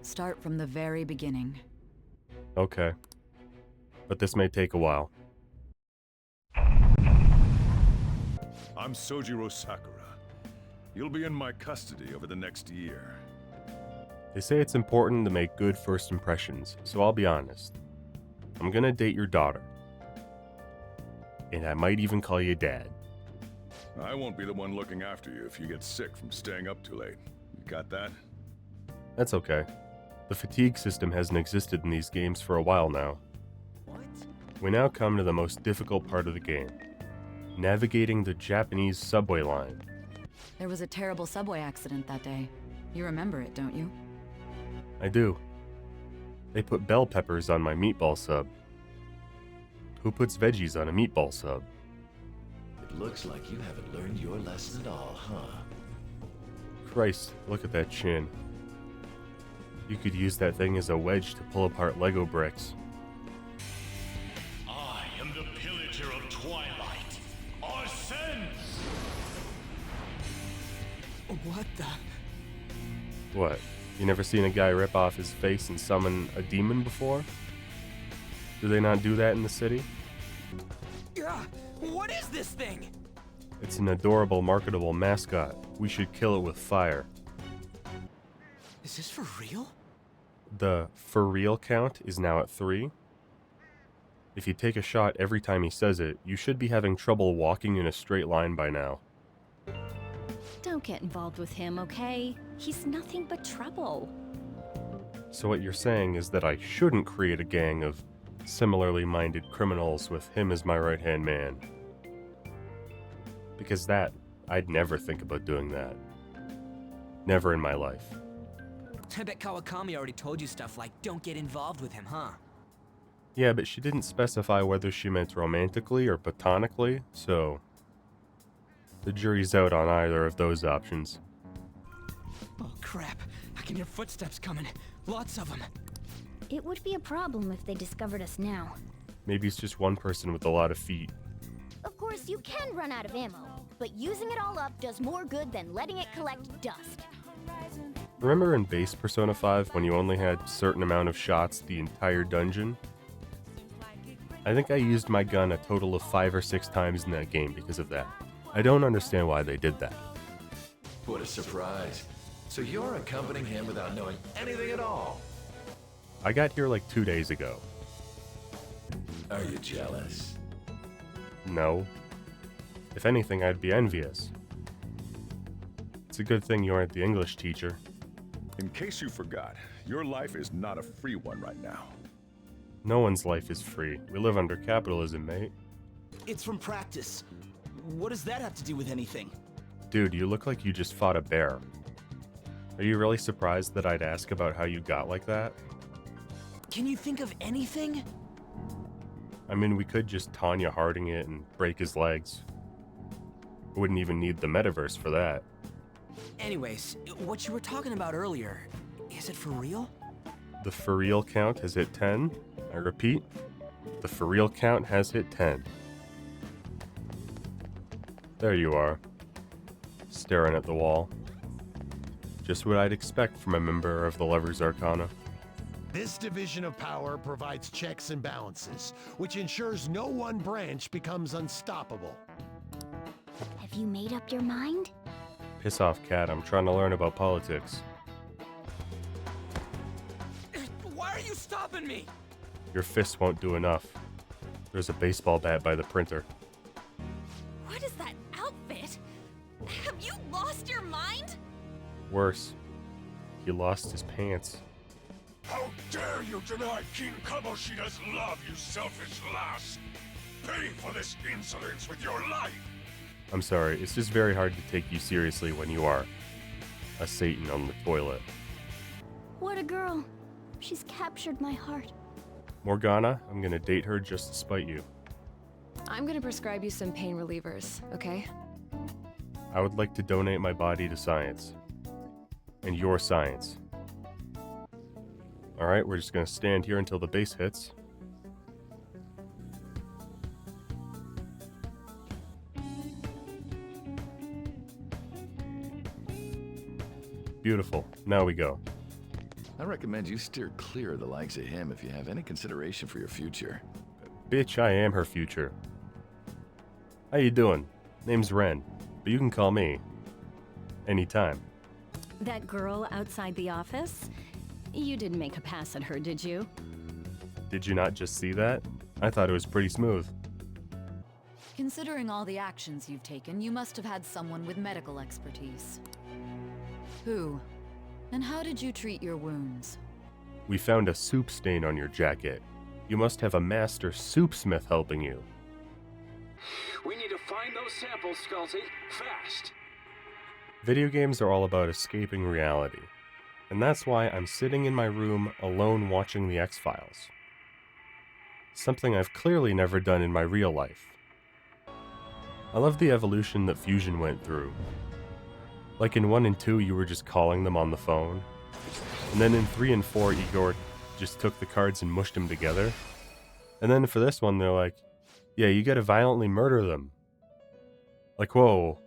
Start from the very beginning. Okay. But this may take a while. I'm Sojiro Sakura. You'll be in my custody over the next year. They say it's important to make good first impressions, so I'll be honest. I'm gonna date your daughter. And I might even call you Dad. I won't be the one looking after you if you get sick from staying up too late. You got that? That's okay. The fatigue system hasn't existed in these games for a while now. What? We now come to the most difficult part of the game. Navigating the Japanese subway line. There was a terrible subway accident that day. You remember it, don't you? I do. They put bell peppers on my meatball sub. Who puts veggies on a meatball sub? It looks like you haven't learned your lesson at all, huh? Christ, look at that chin. You could use that thing as a wedge to pull apart Lego bricks. I am the pillager of Twilight. Ascend! What the? What? You never seen a guy rip off his face and summon a demon before? Do they not do that in the city? What is this thing? It's an adorable, marketable mascot. We should kill it with fire. Is this for real? The for real count is now at 3. If you take a shot every time he says it, you should be having trouble walking in a straight line by now. Don't get involved with him, okay? He's nothing but trouble. So what you're saying is that I shouldn't create a gang of similarly minded criminals with him as my right-hand man. Because I'd never think about doing that. Never in my life. I bet Kawakami already told you stuff like, don't get involved with him, huh? Yeah, but she didn't specify whether she meant romantically or platonically, so the jury's out on either of those options. Oh crap, I can hear footsteps coming. Lots of them. It would be a problem if they discovered us now. Maybe it's just one person with a lot of feet. Of course, you can run out of ammo, but using it all up does more good than letting it collect dust. Remember in base Persona 5 when you only had a certain amount of shots the entire dungeon? I think I used my gun a total of 5 or 6 times in that game because of that. I don't understand why they did that. What a surprise. So you're accompanying him without knowing anything at all? I got here like 2 days ago. Are you jealous? No. If anything, I'd be envious. It's a good thing you aren't the English teacher. In case you forgot, your life is not a free one right now. No one's life is free. We live under capitalism, mate. It's from practice. What does that have to do with anything? Dude, you look like you just fought a bear. Are you really surprised that I'd ask about how you got like that? Can you think of anything? I mean, we could just Tanya Harding it and break his legs. Wouldn't even need the metaverse for that. Anyways, what you were talking about earlier, is it for real? The for real count has hit 10. I repeat, the for real count has hit 10. There you are, staring at the wall. Just what I'd expect from a member of the Lover's Arcana. This division of power provides checks and balances, which ensures no one branch becomes unstoppable. Have you made up your mind? Piss off, cat. I'm trying to learn about politics. Why are you stopping me? Your fists won't do enough. There's a baseball bat by the printer. What is that outfit? Have you lost your mind? Worse, he lost his pants. How dare you deny King Kamoshida's love, you selfish lass! Pay for this insolence with your life! I'm sorry, it's just very hard to take you seriously when you are a Satan on the toilet. What a girl. She's captured my heart. Morgana, I'm gonna date her just to spite you. I'm gonna prescribe you some pain relievers, okay? I would like to donate my body to science. And your science. Alright, we're just gonna stand here until the base hits. Beautiful. Now we go. I recommend you steer clear of the likes of him if you have any consideration for your future. Bitch, I am her future. How you doing? Name's Ren, but you can call me anytime. That girl outside the office? You didn't make a pass at her, did you? Did you not just see that? I thought it was pretty smooth. Considering all the actions you've taken, you must have had someone with medical expertise. Who? And how did you treat your wounds? We found a soup stain on your jacket. You must have a master soupsmith helping you. We need to find those samples, Scalzi. Fast! Video games are all about escaping reality. And that's why I'm sitting in my room alone watching the X-Files. Something I've clearly never done in my real life. I love the evolution that Fusion went through. Like in 1 and 2, you were just calling them on the phone. And then in 3 and 4, Igor just took the cards and mushed them together. And then for this one, they're like, yeah, you gotta violently murder them. Like, whoa,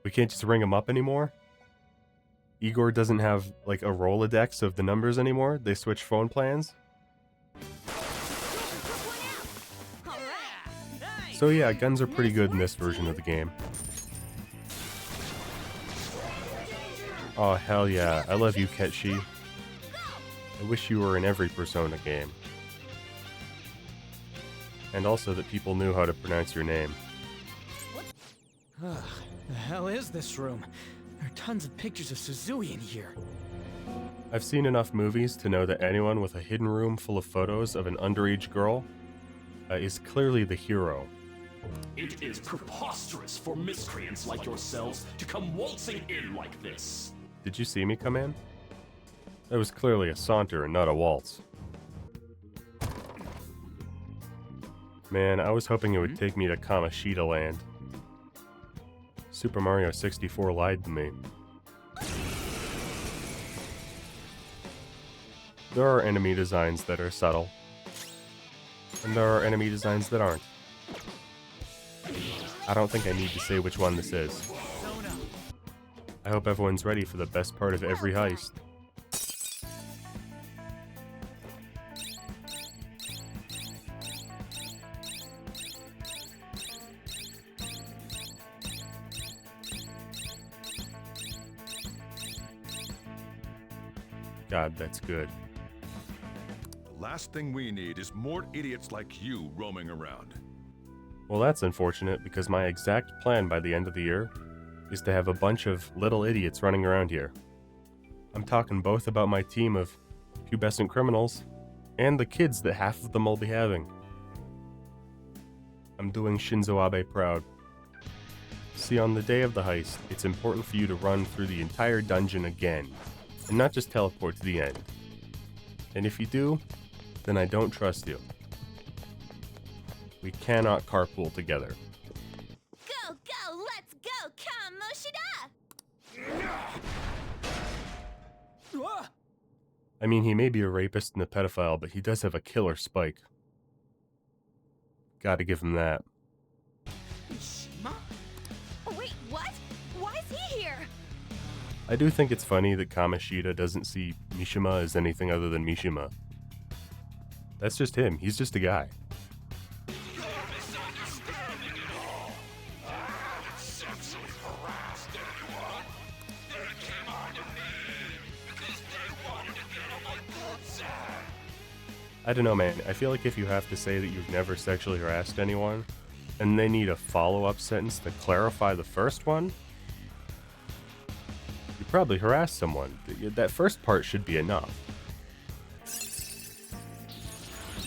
we can't just ring them up anymore? Igor doesn't have, like, a Rolodex of the numbers anymore? They switch phone plans? So yeah, guns are pretty good in this version of the game. Oh hell yeah, I love you, Ketshi. I wish you were in every Persona game. And also that people knew how to pronounce your name. The hell is this room? There are tons of pictures of Suzui in here. I've seen enough movies to know that anyone with a hidden room full of photos of an underage girl is clearly the hero. It is preposterous for miscreants like yourselves to come waltzing in like this. Did you see me come in? That was clearly a saunter and not a waltz. Man, I was hoping it would take me to Kamoshidaman. Super Mario 64 lied to me. There are enemy designs that are subtle, and there are enemy designs that aren't. I don't think I need to say which one this is. I hope everyone's ready for the best part of every heist. God, that's good. The last thing we need is more idiots like you roaming around. Well, that's unfortunate because my exact plan by the end of the year is to have a bunch of little idiots running around here. I'm talking both about my team of pubescent criminals and the kids that half of them will be having. I'm doing Shinzo Abe proud. See, on the day of the heist, it's important for you to run through the entire dungeon again, and not just teleport to the end. And if you do, then I don't trust you. We cannot carpool together. Go, go, let's go, Kamoshida! I mean, he may be a rapist and a pedophile, but he does have a killer spike. Gotta give him that. Oh, wait, what? Why is he here? I do think it's funny that Kamoshida doesn't see Mishima as anything other than Mishima. That's just him. He's just a guy. I don't know, man. I feel like if you have to say that you've never sexually harassed anyone, and they need a follow-up sentence to clarify the first one, you probably harassed someone. That first part should be enough.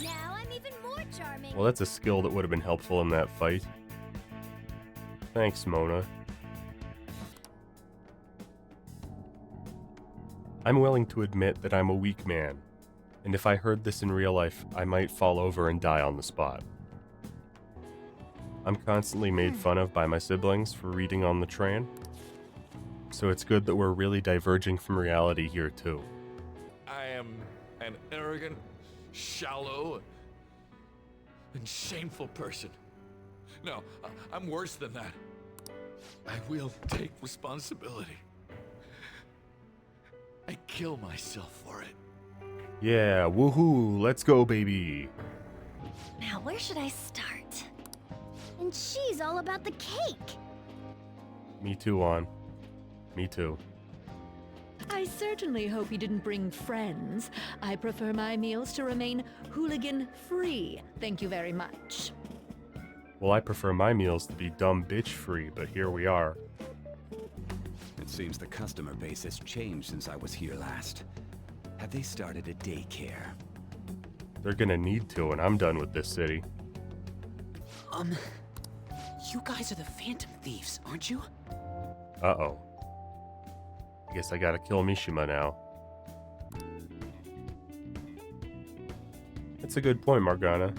Now I'm even more charming. Well, that's a skill that would have been helpful in that fight. Thanks, Mona. I'm willing to admit that I'm a weak man, and if I heard this in real life, I might fall over and die on the spot. I'm constantly made fun of by my siblings for reading on the train, so it's good that we're really diverging from reality here too. I am an arrogant, shallow, and shameful person. No, I'm worse than that. I will take responsibility. I kill myself for it. Yeah, woohoo, let's go, baby. Now, where should I start? And she's all about the cake. Me too, On. Me too. I certainly hope you didn't bring friends. I prefer my meals to remain hooligan-free. Thank you very much. Well, I prefer my meals to be dumb bitch-free, but here we are. It seems the customer base has changed since I was here last. Have they started a daycare? They're gonna need to, and I'm done with this city. You guys are the Phantom Thieves, aren't you? Uh-oh. I guess I gotta kill Mishima now. That's a good point, Morgana.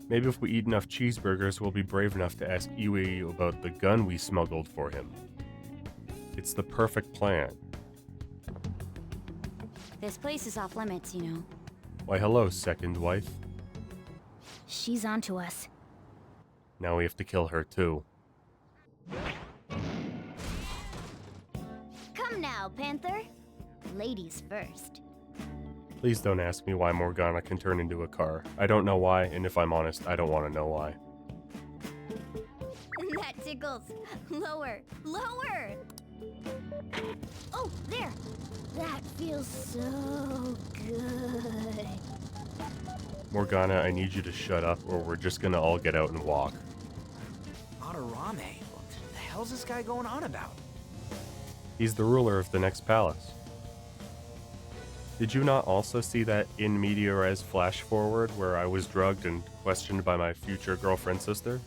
Maybe if we eat enough cheeseburgers, we'll be brave enough to ask Iwei about the gun we smuggled for him. It's the perfect plan. This place is off limits, you know. Why, hello, second wife. She's onto us. Now we have to kill her, too. Come now, Panther. Ladies first. Please don't ask me why Morgana can turn into a car. I don't know why, and if I'm honest, I don't want to know why. That tickles. Lower, lower. Oh, there. That feels so good. Morgana, I need you to shut up, or we're just gonna all get out and walk. Madarame? What the hell's this guy going on about? He's the ruler of the next palace. Did you not also see that in media res flash forward where I was drugged and questioned by my future girlfriend sister?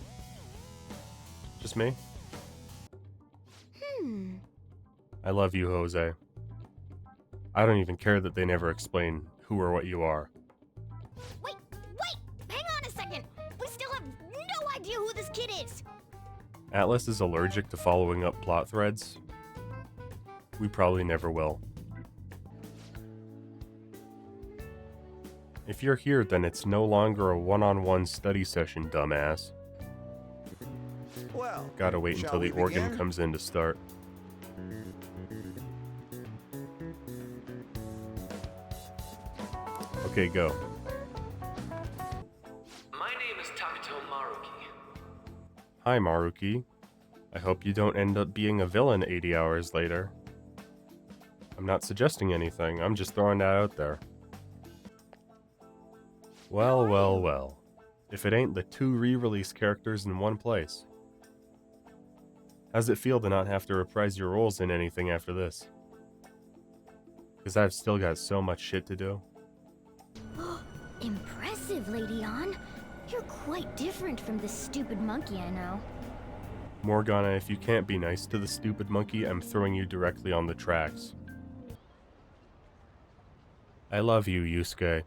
Just me? I love you, Jose. I don't even care that they never explain who or what you are. Wait! Hang on a second! We still have no idea who this kid is! Atlas is allergic to following up plot threads. We probably never will. If you're here, then it's no longer a one-on-one study session, dumbass. Well, gotta wait until the organ begin? comes in to start. Okay, go. My name is Takuto Maruki. Hi, Maruki. I hope you don't end up being a villain 80 hours later. I'm not suggesting anything, I'm just throwing that out there. Well. If it ain't the 2 re-release characters in one place. How's it feel to not have to reprise your roles in anything after this? Because I've still got so much shit to do. Impressive, Lady On. You're quite different from this stupid monkey I know. Morgana, if you can't be nice to the stupid monkey, I'm throwing you directly on the tracks. I love you, Yusuke.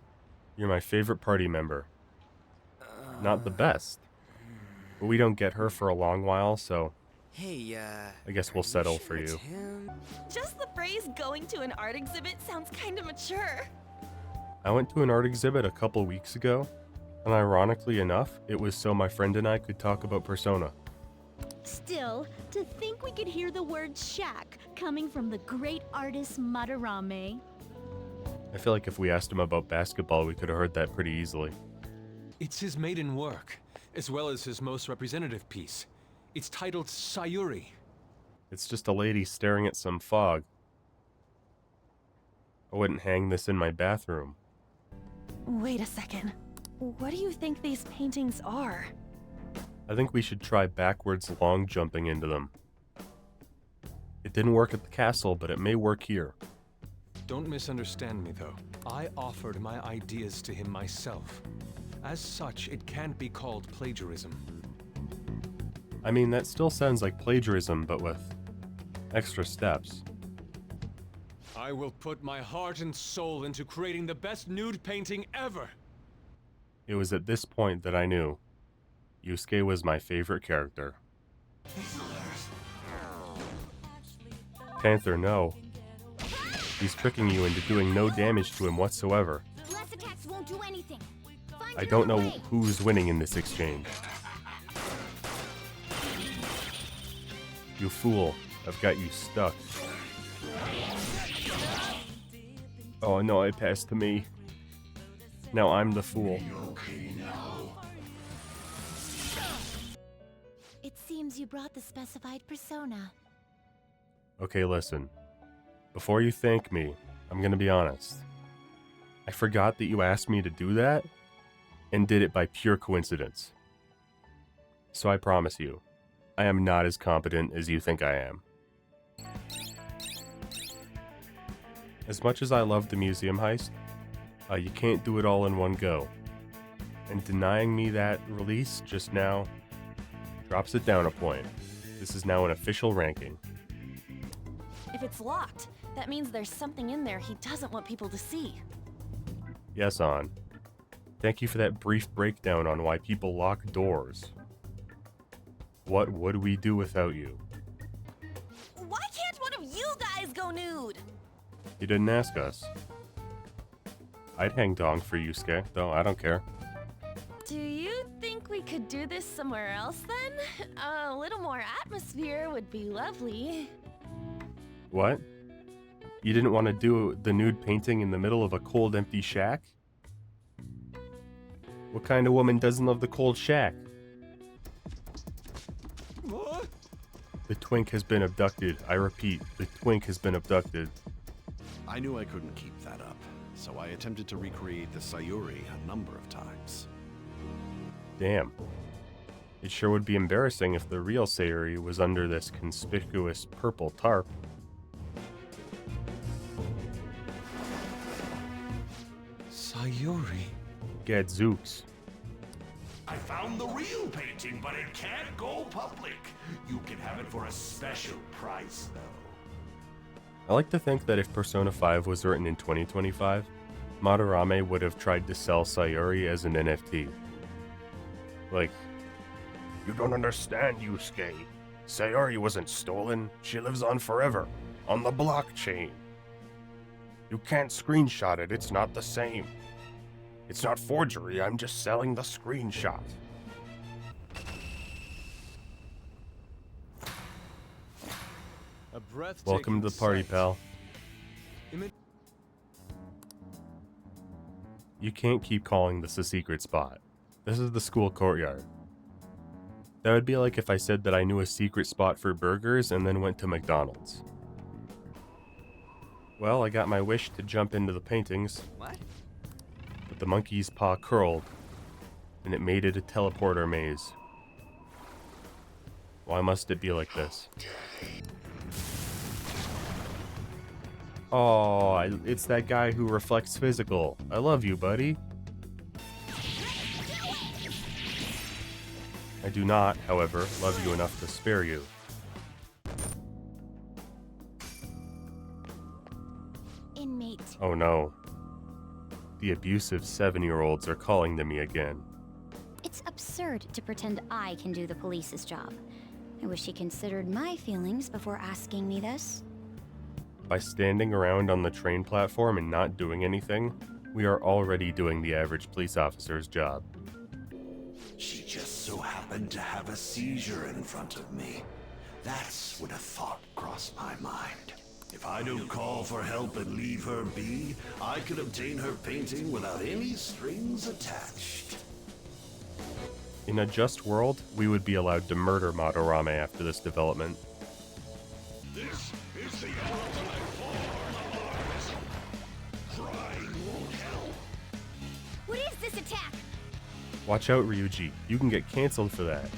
You're my favorite party member. Not the best. But we don't get her for a long while, so... Hey, I guess we'll settle for you. Just the phrase going to an art exhibit sounds kinda mature. I went to an art exhibit a couple weeks ago, and ironically enough, it was so my friend and I could talk about Persona. Still, to think we could hear the word shack coming from the great artist Madarame. I feel like if we asked him about basketball, we could have heard that pretty easily. It's his maiden work, as well as his most representative piece. It's titled Sayuri. It's just a lady staring at some fog. I wouldn't hang this in my bathroom. Wait a second. What do you think these paintings are? I think we should try backwards long jumping into them. It didn't work at the castle, but it may work here. Don't misunderstand me, though. I offered my ideas to him myself. As such, it can't be called plagiarism. I mean, that still sounds like plagiarism, but with extra steps. I will put my heart and soul into creating the best nude painting ever! It was at this point that I knew Yusuke was my favorite character. Panther, no. He's tricking you into doing no damage to him whatsoever. Less attacks won't do anything. Find I don't know another way. who's winning in this exchange. You fool. I've got you stuck. Oh no, it passed to me. Now I'm the fool. It seems you brought the specified persona. Okay, listen. Before you thank me, I'm gonna be honest. I forgot that you asked me to do that, and did it by pure coincidence. So I promise you, I am not as competent as you think I am. As much as I love the museum heist, you can't do it all in one go. And denying me that release just now drops it down a point. This is now an official ranking. If it's locked, that means there's something in there he doesn't want people to see. Yes, On. Thank you for that brief breakdown on why people lock doors. What would we do without you? Why can't one of you guys go nude? You didn't ask us. I'd hang dong for Yusuke, though I don't care. Do you think we could do this somewhere else then? A little more atmosphere would be lovely. What? You didn't want to do the nude painting in the middle of a cold, empty shack? What kind of woman doesn't love the cold shack? What? The twink has been abducted. I repeat, the twink has been abducted. I knew I couldn't keep that up, so I attempted to recreate the Sayuri a number of times. Damn. It sure would be embarrassing if the real Sayuri was under this conspicuous purple tarp. Sayuri. Gadzooks. I found the real painting, but it can't go public. You can have it for a special price, though. I like to think that if Persona 5 was written in 2025, Madarame would have tried to sell Sayuri as an NFT. Like, you don't understand, Yusuke. Sayuri wasn't stolen. She lives on forever, on the blockchain. You can't screenshot it, it's not the same. It's not forgery, I'm just selling the screenshot. Welcome to the party, pal. You can't keep calling this a secret spot. This is the school courtyard. That would be like if I said that I knew a secret spot for burgers and then went to McDonald's. Well, I got my wish to jump into the paintings. What? But the monkey's paw curled, and it made it a teleporter maze. Why must it be like this? Oh, it's that guy who reflects physical. I love you, buddy. I do not, however, love you enough to spare you. Inmate. Oh no. The abusive 7-year-olds are calling to me again. It's absurd to pretend I can do the police's job. I wish he considered my feelings before asking me this. By standing around on the train platform and not doing anything, we are already doing the average police officer's job. She just so happened to have a seizure in front of me. That's when a thought crossed my mind. If I don't call for help and leave her be, I could obtain her painting without any strings attached. In a just world, we would be allowed to murder Madarame after this development. This is the ultimate form of artist. Crying won't help. What is this attack? Watch out, Ryuji. You can get cancelled for that.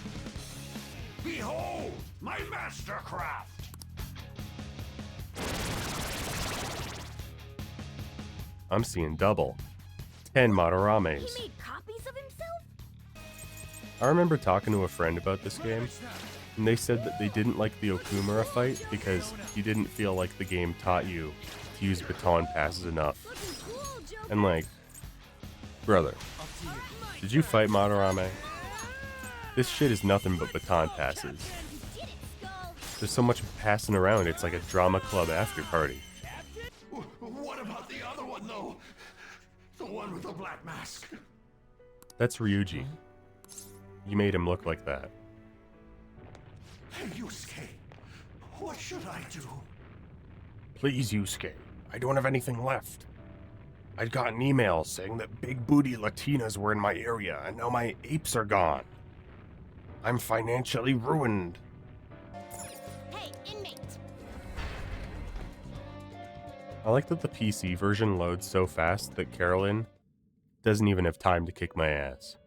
Behold, my mastercraft! I'm seeing double. 10 Madarames. He made copies of himself? I remember talking to a friend about this game, and they said that they didn't like the Okumura fight because he didn't feel like the game taught you to use baton passes enough. And like, brother, did you fight Madarame? This shit is nothing but baton passes. There's so much passing around, it's like a drama club after party. What about the other one, though? The one with the black mask. That's Ryuji. You made him look like that. Hey, Yusuke, what should I do? Please, Yusuke. I don't have anything left. I'd gotten emails saying that big booty Latinas were in my area, and now my apes are gone. I'm financially ruined. Hey, inmate! I like that the PC version loads so fast that Carolyn doesn't even have time to kick my ass.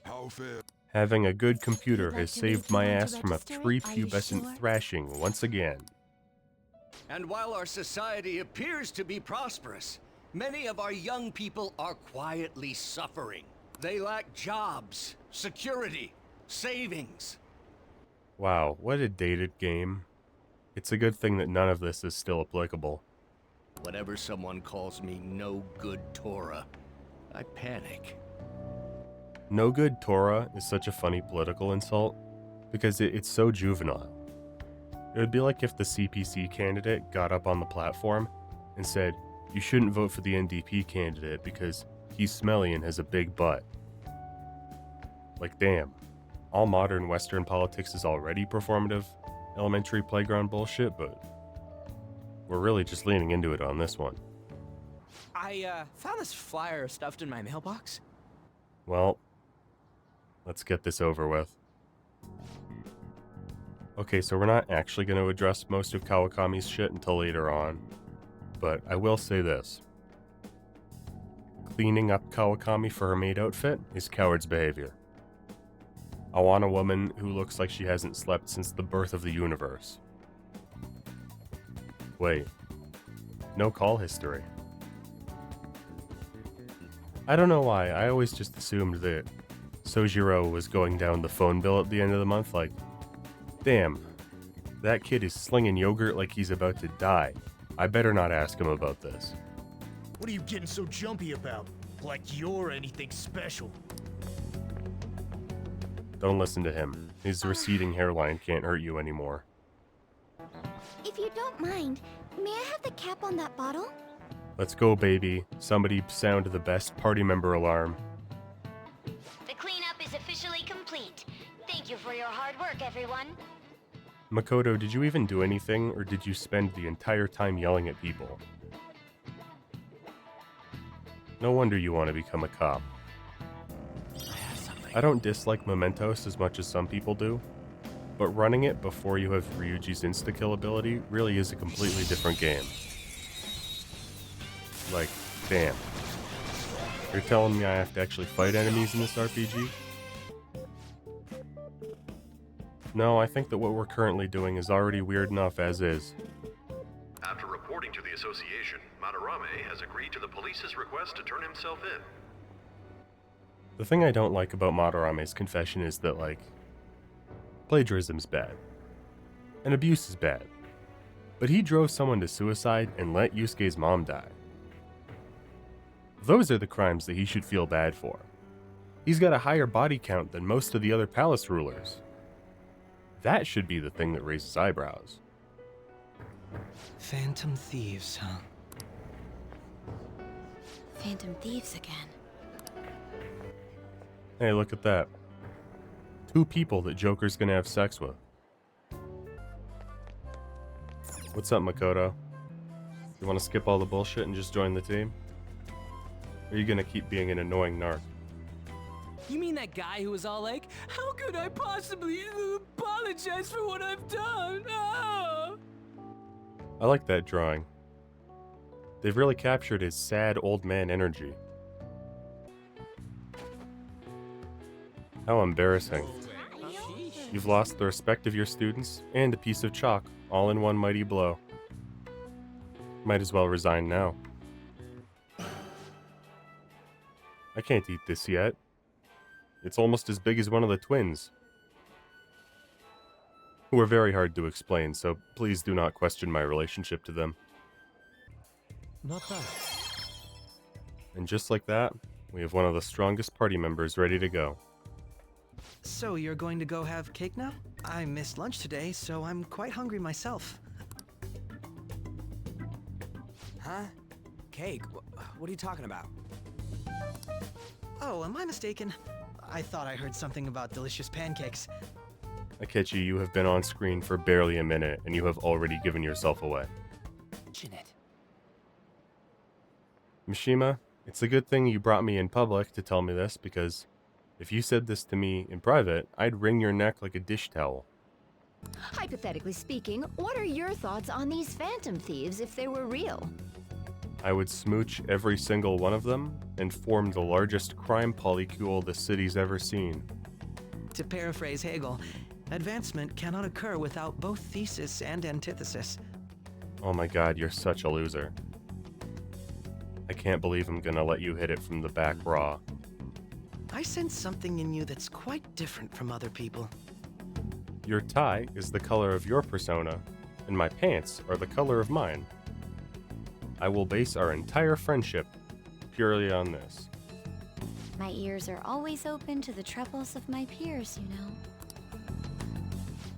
How fair? Having a good computer You'd like has to meet saved my someone to ass from a register it? Are you prepubescent sure? thrashing once again. And while our society appears to be prosperous, many of our young people are quietly suffering. They lack jobs, security, savings. Wow, what a dated game. It's a good thing that none of this is still applicable. Whenever someone calls me no good Torah, I panic. No good Torah is such a funny political insult because it's so juvenile. It would be like if the CPC candidate got up on the platform and said, "You shouldn't vote for the NDP candidate because he's smelly and has a big butt." Like, damn. All modern Western politics is already performative elementary playground bullshit, but we're really just leaning into it on this one. I found this flyer stuffed in my mailbox. Well, let's get this over with. Okay, so we're not actually going to address most of Kawakami's shit until later on, but I will say this. Cleaning up Kawakami for her maid outfit is coward's behavior. I want a woman who looks like she hasn't slept since the birth of the universe. Wait. No call history. I don't know why, I always just assumed that Sojiro was going down the phone bill at the end of the month like, damn, that kid is slinging yogurt like he's about to die. I better not ask him about this. What are you getting so jumpy about? Like you're anything special. Don't listen to him. His receding hairline can't hurt you anymore. If you don't mind, may I have the cap on that bottle? Let's go, baby. Somebody sound the best party member alarm. The cleanup is officially complete. Thank you for your hard work, everyone. Makoto, did you even do anything, or did you spend the entire time yelling at people? No wonder you want to become a cop. I don't dislike Mementos as much as some people do, but running it before you have Ryuji's insta-kill ability really is a completely different game. Like, damn. You're telling me I have to actually fight enemies in this RPG? No, I think that what we're currently doing is already weird enough as is. After reporting to the association, Madarame has agreed to the police's request to turn himself in. The thing I don't like about Madarame's confession is that, like, plagiarism's bad. And abuse is bad. But he drove someone to suicide and let Yusuke's mom die. Those are the crimes that he should feel bad for. He's got a higher body count than most of the other palace rulers. That should be the thing that raises eyebrows. Phantom Thieves, huh? Phantom Thieves again. Hey, look at that. 2 people that Joker's gonna have sex with. What's up, Makoto? You wanna skip all the bullshit and just join the team? Or are you gonna keep being an annoying narc? You mean that guy who was all like, how could I possibly apologize for what I've done? Ah! I like that drawing. They've really captured his sad old man energy. How embarrassing. You've lost the respect of your students and a piece of chalk, all in one mighty blow. Might as well resign now. I can't eat this yet. It's almost as big as one of the twins. Who are very hard to explain, so please do not question my relationship to them. Not bad. And just like that, we have one of the strongest party members ready to go. So you're going to go have cake now? I missed lunch today, so I'm quite hungry myself. Huh? Cake? What are you talking about? Oh, am I mistaken? I thought I heard something about delicious pancakes. Akechi, you have been on screen for barely a minute, and you have already given yourself away. Jeanette. Mishima, it's a good thing you brought me in public to tell me this, because if you said this to me in private, I'd wring your neck like a dish towel. Hypothetically speaking, what are your thoughts on these Phantom Thieves if they were real? I would smooch every single one of them and form the largest crime polycule the city's ever seen. To paraphrase Hegel, advancement cannot occur without both thesis and antithesis. Oh my god, you're such a loser. I can't believe I'm gonna let you hit it from the back raw. I sense something in you that's quite different from other people. Your tie is the color of your persona, and my pants are the color of mine. I will base our entire friendship purely on this. My ears are always open to the troubles of my peers, you know.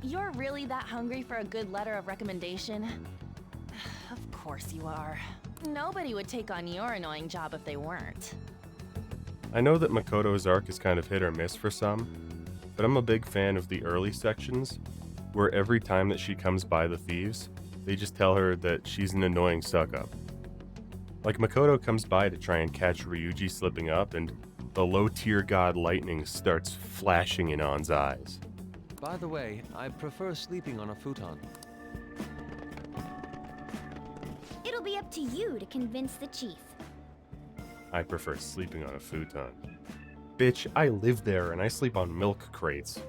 You're really that hungry for a good letter of recommendation? Of course you are. Nobody would take on your annoying job if they weren't. I know that Makoto's arc is kind of hit or miss for some, but I'm a big fan of the early sections, where every time that she comes by the thieves, they just tell her that she's an annoying suck-up. Like Makoto comes by to try and catch Ryuji slipping up, and the low-tier god lightning starts flashing in On's eyes. By the way, I prefer sleeping on a futon. It'll be up to you to convince the chief. I prefer sleeping on a futon. Bitch, I live there and I sleep on milk crates.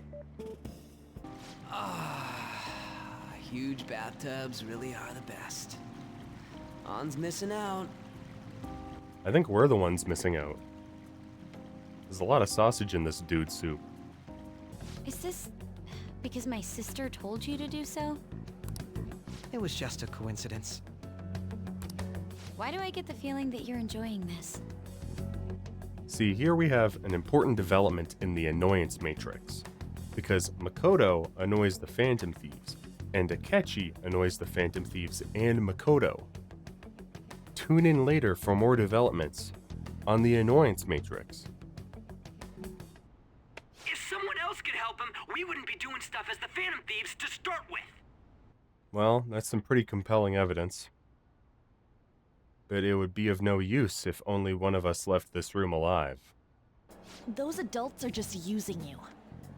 Huge bathtubs really are the best. On's missing out. I think we're the ones missing out. There's a lot of sausage in this dude's soup. Is this because my sister told you to do so? It was just a coincidence. Why do I get the feeling that you're enjoying this? See, here we have an important development in the annoyance matrix, because Makoto annoys the Phantom Thieves, and Akechi annoys the Phantom Thieves and Makoto. Tune in later for more developments on the annoyance matrix. If someone else could help him, we wouldn't be doing stuff as the Phantom Thieves to start with. Well, that's some pretty compelling evidence. But it would be of no use if only one of us left this room alive. Those adults are just using you.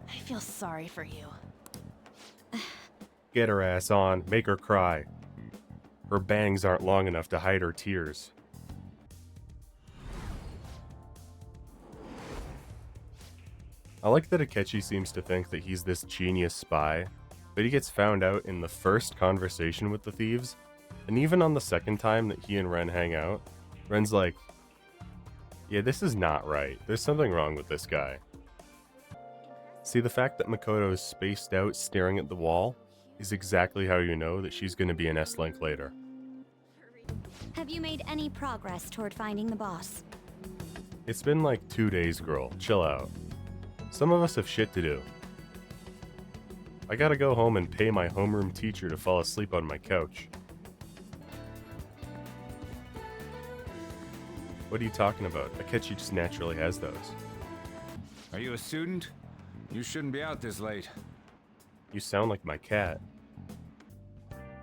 I feel sorry for you. Get her ass on, make her cry. Her bangs aren't long enough to hide her tears. I like that Akechi seems to think that he's this genius spy, but he gets found out in the first conversation with the thieves. And even on the second time that he and Ren hang out, Ren's like, yeah, this is not right. There's something wrong with this guy. See, the fact that Makoto is spaced out staring at the wall is exactly how you know that she's going to be an S-Link later. Have you made any progress toward finding the boss? It's been like 2 days, girl. Chill out. Some of us have shit to do. I gotta go home and pay my homeroom teacher to fall asleep on my couch. What are you talking about? Akechi just naturally has those. Are you a student? You shouldn't be out this late. You sound like my cat.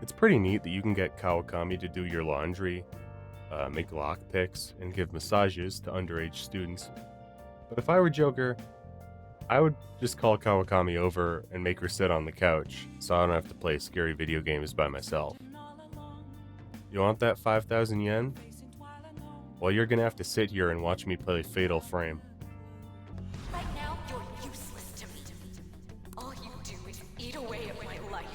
It's pretty neat that you can get Kawakami to do your laundry, make lockpicks, and give massages to underage students. But if I were Joker, I would just call Kawakami over and make her sit on the couch so I don't have to play scary video games by myself. You want that 5,000 yen? Well, you're gonna have to sit here and watch me play Fatal Frame. Right now, you're useless to me. All you do is eat away at my life.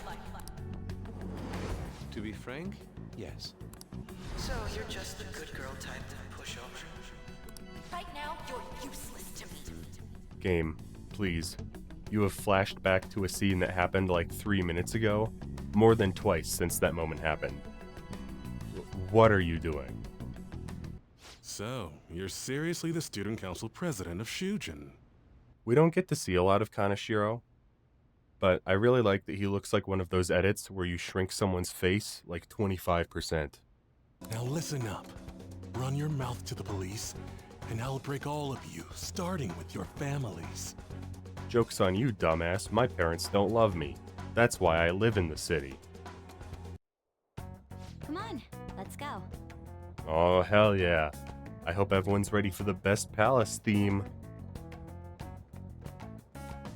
To be frank, yes. So you're just the good girl type to push over? Right now, you're useless to me. Game, please. You have flashed back to a scene that happened like 3 minutes ago, more than twice since that moment happened. What are you doing? So, you're seriously the student council president of Shujin? We don't get to see a lot of Kaneshiro, but I really like that he looks like one of those edits where you shrink someone's face like 25%. Now listen up. Run your mouth to the police, and I'll break all of you, starting with your families. Joke's on you, dumbass. My parents don't love me. That's why I live in the city. Come on, let's go. Oh, hell yeah. I hope everyone's ready for the best palace theme.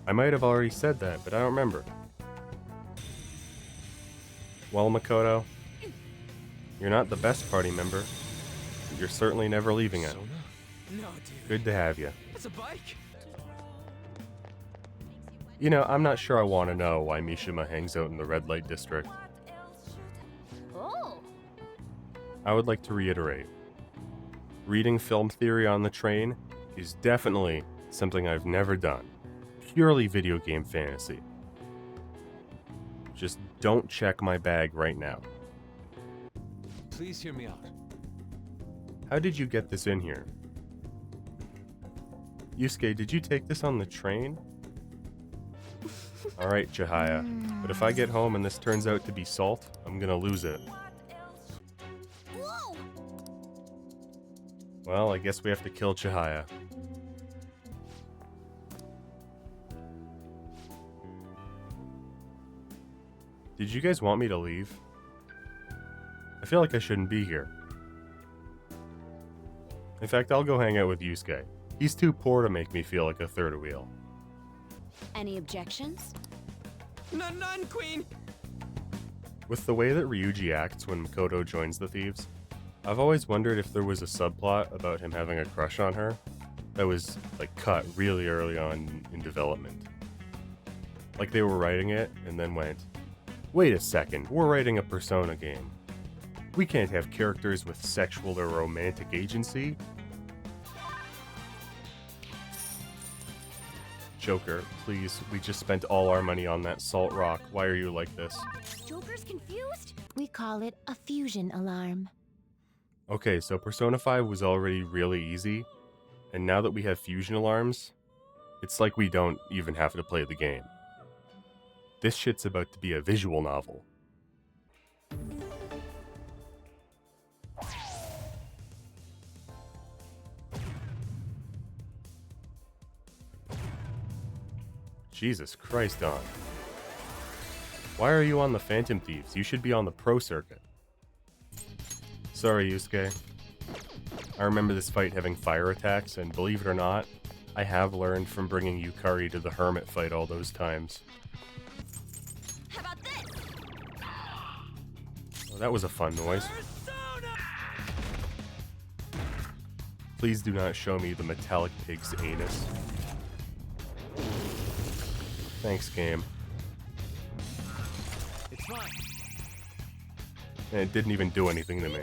I might have already said that, but I don't remember. Well, Makoto, you're not the best party member, but you're certainly never leaving it. No, dude. Good to have you. That's a bike. You know, I'm not sure I want to know why Mishima hangs out in the red light district. Oh. I would like to reiterate. Reading film theory on the train is definitely something I've never done. Purely video game fantasy. Just don't check my bag right now. Please hear me out. How did you get this in here? Yusuke, did you take this on the train? Alright, Chihaya. But if I get home and this turns out to be salt, I'm gonna lose it. Whoa! Well, I guess we have to kill Chihaya. Did you guys want me to leave? I feel like I shouldn't be here. In fact, I'll go hang out with Yusuke. He's too poor to make me feel like a third wheel. Any objections? None, Queen. With the way that Ryuji acts when Makoto joins the thieves, I've always wondered if there was a subplot about him having a crush on her that was, like, cut really early on in development. Like they were writing it and then went, wait a second, we're writing a Persona game. We can't have characters with sexual or romantic agency. Joker, please, we just spent all our money on that salt rock. Why are you like this? Joker's confused? We call it a fusion alarm. Okay, so Persona 5 was already really easy, and now that we have fusion alarms, it's like we don't even have to play the game. This shit's about to be a visual novel. Jesus Christ, Don. Why are you on the Phantom Thieves? You should be on the pro circuit. Sorry, Yusuke. I remember this fight having fire attacks, and believe it or not, I have learned from bringing Hikari to the hermit fight all those times. How about this? Oh, that was a fun noise. Please do not show me the metallic pig's anus. Thanks, game. It's fine. And it didn't even do anything to me.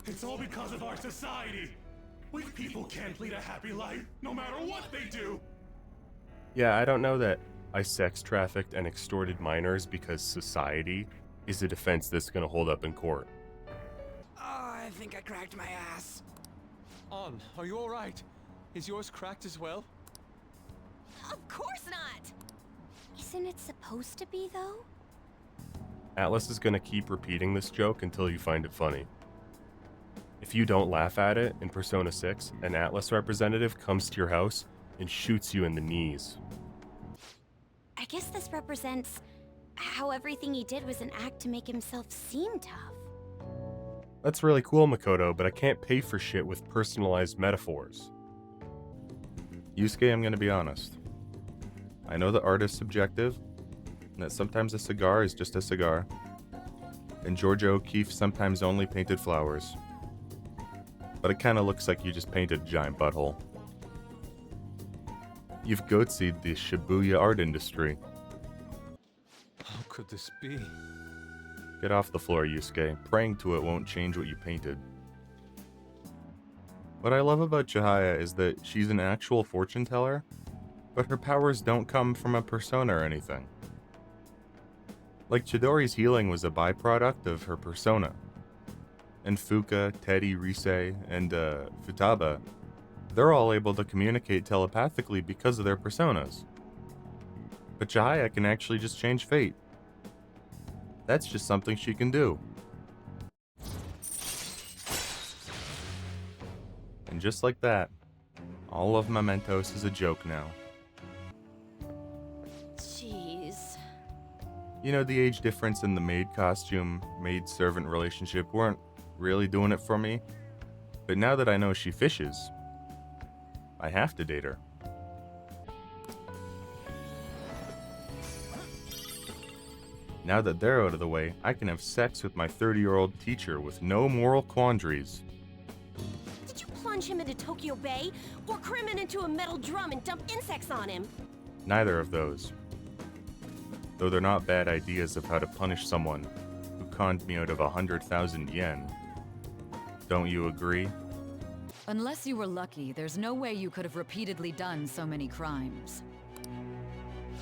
It's all because of our society. We people can't lead a happy life, no matter what they do. Yeah, I don't know that I sex trafficked and extorted minors because society is a defense that's gonna hold up in court. Oh, I think I cracked my ass. On, are you alright? Is yours cracked as well? Of course not! Isn't it supposed to be, though? Atlas is gonna keep repeating this joke until you find it funny. If you don't laugh at it in Persona 6, an Atlas representative comes to your house and shoots you in the knees. I guess this represents how everything he did was an act to make himself seem tough. That's really cool, Makoto, but I can't pay for shit with personalized metaphors. Yusuke, I'm gonna be honest. I know that art is subjective, and that sometimes a cigar is just a cigar. And Georgia O'Keeffe sometimes only painted flowers. But it kinda looks like you just painted a giant butthole. You've goatsied the Shibuya art industry. How could this be? Get off the floor, Yusuke. Praying to it won't change what you painted. What I love about Chihaya is that she's an actual fortune teller, but her powers don't come from a persona or anything. Like Chidori's healing was a byproduct of her persona. And Fuka, Teddy, Rise, and Futaba, they're all able to communicate telepathically because of their personas. But Chihaya can actually just change fate. That's just something she can do. And just like that, all of Mementos is a joke now. Jeez. You know, the age difference in the maid costume, maid-servant relationship weren't really doing it for me. But now that I know she fishes, I have to date her. Now that they're out of the way, I can have sex with my 30-year-old teacher with no moral quandaries. Did you plunge him into Tokyo Bay, or cram him into a metal drum and dump insects on him? Neither of those. Though they're not bad ideas of how to punish someone who conned me out of 100,000 yen. Don't you agree? Unless you were lucky, there's no way you could have repeatedly done so many crimes.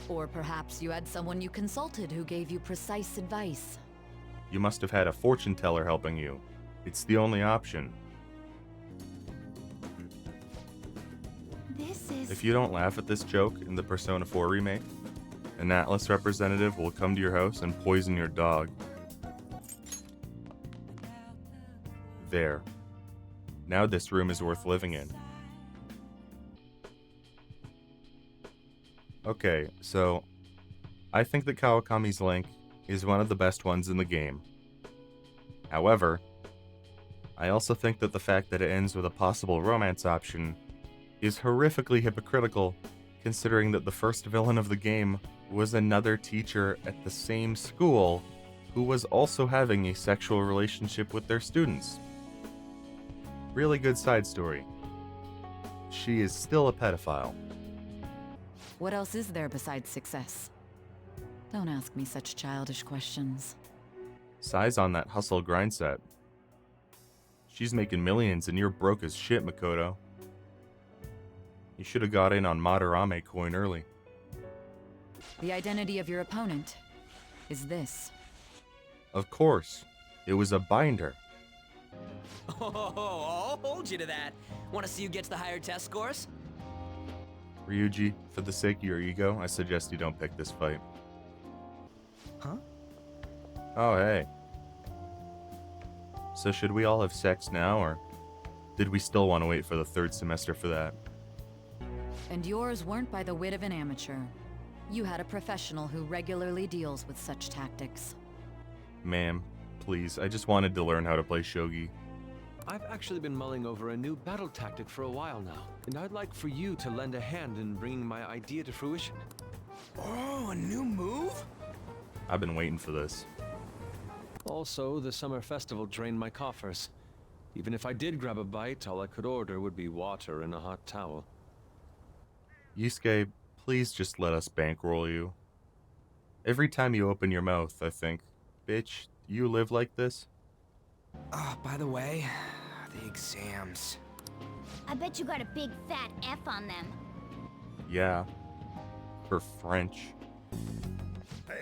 Or perhaps you had someone you consulted who gave you precise advice. You must have had a fortune teller helping you. It's the only option. This is... If you don't laugh at this joke in the Persona 4 remake, an Atlas representative will come to your house and poison your dog. There. Now this room is worth living in. Okay, so I think that Kawakami's Link is one of the best ones in the game. However, I also think that the fact that it ends with a possible romance option is horrifically hypocritical, considering that the first villain of the game was another teacher at the same school who was also having a sexual relationship with their students. Really good side story. She is still a pedophile. What else is there besides success? Don't ask me such childish questions. Sai's on that hustle grind set. She's making millions and you're broke as shit, Makoto. You should have got in on Madarame coin early. The identity of your opponent is this. Of course. It was a binder. Oh, I'll hold you to that. Want to see who gets the higher test scores? Ryuji, for the sake of your ego, I suggest you don't pick this fight. Huh? Oh, hey. So should we all have sex now, or did we still want to wait for the third semester for that? And yours weren't by the wit of an amateur. You had a professional who regularly deals with such tactics. Ma'am, please, I just wanted to learn how to play shogi. I've actually been mulling over a new battle tactic for a while now, and I'd like for you to lend a hand in bringing my idea to fruition. Oh, a new move? I've been waiting for this. Also, the summer festival drained my coffers. Even if I did grab a bite, all I could order would be water and a hot towel. Yusuke, please just let us bankroll you. Every time you open your mouth, I think, bitch, you live like this? Oh, by the way, the exams. I bet you got a big fat F on them. Yeah. For French.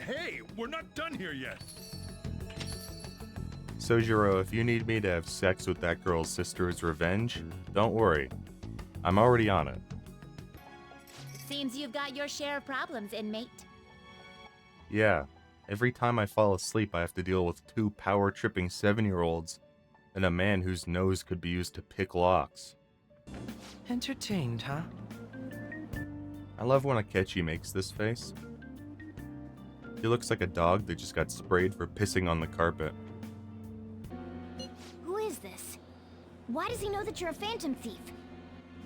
Hey, we're not done here yet. Sojiro, if you need me to have sex with that girl's sister as revenge, don't worry. I'm already on it. Seems you've got your share of problems, inmate. Yeah. Every time I fall asleep, I have to deal with two power-tripping 7-year-olds and a man whose nose could be used to pick locks. Entertained, huh? I love when Akechi makes this face. He looks like a dog that just got sprayed for pissing on the carpet. Who is this? Why does he know that you're a Phantom Thief?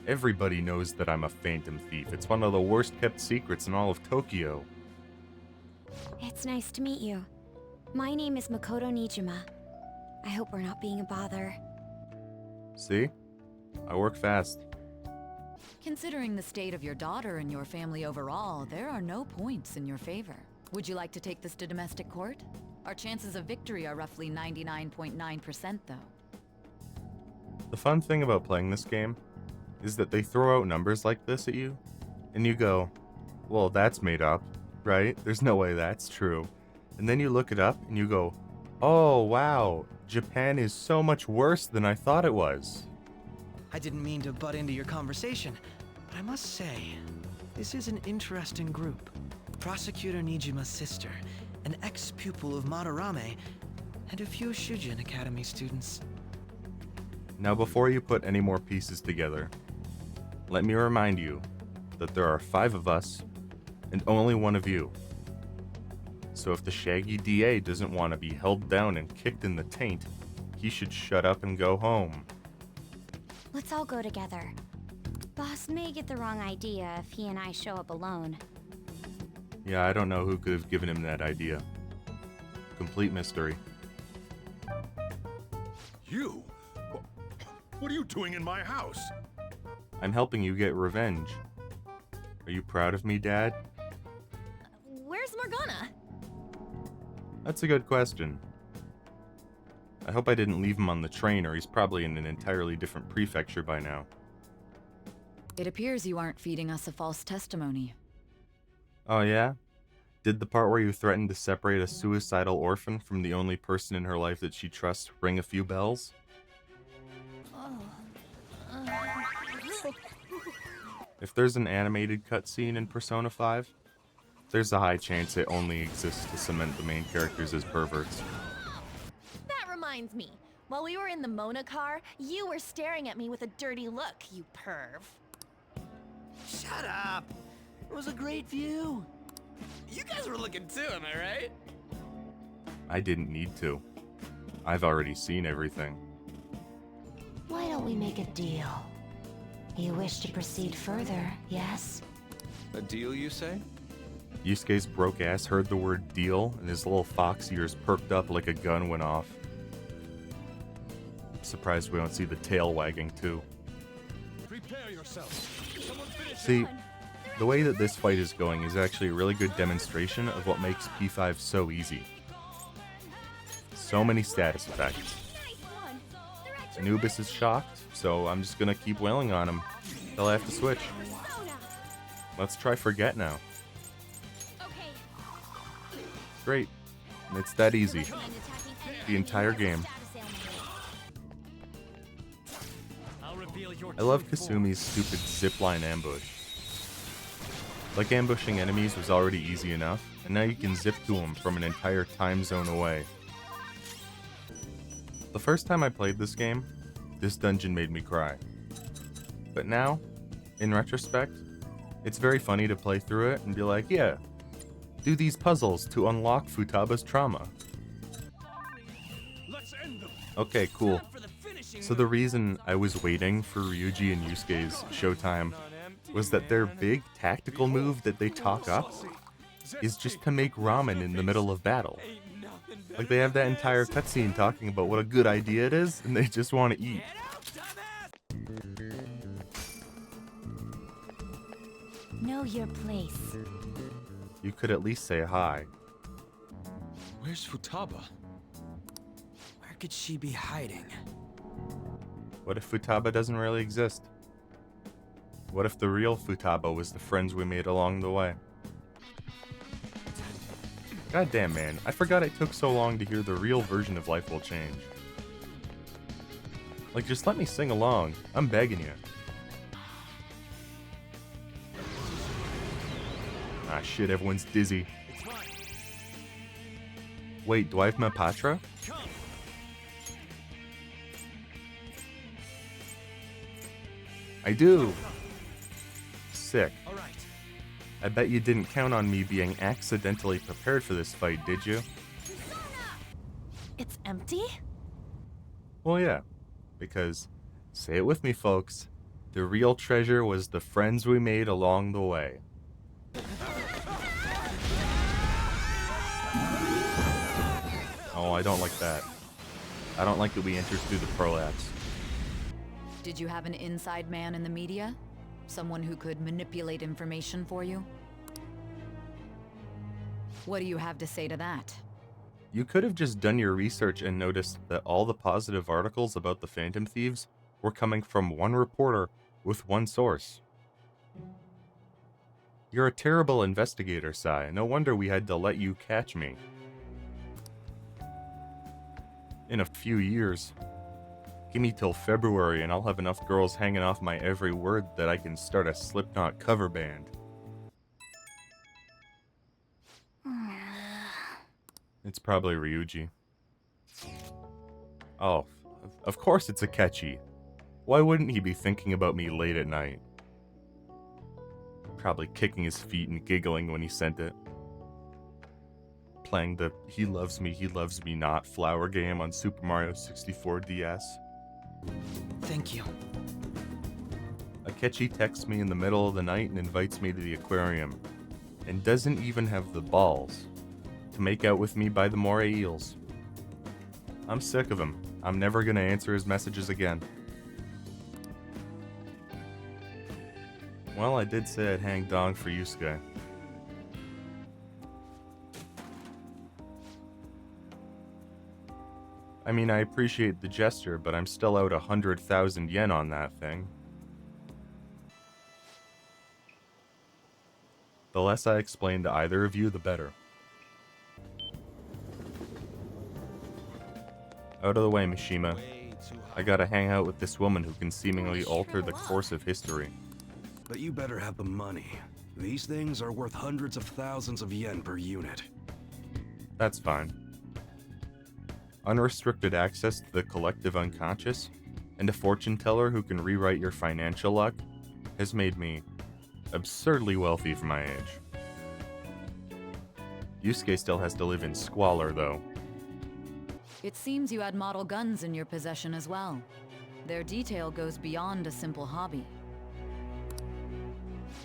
Everybody knows that I'm a Phantom Thief. It's one of the worst-kept secrets in all of Tokyo. It's nice to meet you. My name is Makoto Nijima. I hope we're not being a bother. See? I work fast. Considering the state of your daughter and your family overall, there are no points in your favor. Would you like to take this to domestic court? Our chances of victory are roughly 99.9%, though. The fun thing about playing this game is that they throw out numbers like this at you, and you go, well, that's made up, right? There's no way that's true. And then you look it up and you go, oh, wow, Japan is so much worse than I thought it was. I didn't mean to butt into your conversation, but I must say, this is an interesting group. Prosecutor Nijima's sister, an ex-pupil of Madarame, and a few Shujin Academy students. Now before you put any more pieces together, let me remind you that there are 5 of us and only one of you. So if the shaggy DA doesn't want to be held down and kicked in the taint, he should shut up and go home. Let's all go together. Boss may get the wrong idea if he and I show up alone. Yeah, I don't know who could have given him that idea. Complete mystery. You? What are you doing in my house? I'm helping you get revenge. Are you proud of me, Dad? Where's Morgana? That's a good question. I hope I didn't leave him on the train, or he's probably in an entirely different prefecture by now. It appears you aren't feeding us a false testimony. Oh yeah? Did the part where you threatened to separate a suicidal orphan from the only person in her life that she trusts ring a few bells? If there's an animated cutscene in Persona 5, there's a high chance it only exists to cement the main characters as perverts. That reminds me. While we were in the Mona car, you were staring at me with a dirty look, you perv. Shut up! It was a great view. You guys were looking too, am I right? I didn't need to. I've already seen everything. Why don't we make a deal? You wish to proceed further, yes? A deal, you say? Yusuke's broke ass heard the word deal, and his little fox ears perked up like a gun went off. Surprised we don't see the tail wagging too. Prepare yourself. See, the way that this fight is going is actually a really good demonstration of what makes P5 so easy. So many status effects. Anubis is shocked, so I'm just gonna keep wailing on him till I have to switch. Let's try Forget now. Great. It's that easy. The entire game. I love Kasumi's stupid zipline ambush. Like ambushing enemies was already easy enough, and now you can zip to them from an entire time zone away. The first time I played this game, this dungeon made me cry. But now, in retrospect, it's very funny to play through it and be like, yeah, do these puzzles to unlock Futaba's trauma. Okay, cool. So the reason I was waiting for Ryuji and Yusuke's showtime was that their big tactical move that they talk up is just to make ramen in the middle of battle. Like, they have that entire cutscene talking about what a good idea it is, and they just want to eat. Know your place. You could at least say hi. Where's Futaba? Where could she be hiding? What if Futaba doesn't really exist? What if the real Futaba was the friends we made along the way? Goddamn, man, I forgot it took so long to hear the real version of Life Will Change. Like, just let me sing along. I'm begging you. Ah, shit, everyone's dizzy. Wait, do I have my Patra? I do! Sick. I bet you didn't count on me being accidentally prepared for this fight, did you? It's empty? Well, yeah. Because, say it with me, folks, the real treasure was the friends we made along the way. Oh, I don't like that. I don't like that we entered through the prolapse. Did you have an inside man in the media? Someone who could manipulate information for you? What do you have to say to that? You could have just done your research and noticed that all the positive articles about the Phantom Thieves were coming from one reporter with one source. You're a terrible investigator, Sai. No wonder we had to let you catch me. In a few years. Give me till February and I'll have enough girls hanging off my every word that I can start a Slipknot cover band. It's probably Ryuji. Oh, of course it's Akechi. Why wouldn't he be thinking about me late at night? Probably kicking his feet and giggling when he sent it. Playing the he loves me not flower game on Super Mario 64 DS. Thank you. Akechi texts me in the middle of the night and invites me to the aquarium, and doesn't even have the balls to make out with me by the moray eels. I'm sick of him. I'm never gonna answer his messages again. Well, I did say I'd hang dong for Yusuke. I mean, I appreciate the gesture, but I'm still out 100,000 yen on that thing. The less I explain to either of you, the better. Out of the way, Mishima. I gotta hang out with this woman who can seemingly alter the course of history. But you better have the money. These things are worth hundreds of thousands of yen per unit. That's fine. Unrestricted access to the collective unconscious, and a fortune teller who can rewrite your financial luck, has made me absurdly wealthy for my age. Yusuke still has to live in squalor, though. It seems you had model guns in your possession as well. Their detail goes beyond a simple hobby.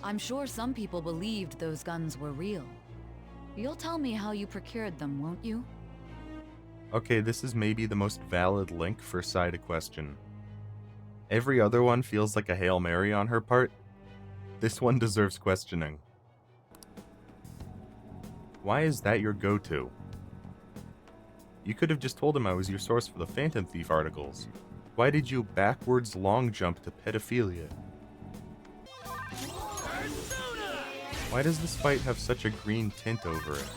I'm sure some people believed those guns were real. You'll tell me how you procured them, won't you? Okay, this is maybe the most valid link for side question. Every other one feels like a Hail Mary on her part. This one deserves questioning. Why is that your go-to? You could have just told him I was your source for the Phantom Thief articles. Why did you backwards long jump to pedophilia? Why does this fight have such a green tint over it?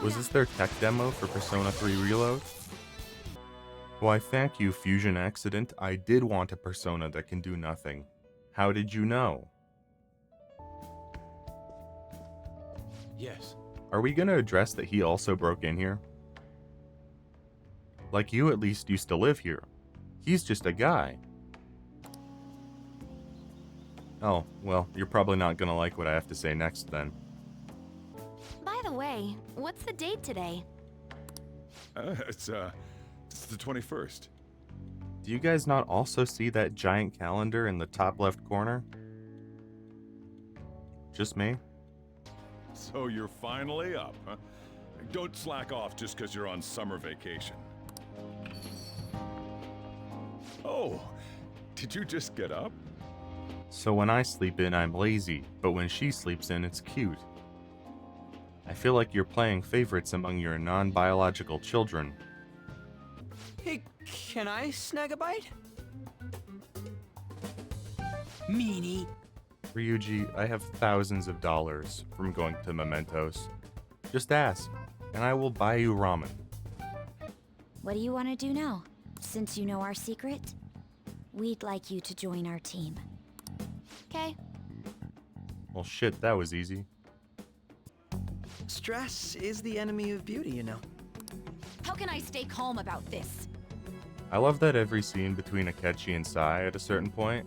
Was this their tech demo for Persona 3 Reload? Why thank you, Fusion Accident. I did want a persona that can do nothing. How did you know? Yes. Are we gonna address that he also broke in here? Like, you at least used to live here. He's just a guy. Oh, well, you're probably not gonna like what I have to say next then. By the way, what's the date today? It's the 21st. Do you guys not also see that giant calendar in the top left corner? Just me? So you're finally up, huh? Don't slack off just because you're on summer vacation. Oh, did you just get up? So when I sleep in, I'm lazy, but when she sleeps in, it's cute. I feel like you're playing favorites among your non-biological children. Hey, can I snag a bite? Meanie. Ryuji, I have thousands of dollars from going to Mementos. Just ask, and I will buy you ramen. What do you want to do now? Since you know our secret, we'd like you to join our team. Okay? Well, shit, that was easy. Stress is the enemy of beauty, you know. How can I stay calm about this? I love that every scene between Akechi and Sai at a certain point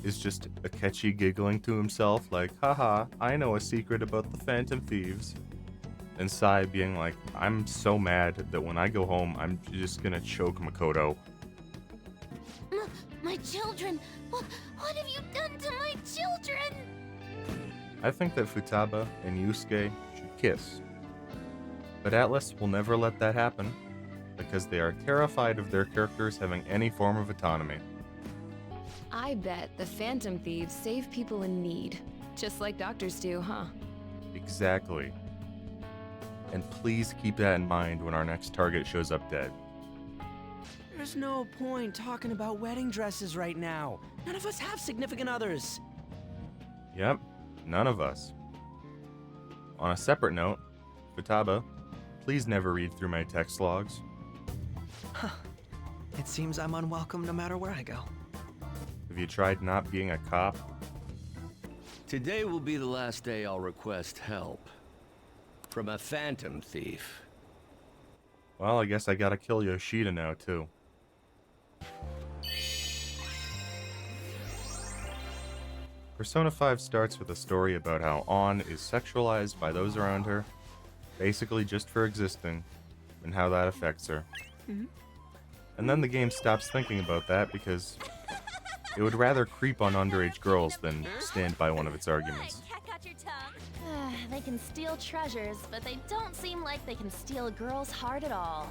is just Akechi giggling to himself like, haha, I know a secret about the Phantom Thieves. And Sai being like, I'm so mad that when I go home, I'm just gonna choke Makoto. My children! What have you done to my children? I think that Futaba and Yusuke should kiss. But Atlas will never let that happen, because they are terrified of their characters having any form of autonomy. I bet the Phantom Thieves save people in need. Just like doctors do, huh? Exactly. And please keep that in mind when our next target shows up dead. There's no point talking about wedding dresses right now. None of us have significant others. Yep, none of us. On a separate note, Futaba, please never read through my text logs. Huh. It seems I'm unwelcome no matter where I go. Have you tried not being a cop? Today will be the last day I'll request help from a Phantom Thief. Well, I guess I gotta kill Yoshida now, too. Persona 5 starts with a story about how On is sexualized by those around her, basically just for existing, and how that affects her. And then the game stops thinking about that because It would rather creep on underage girls than stand by one of its arguments. They can steal treasures, but they don't seem like they can steal a girl's heart at all.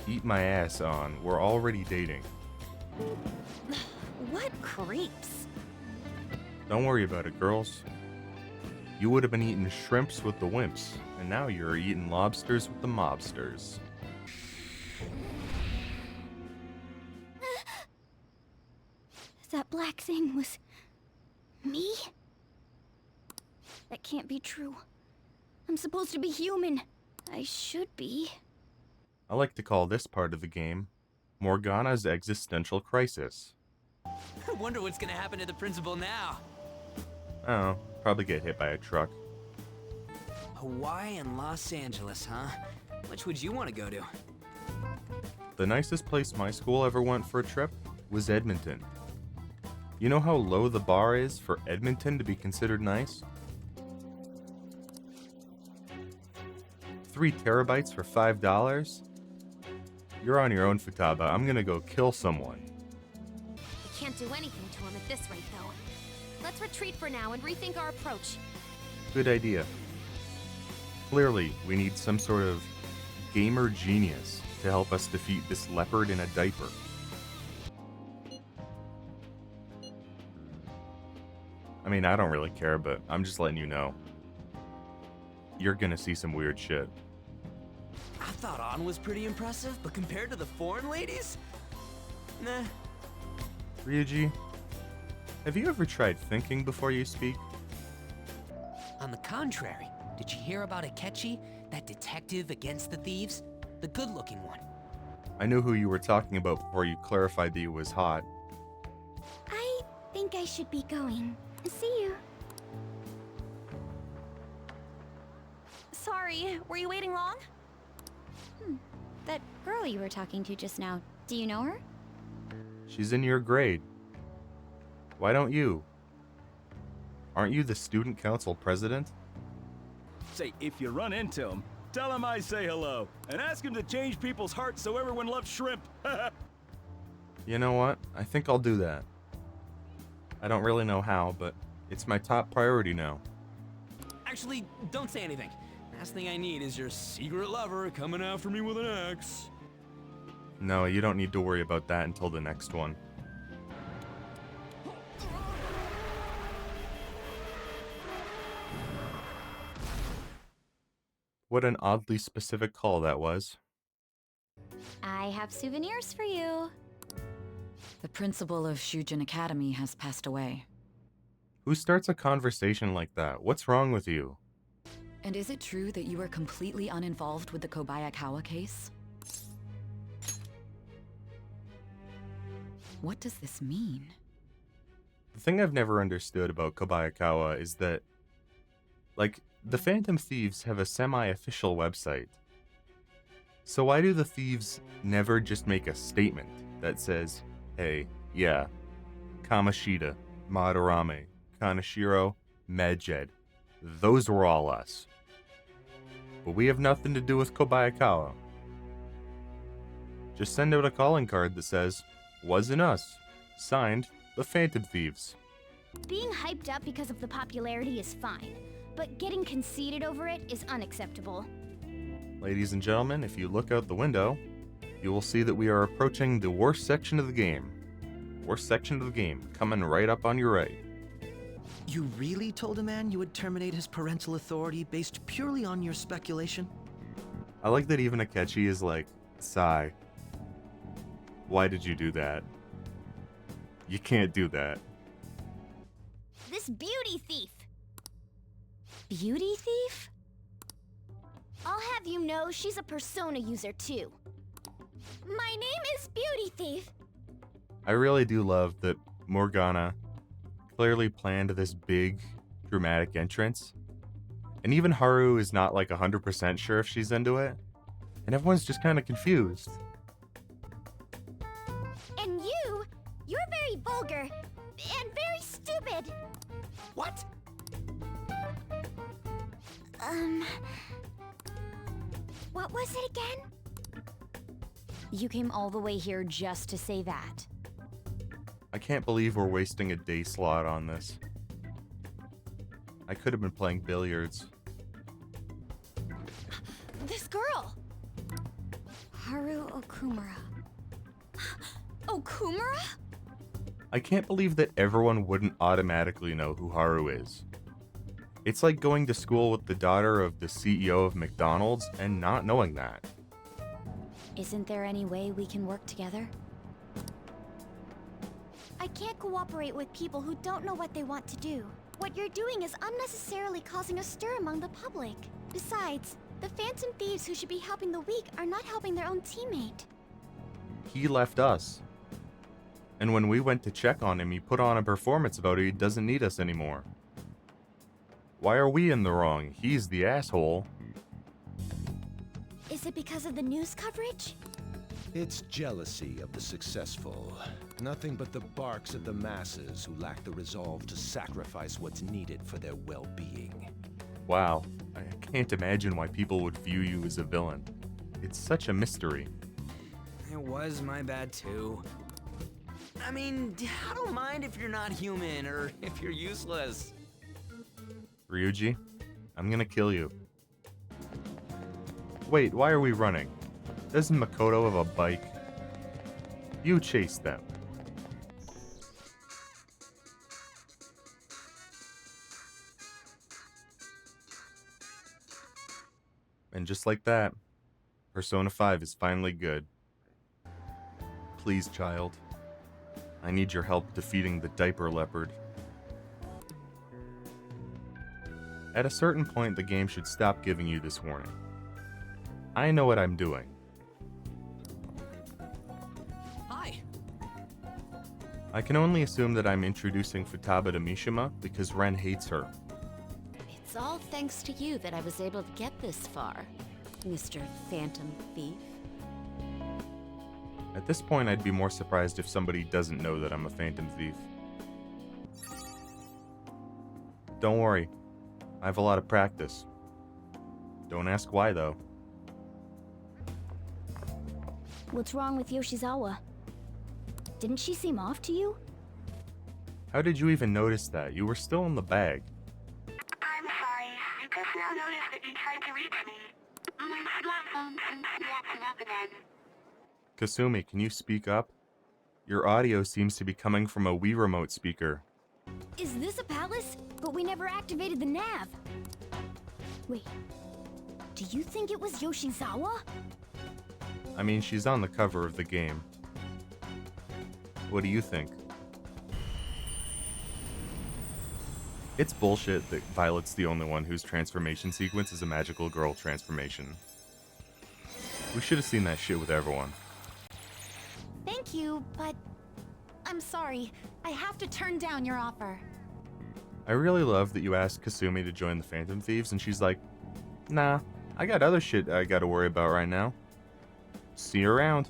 Eat my ass on. We're already dating. What creeps? Don't worry about it, girls. You would have been eating shrimps with the wimps, and now you're eating lobsters with the mobsters. That black thing was... me? That can't be true. I'm supposed to be human. I should be. I like to call this part of the game Morgana's existential crisis. I wonder what's gonna happen to the principal now. Oh, probably get hit by a truck. Hawaii and Los Angeles, huh? Which would you want to go to? The nicest place my school ever went for a trip was Edmonton. You know how low the bar is for Edmonton to be considered nice? 3 terabytes for $5? You're on your own, Futaba. I'm gonna go kill someone. We can't do anything to him at this rate, though. Let's retreat for now and rethink our approach. Good idea. Clearly, we need some sort of gamer genius to help us defeat this leopard in a diaper. I mean, I don't really care, but I'm just letting you know. You're gonna see some weird shit. I thought An was pretty impressive, but compared to the foreign ladies? Nah. Ryuji, have you ever tried thinking before you speak? On the contrary, did you hear about Akechi, that detective against the thieves? The good-looking one. I knew who you were talking about before you clarified that he was hot. I think I should be going. See you. Sorry, were you waiting long? That girl you were talking to just now, do you know her? She's in your grade. Why don't you? Aren't you the student council president? Say, if you run into him, tell him I say hello, and ask him to change people's hearts so everyone loves shrimp. You know what? I think I'll do that. I don't really know how, but it's my top priority now. Actually, don't say anything. Last thing I need is your secret lover coming after me with an axe. No, you don't need to worry about that until the next one. What an oddly specific call that was. I have souvenirs for you. The principal of Shujin Academy has passed away. Who starts a conversation like that? What's wrong with you? And is it true that you were completely uninvolved with the Kobayakawa case? What does this mean? The thing I've never understood about Kobayakawa is that, like, the Phantom Thieves have a semi-official website. So why do the thieves never just make a statement that says, hey, yeah, Kamoshida, Madarame, Kaneshiro, Medjed, those were all us. But we have nothing to do with Kobayakawa. Just send out a calling card that says, wasn't us. Signed, the Phantom Thieves. Being hyped up because of the popularity is fine, but getting conceited over it is unacceptable. Ladies and gentlemen, if you look out the window, you will see that we are approaching the worst section of the game. Worst section of the game, coming right up on your right. You really told a man you would terminate his parental authority based purely on your speculation? I like that even Akechi is like, Sai, why did you do that? You can't do that. This beauty thief! Beauty thief? I'll have you know she's a Persona user too. My name is Beauty Thief! I really do love that Morgana clearly planned this big, dramatic entrance. And even Haru is not like 100% sure if she's into it. And everyone's just kind of confused. And you're very vulgar and very stupid. What? What was it again? You came all the way here just to say that. I can't believe we're wasting a day slot on this. I could have been playing billiards. This girl! Haru Okumura. Okumura? I can't believe that everyone wouldn't automatically know who Haru is. It's like going to school with the daughter of the CEO of McDonald's and not knowing that. Isn't there any way we can work together? I can't cooperate with people who don't know what they want to do. What you're doing is unnecessarily causing a stir among the public. Besides, the Phantom Thieves who should be helping the weak are not helping their own teammate. He left us. And when we went to check on him, he put on a performance about he doesn't need us anymore. Why are we in the wrong? He's the asshole. Is it because of the news coverage? It's jealousy of the successful. Nothing but the barks of the masses who lack the resolve to sacrifice what's needed for their well-being. Wow, I can't imagine why people would view you as a villain. It's such a mystery. It was my bad too. I mean, I don't mind if you're not human or if you're useless. Ryuji, I'm gonna kill you. Wait, why are we running? Doesn't Makoto have a bike? You chase them. And just like that, Persona 5 is finally good. Please, child. I need your help defeating the Diaper Leopard. At a certain point, the game should stop giving you this warning. I know what I'm doing. Hi. I can only assume that I'm introducing Futaba to Mishima because Ren hates her. It's all thanks to you that I was able to get this far, Mr. Phantom Thief. At this point, I'd be more surprised if somebody doesn't know that I'm a Phantom Thief. Don't worry, I have a lot of practice. Don't ask why, though. What's wrong with Yoshizawa? Didn't she seem off to you? How did you even notice that? You were still in the bag. I'm sorry. I just now noticed that you tried to reach me. My smartphone seems to be acting up again. Kasumi, can you speak up? Your audio seems to be coming from a Wii Remote speaker. Is this a palace? But we never activated the nav. Wait, do you think it was Yoshizawa? I mean, she's on the cover of the game. What do you think? It's bullshit that Violet's the only one whose transformation sequence is a magical girl transformation. We should have seen that shit with everyone. Thank you, but I'm sorry. I have to turn down your offer. I really love that you asked Kasumi to join the Phantom Thieves, and she's like, nah, I got other shit I gotta worry about right now. See you around.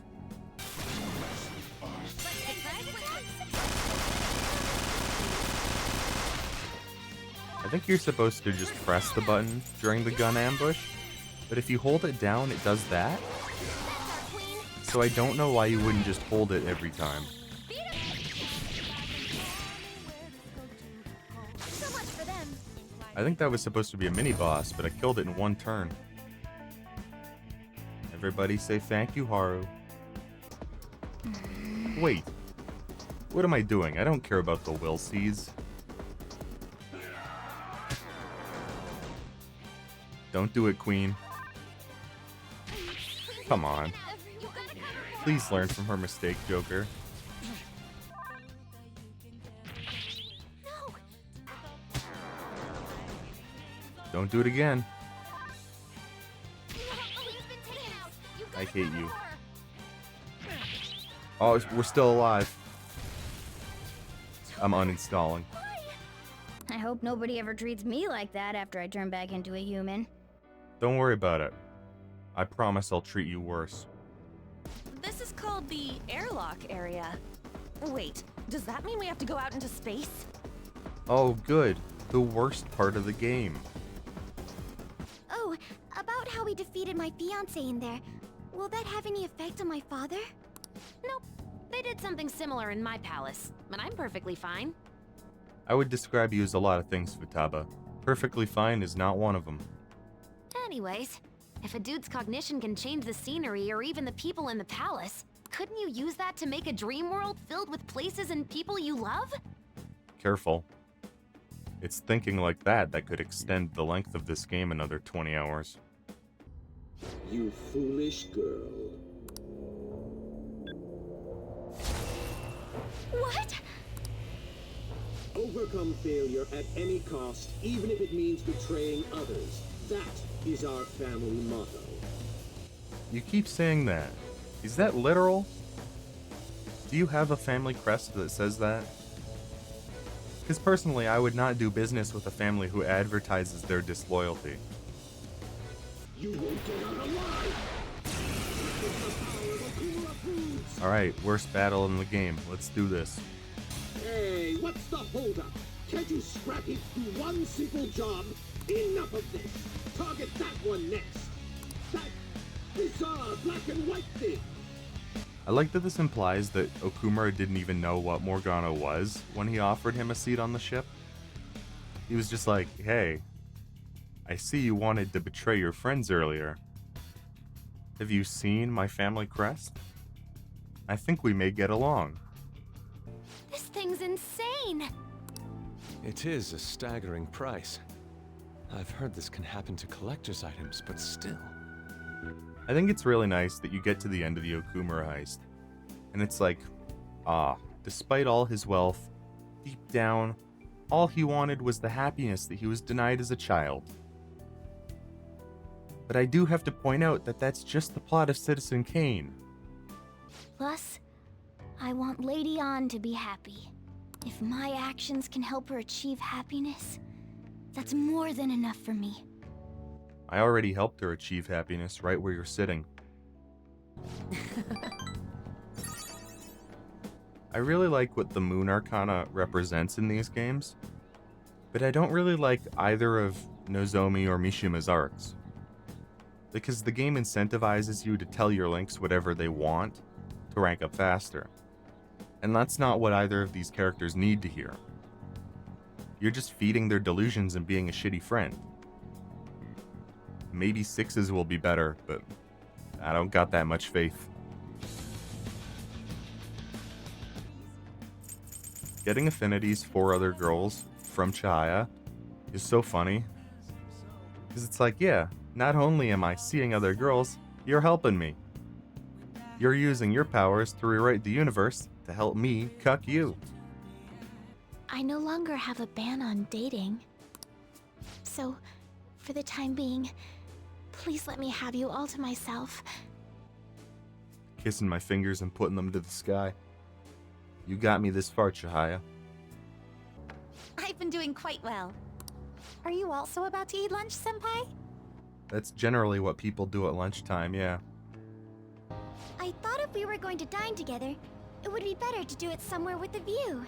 I think you're supposed to just press the button during the gun ambush, but if you hold it down, it does that? So I don't know why you wouldn't just hold it every time. I think that was supposed to be a mini-boss, but I killed it in one turn. Everybody say thank you, Haru. Wait. What am I doing? I don't care about the will seas. Don't do it, Queen. Come on. Please learn from her mistake, Joker. Don't do it again. I hate you. Oh, we're still alive. I'm uninstalling. I hope nobody ever treats me like that after I turn back into a human. Don't worry about it. I promise I'll treat you worse. This is called the airlock area. Wait, does that mean we have to go out into space? Oh, good. The worst part of the game. Oh, about how we defeated my fiancé in there. Will that have any effect on my father? Nope. They did something similar in my palace, but I'm perfectly fine. I would describe you as a lot of things, Futaba. Perfectly fine is not one of them. Anyways, if a dude's cognition can change the scenery or even the people in the palace, couldn't you use that to make a dream world filled with places and people you love? Careful. It's thinking like that that could extend the length of this game another 20 hours. You foolish girl. What? Overcome failure at any cost, even if it means betraying others. That is our family motto. You keep saying that. Is that literal? Do you have a family crest that says that? Because personally, I would not do business with a family who advertises their disloyalty. You won't get out alive! Alright, worst battle in the game. Let's do this. Hey, what's the holdup? Can't you scrap it do one simple job? Enough of this! Target that one next! That bizarre black and white thing! I like that this implies that Okumura didn't even know what Morgana was when he offered him a seat on the ship. He was just like, hey, I see you wanted to betray your friends earlier. Have you seen my family crest? I think we may get along. This thing's insane! It is a staggering price. I've heard this can happen to collector's items, but still. I think it's really nice that you get to the end of the Okumura heist, and it's like, despite all his wealth, deep down, all he wanted was the happiness that he was denied as a child. But I do have to point out that that's just the plot of Citizen Kane. Plus, I want Lady An to be happy. If my actions can help her achieve happiness, that's more than enough for me. I already helped her achieve happiness right where you're sitting. I really like what the Moon Arcana represents in these games, but I don't really like either of Nozomi or Mishima's arcs. Because the game incentivizes you to tell your links whatever they want to rank up faster. And that's not what either of these characters need to hear. You're just feeding their delusions and being a shitty friend. Maybe 6s will be better, but I don't got that much faith. Getting affinities for other girls from Chihaya is so funny. Because it's like, yeah, not only am I seeing other girls, you're helping me. You're using your powers to rewrite the universe to help me cuck you. I no longer have a ban on dating. So, for the time being, please let me have you all to myself. Kissing my fingers and putting them to the sky. You got me this far, Chihaya. I've been doing quite well. Are you also about to eat lunch, Senpai? That's generally what people do at lunchtime, yeah. I thought if we were going to dine together, it would be better to do it somewhere with a view.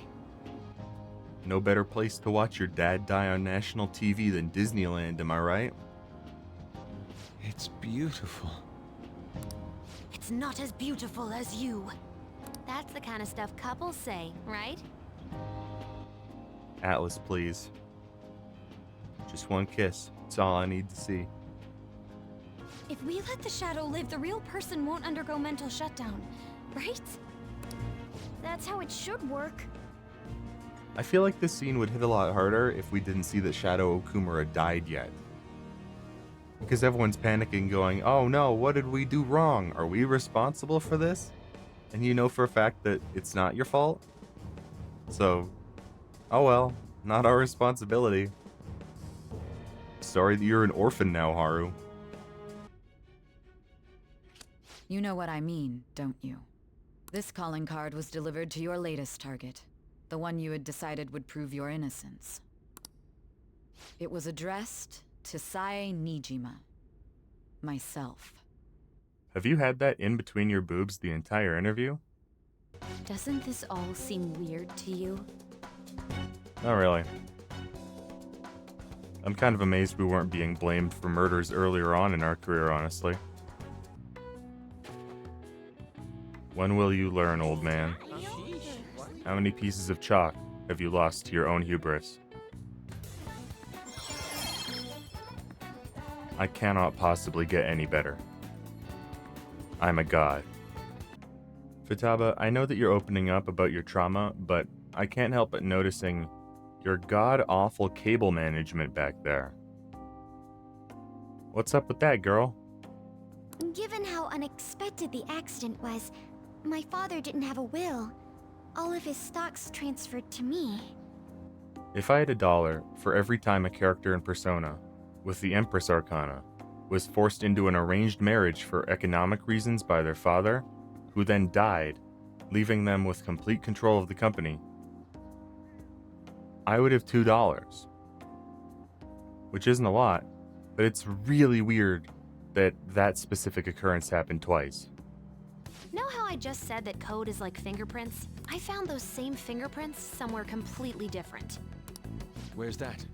No better place to watch your dad die on national TV than Disneyland, am I right? It's beautiful. It's not as beautiful as you. That's the kind of stuff couples say, right? Atlas, please. Just one kiss. It's all I need to see. If we let the shadow live, the real person won't undergo mental shutdown, right? That's how it should work. I feel like this scene would hit a lot harder if we didn't see that Shadow Okumura died yet. Because everyone's panicking going, oh no, what did we do wrong? Are we responsible for this? And you know for a fact that it's not your fault? So, oh well, not our responsibility. Sorry that you're an orphan now, Haru. You know what I mean, don't you? This calling card was delivered to your latest target, the one you had decided would prove your innocence. It was addressed to Sae Nijima, myself. Have you had that in between your boobs the entire interview? Doesn't this all seem weird to you? Not really. I'm kind of amazed we weren't being blamed for murders earlier on in our career, honestly. When will you learn, old man? How many pieces of chalk have you lost to your own hubris? I cannot possibly get any better. I'm a god. Futaba, I know that you're opening up about your trauma, but I can't help but noticing your god-awful cable management back there. What's up with that, girl? Given how unexpected the accident was, my father didn't have a will. All of his stocks transferred to me. If I had $1 for every time a character in Persona, with the Empress Arcana, was forced into an arranged marriage for economic reasons by their father, who then died, leaving them with complete control of the company, I would have $2. Which isn't a lot, but it's really weird that that specific occurrence happened twice. Know how I just said that code is like fingerprints? I found those same fingerprints somewhere completely different. Where's that?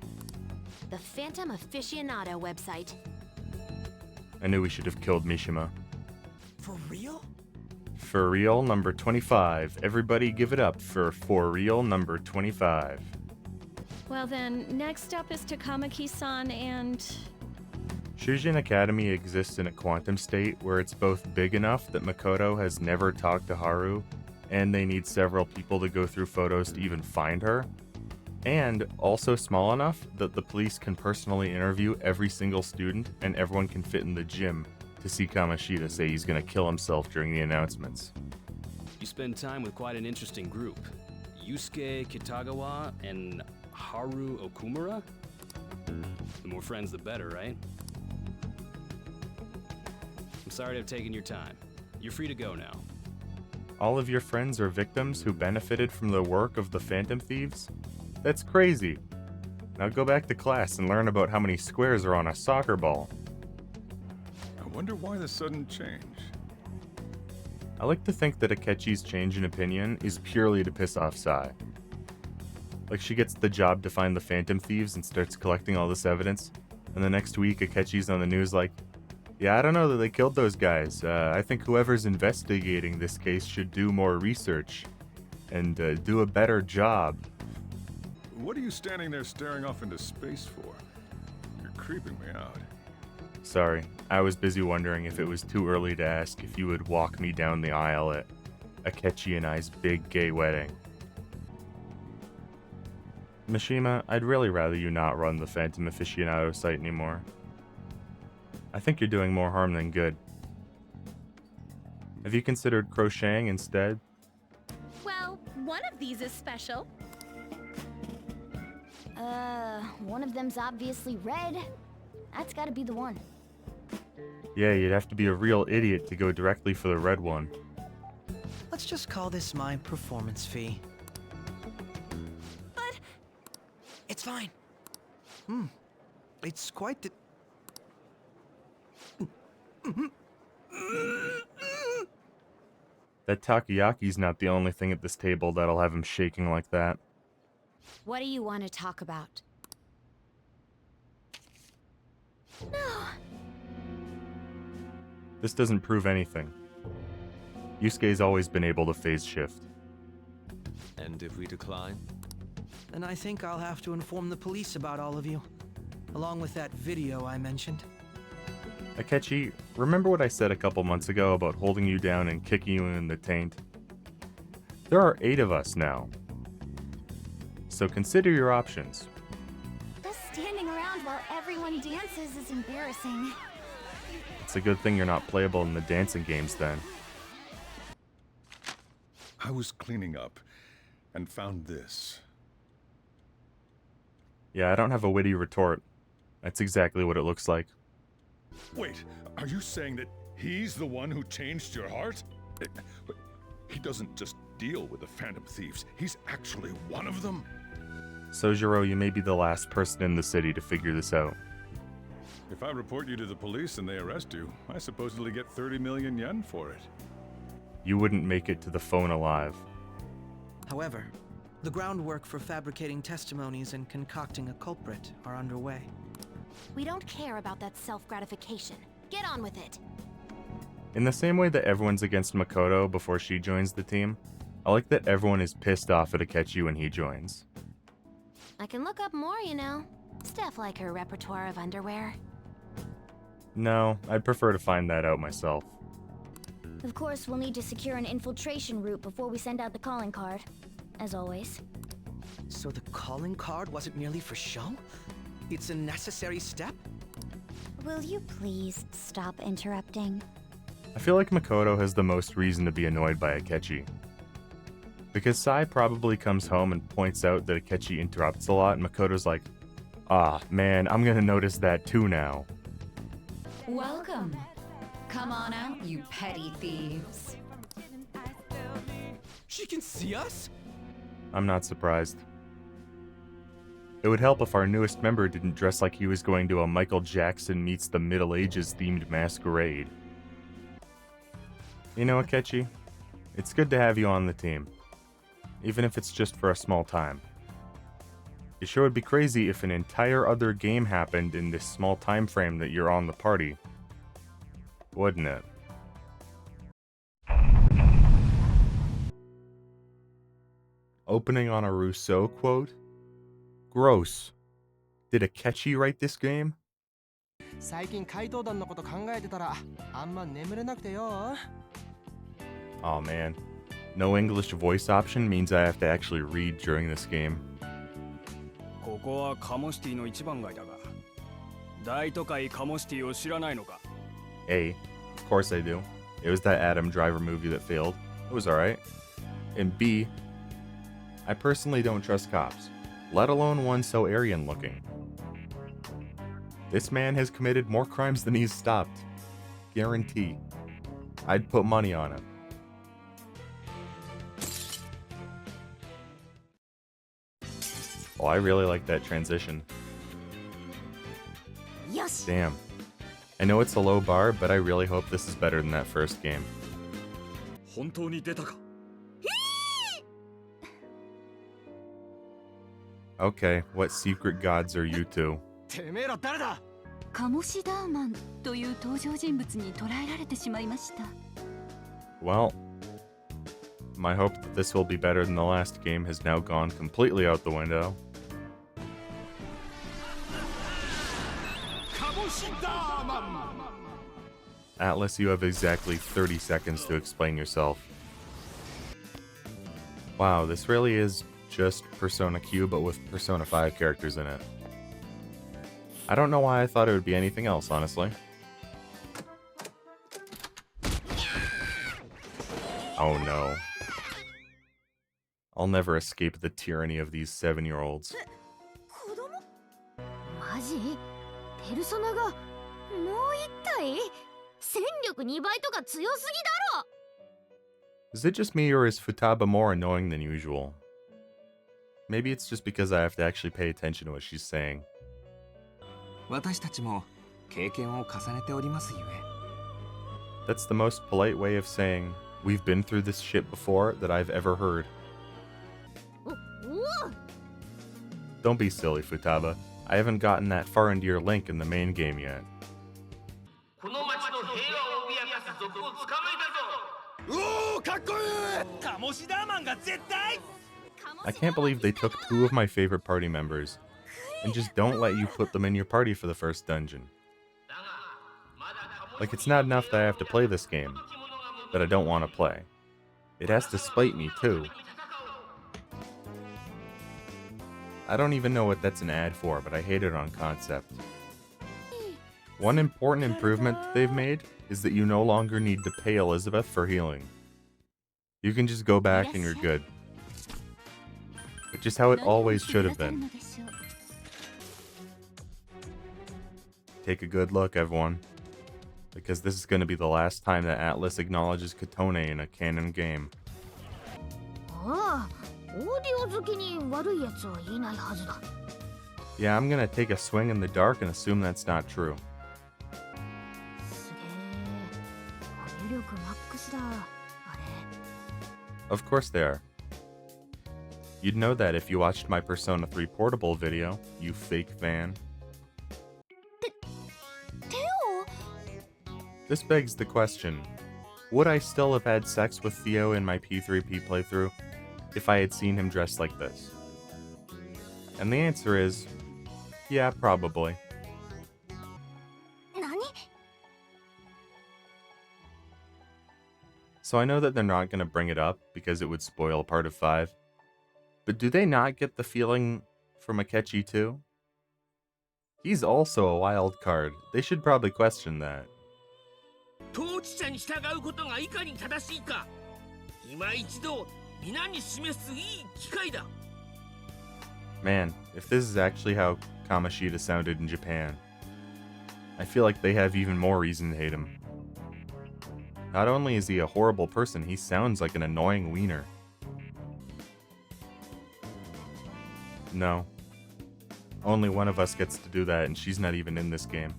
The Phantom Aficionado website. I knew we should have killed Mishima. For real? For real, number 25. Everybody give it up for real, number 25. Well then, next up is Takamaki-san and... Shujin Academy exists in a quantum state where it's both big enough that Makoto has never talked to Haru, and they need several people to go through photos to even find her, and also small enough that the police can personally interview every single student and everyone can fit in the gym to see Kamoshida say he's gonna kill himself during the announcements. You spend time with quite an interesting group. Yusuke Kitagawa and Haru Okumura? The more friends, the better, right? I'm sorry to have taken your time. You're free to go now. All of your friends are victims who benefited from the work of the Phantom Thieves? That's crazy. Now go back to class and learn about how many squares are on a soccer ball. I wonder why the sudden change. I like to think that Akechi's change in opinion is purely to piss off Sai. Like she gets the job to find the Phantom Thieves and starts collecting all this evidence, and the next week Akechi's on the news like, yeah, I don't know that they killed those guys. I think whoever's investigating this case should do more research and do a better job. What are you standing there staring off into space for? You're creeping me out. Sorry, I was busy wondering if it was too early to ask if you would walk me down the aisle at Akechi and I's big gay wedding. Mishima, I'd really rather you not run the Phantom Aficionado site anymore. I think you're doing more harm than good. Have you considered crocheting instead? Well, one of these is special. One of them's obviously red. That's gotta be the one. Yeah, you'd have to be a real idiot to go directly for the red one. Let's just call this my performance fee. But... It's fine. It's quite the... That takoyaki's not the only thing at this table that'll have him shaking like that. What do you want to talk about? No. This doesn't prove anything. Yusuke's always been able to phase shift. And if we decline? Then I think I'll have to inform the police about all of you, along with that video I mentioned. Akechi, remember what I said a couple months ago about holding you down and kicking you in the taint? There are 8 of us now. So consider your options. Just standing around while everyone dances is embarrassing. It's a good thing you're not playable in the dancing games then. I was cleaning up and found this. Yeah, I don't have a witty retort. That's exactly what it looks like. Wait, are you saying that he's the one who changed your heart? But he doesn't just deal with the Phantom Thieves, he's actually one of them? Sojiro, you may be the last person in the city to figure this out. If I report you to the police and they arrest you, I supposedly get 30 million yen for it. You wouldn't make it to the phone alive. However, the groundwork for fabricating testimonies and concocting a culprit are underway. We don't care about that self-gratification. Get on with it. In the same way that everyone's against Makoto before she joins the team, I like that everyone is pissed off at Akechi when he joins. I can look up more, you know. Stuff like her repertoire of underwear. No, I'd prefer to find that out myself. Of course, we'll need to secure an infiltration route before we send out the calling card. As always. So the calling card wasn't merely for show? It's a necessary step? Will you please stop interrupting? I feel like Makoto has the most reason to be annoyed by Akechi. Because Sai probably comes home and points out that Akechi interrupts a lot, and Makoto's like, "Ah, man, I'm gonna notice that too now." Welcome. Come on out, you petty thieves. She can see us? I'm not surprised. It would help if our newest member didn't dress like he was going to a Michael Jackson meets the Middle Ages themed masquerade. You know, Akechi, it's good to have you on the team, even if it's just for a small time. It sure would be crazy if an entire other game happened in this small time frame that you're on the party. Wouldn't it? Opening on a Rousseau quote? Gross. Did Akechi write this game? 最近怪盗団のこと考えてたらあんま眠れなくてよ。 Aw man. No English voice option means I have to actually read during this game. ここはカモシティの一番街だが、大都会カモシティを知らないのか? A. Of course I do. It was that Adam Driver movie that failed. It was alright. And B. I personally don't trust cops, let alone one so Aryan looking. This man has committed more crimes than he's stopped. Guarantee. I'd put money on it. Oh, I really like that transition. Yes. Damn. I know it's a low bar, but I really hope this is better than that first game. 本当に出たか? Okay, what secret gods are you two? てめえら誰だ? カモシダーマンという登場人物に捕らえられてしまいました。 Well, my hope that this will be better than the last game has now gone completely out the window. Atlas, you have exactly 30 seconds to explain yourself. Wow, this really is just Persona Q, but with Persona 5 characters in it. I don't know why I thought it would be anything else, honestly. Oh no. I'll never escape the tyranny of these 7-year-olds. マジ？ペルソナがもう一体？戦力2倍とか強すぎだろ! Is it just me, or is Futaba more annoying than usual? Maybe it's just because I have to actually pay attention to what she's saying. 私たちも経験を重ねておりますゆえ。 That's the most polite way of saying, we've been through this shit before, that I've ever heard. Don't be silly, Futaba. I haven't gotten that far into your link in the main game yet. I can't believe they took 2 of my favorite party members and just don't let you put them in your party for the first dungeon. Like, it's not enough that I have to play this game, that I don't want to play. It has to spite me, too. I don't even know what that's an ad for, but I hate it on concept. One important improvement that they've made is that you no longer need to pay Elizabeth for healing. You can just go back and you're good. Which is how it always should have been. Take a good look, everyone. Because this is going to be the last time that Atlas acknowledges Katone in a canon game. Yeah, I'm gonna take a swing in the dark and assume that's not true. Of course they are. You'd know that if you watched my Persona 3 Portable video, you fake fan. This begs the question, would I still have had sex with Theo in my P3P playthrough if I had seen him dressed like this? And the answer is, yeah, probably. So I know that they're not going to bring it up because it would spoil part of 5. But do they not get the feeling from Akechi too? He's also a wild card. They should probably question that. Man, if this is actually how Kamoshida sounded in Japan, I feel like they have even more reason to hate him. Not only is he a horrible person, he sounds like an annoying wiener. No. Only one of us gets to do that, and she's not even in this game.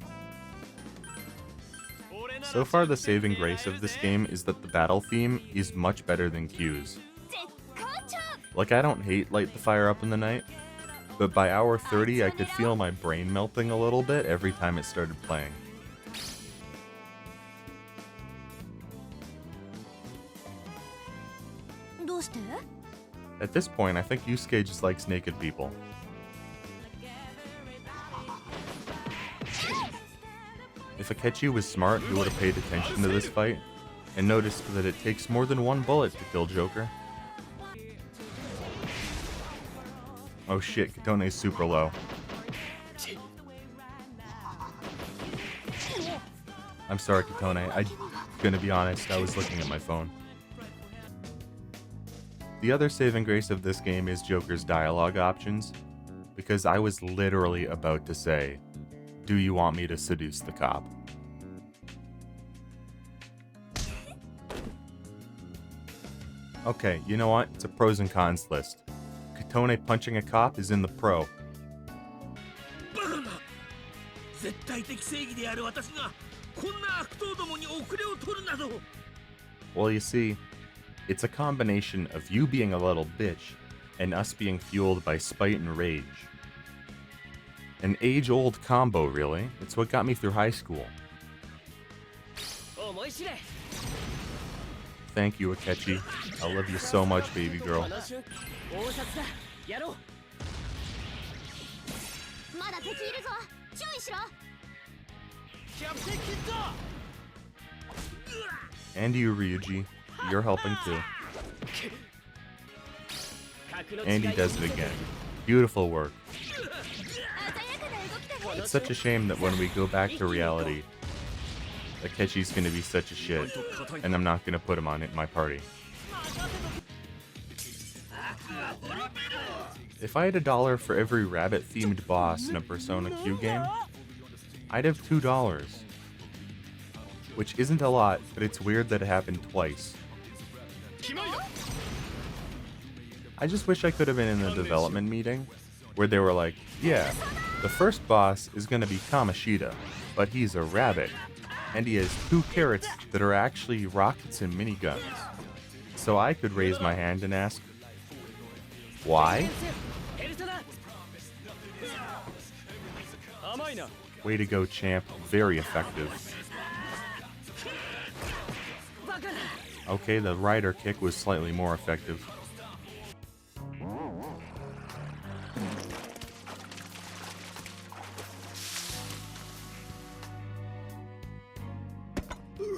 So far, the saving grace of this game is that the battle theme is much better than Q's. Like, I don't hate Light the Fire Up in the Night, but by hour 30 I could feel my brain melting a little bit every time it started playing. At this point, I think Yusuke just likes naked people. If Akechi was smart, he would have paid attention to this fight, and noticed that it takes more than one bullet to kill Joker. Oh shit, Katone's super low. I'm sorry, Katone. I'm gonna be honest, I was looking at my phone. The other saving grace of this game is Joker's dialogue options, because I was literally about to say, "Do you want me to seduce the cop?" Okay, you know what? It's a pros and cons list. Katone punching a cop is in the pro. Well, you see, it's a combination of you being a little bitch and us being fueled by spite and rage. An age-old combo, really. It's what got me through high school. Thank you, Akechi. I love you so much, baby girl. And you, Ryuji. You're helping too. And he does it again. Beautiful work. It's such a shame that when we go back to reality, Akechi's gonna be such a shit, and I'm not gonna put him on my party. If I had $1 for every rabbit-themed boss in a Persona Q game, I'd have $2. Which isn't a lot, but it's weird that it happened twice. I just wish I could have been in the development meeting, where they were like, yeah, the first boss is gonna be Kamoshida, but he's a rabbit, and he has 2 carrots that are actually rockets and miniguns. So I could raise my hand and ask, why? Way to go, champ. Very effective. Okay, the rider kick was slightly more effective.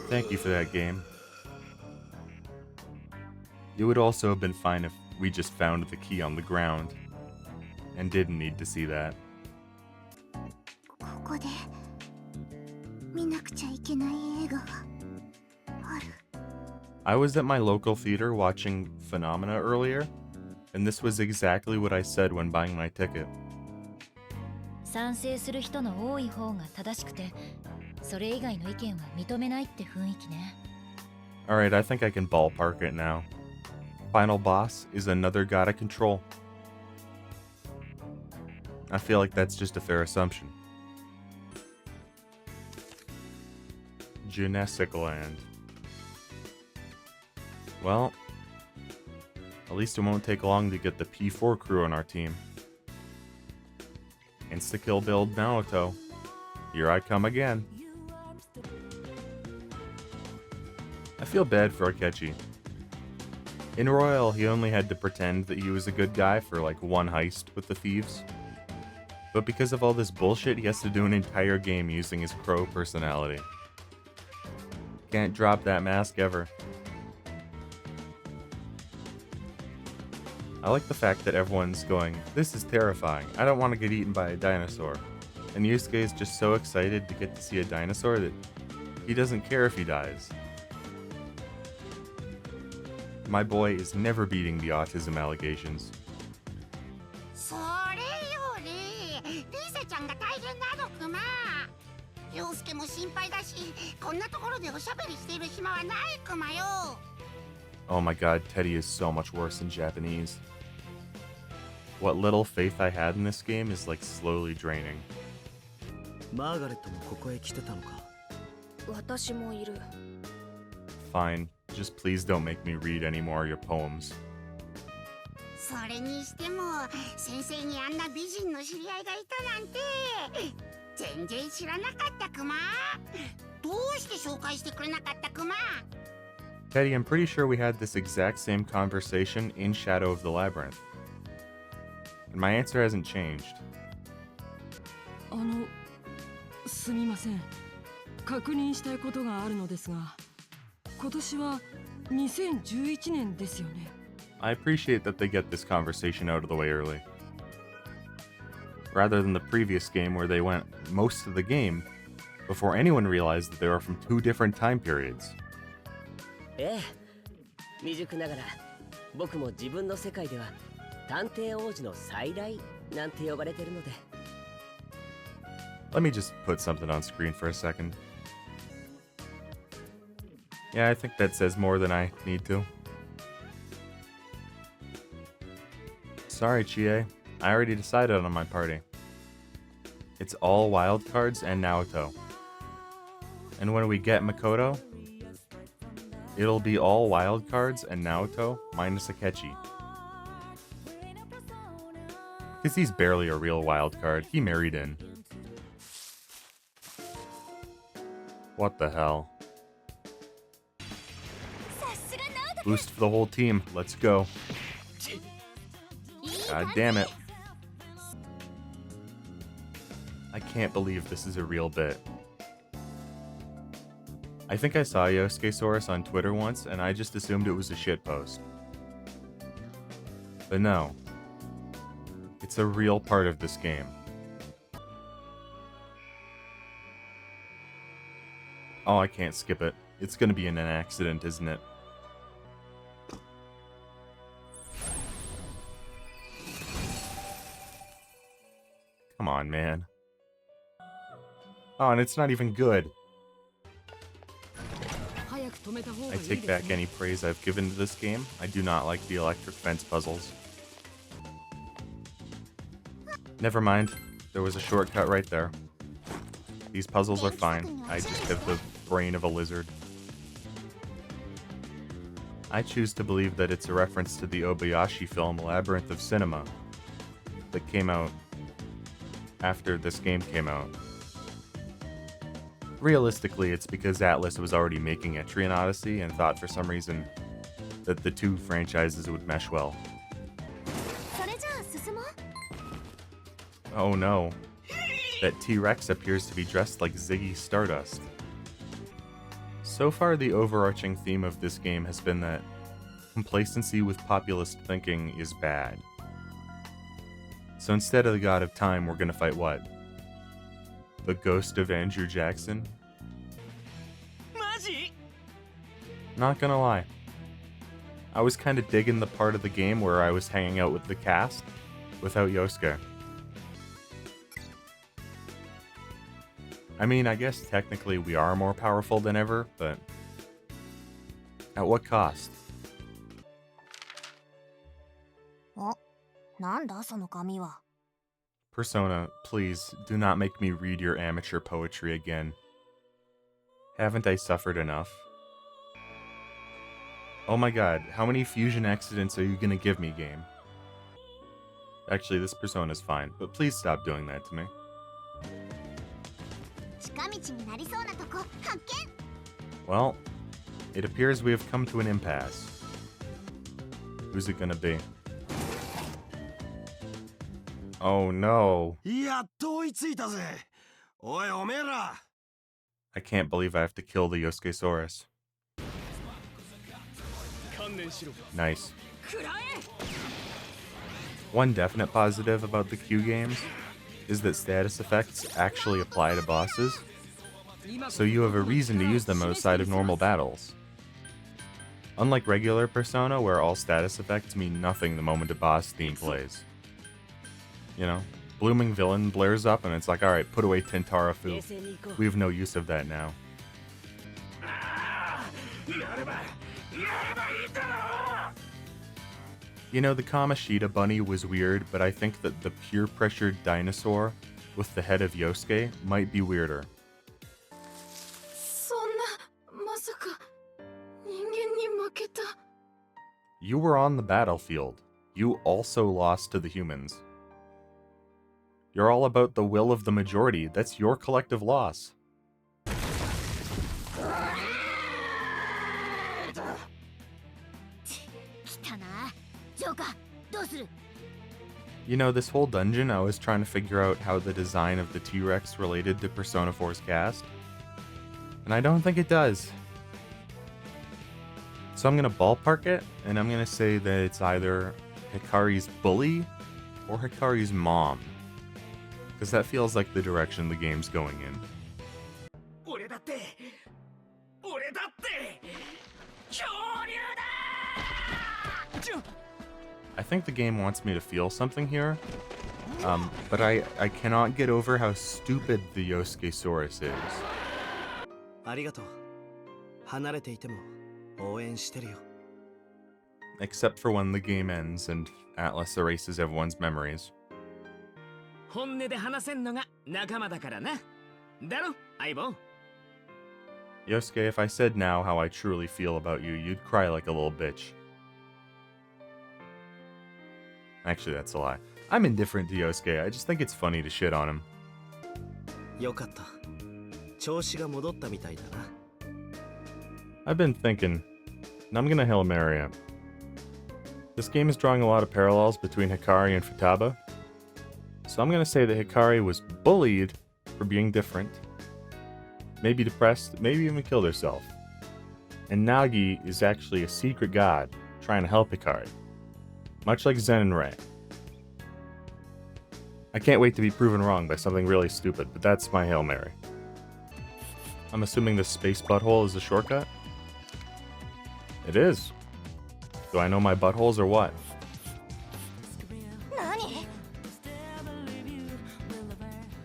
Thank you for that game. It would also have been fine if we just found the key on the ground, and didn't need to see that. I was at my local theater watching Phenomena earlier, and this was exactly what I said when buying my ticket. Alright, I think I can ballpark it now. Final boss is another god of control. I feel like that's just a fair assumption. Junessic Land. Well, at least it won't take long to get the P4 crew on our team. Insta-kill build Naoto. Here I come again. I feel bad for Akechi. In Royal, he only had to pretend that he was a good guy for like one heist with the thieves. But because of all this bullshit, he has to do an entire game using his crow personality. Can't drop that mask ever. I like the fact that everyone's going, this is terrifying, I don't want to get eaten by a dinosaur. And Yusuke is just so excited to get to see a dinosaur that he doesn't care if he dies. My boy is never beating the autism allegations. Oh my god, Teddy is so much worse in Japanese. What little faith I had in this game is like slowly draining. Fine, just please don't make me read any more of your poems. Teddy, I'm pretty sure we had this exact same conversation in Shadow of the Labyrinth. And my answer hasn't changed. すみません。確認したいことがあるのですが、今年は2011年ですよね。I appreciate that they get this conversation out of the way early. Rather than the previous game where they went most of the game before anyone realized that they were from two different time periods. ええ、未熟ながら僕も自分の世界では探偵王子の再来なんて呼ばれてるので。Let me just put something on screen for a second. Yeah, I think that says more than I need to. Sorry, Chie. I already decided on my party. It's all wild cards and Naoto. And when we get Makoto, it'll be all wild cards and Naoto minus Akechi. Because he's barely a real wild card. He married in. What the hell? Boost for the whole team. Let's go. God damn it. I can't believe this is a real bit. I think I saw Yosuke-saurus on Twitter once, and I just assumed it was a shitpost. But no. It's a real part of this game. Oh, I can't skip it. It's gonna be an accident, isn't it? Come on, man. Oh, and it's not even good. I take back any praise I've given to this game. I do not like the electric fence puzzles. Never mind. There was a shortcut right there. These puzzles are fine. I just have the brain of a lizard. I choose to believe that it's a reference to the Obayashi film Labyrinth of Cinema that came out after this game came out. Realistically, it's because Atlas was already making Etrian Odyssey and thought for some reason that the two franchises would mesh well. Oh no. That T-Rex appears to be dressed like Ziggy Stardust. So far, the overarching theme of this game has been that complacency with populist thinking is bad. So instead of the God of Time, we're gonna fight what? The ghost of Andrew Jackson? Not gonna lie. I was kinda digging the part of the game where I was hanging out with the cast without Yosuke. I mean, I guess technically we are more powerful than ever, but at what cost? なんだその紙は。 Persona, please do not make me read your amateur poetry again. Haven't I suffered enough? Oh my god, how many fusion accidents are you gonna give me, game? Actually, this Persona's fine, but please stop doing that to me. Well, It appears we have come to an impasse. Who's it gonna be? Oh no. I can't believe I have to kill the Yosuke-saurus. Nice. One definite positive about the Q games is that status effects actually apply to bosses, so you have a reason to use them outside of normal battles. Unlike regular Persona, where all status effects mean nothing the moment a boss theme plays. You know, blooming villain blares up and it's like, alright, put away Tentara-fu. We have no use of that now. You know, the Kamoshida bunny was weird, but I think that the peer-pressured dinosaur with the head of Yosuke might be weirder. You were on the battlefield. You also lost to the humans. You're all about the will of the majority. That's your collective loss. You know, this whole dungeon, I was trying to figure out how the design of the T-Rex related to Persona 4's cast. And I don't think it does. So I'm going to ballpark it, and I'm going to say that it's either Hikari's bully or Hikari's mom. Because that feels like the direction the game's going in. I think the game wants me to feel something here, but I cannot get over how stupid the Yosuke-saurus is. Except for when the game ends and Atlas erases everyone's memories. Yosuke, if I said now how I truly feel about you, you'd cry like a little bitch. Actually, that's a lie. I'm indifferent to Yosuke, I just think it's funny to shit on him. I've been thinking, and I'm gonna Hail Mary it. This game is drawing a lot of parallels between Hikari and Futaba, so I'm gonna say that Hikari was bullied for being different, maybe depressed, maybe even killed herself. And Nagi is actually a secret god trying to help Hikari, much like Zen and Rei. I can't wait to be proven wrong by something really stupid, but that's my Hail Mary. I'm assuming the space butthole is a shortcut? It is. Do I know my buttholes or what?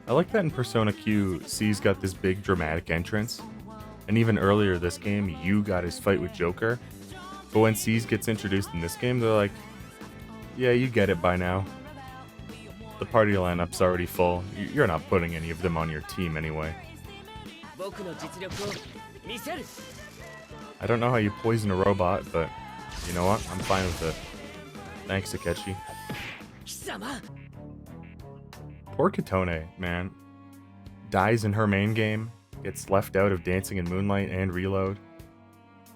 I like that in Persona Q, C's got this big dramatic entrance, and even earlier this game, Yu got his fight with Joker, but when C's gets introduced in this game, they're like, yeah, you get it by now. The party lineup's already full, you're not putting any of them on your team anyway. I don't know how you poison a robot, but you know what, I'm fine with it. Thanks, Akechi. Poor Katone, man. Dies in her main game, gets left out of Dancing in Moonlight and Reload.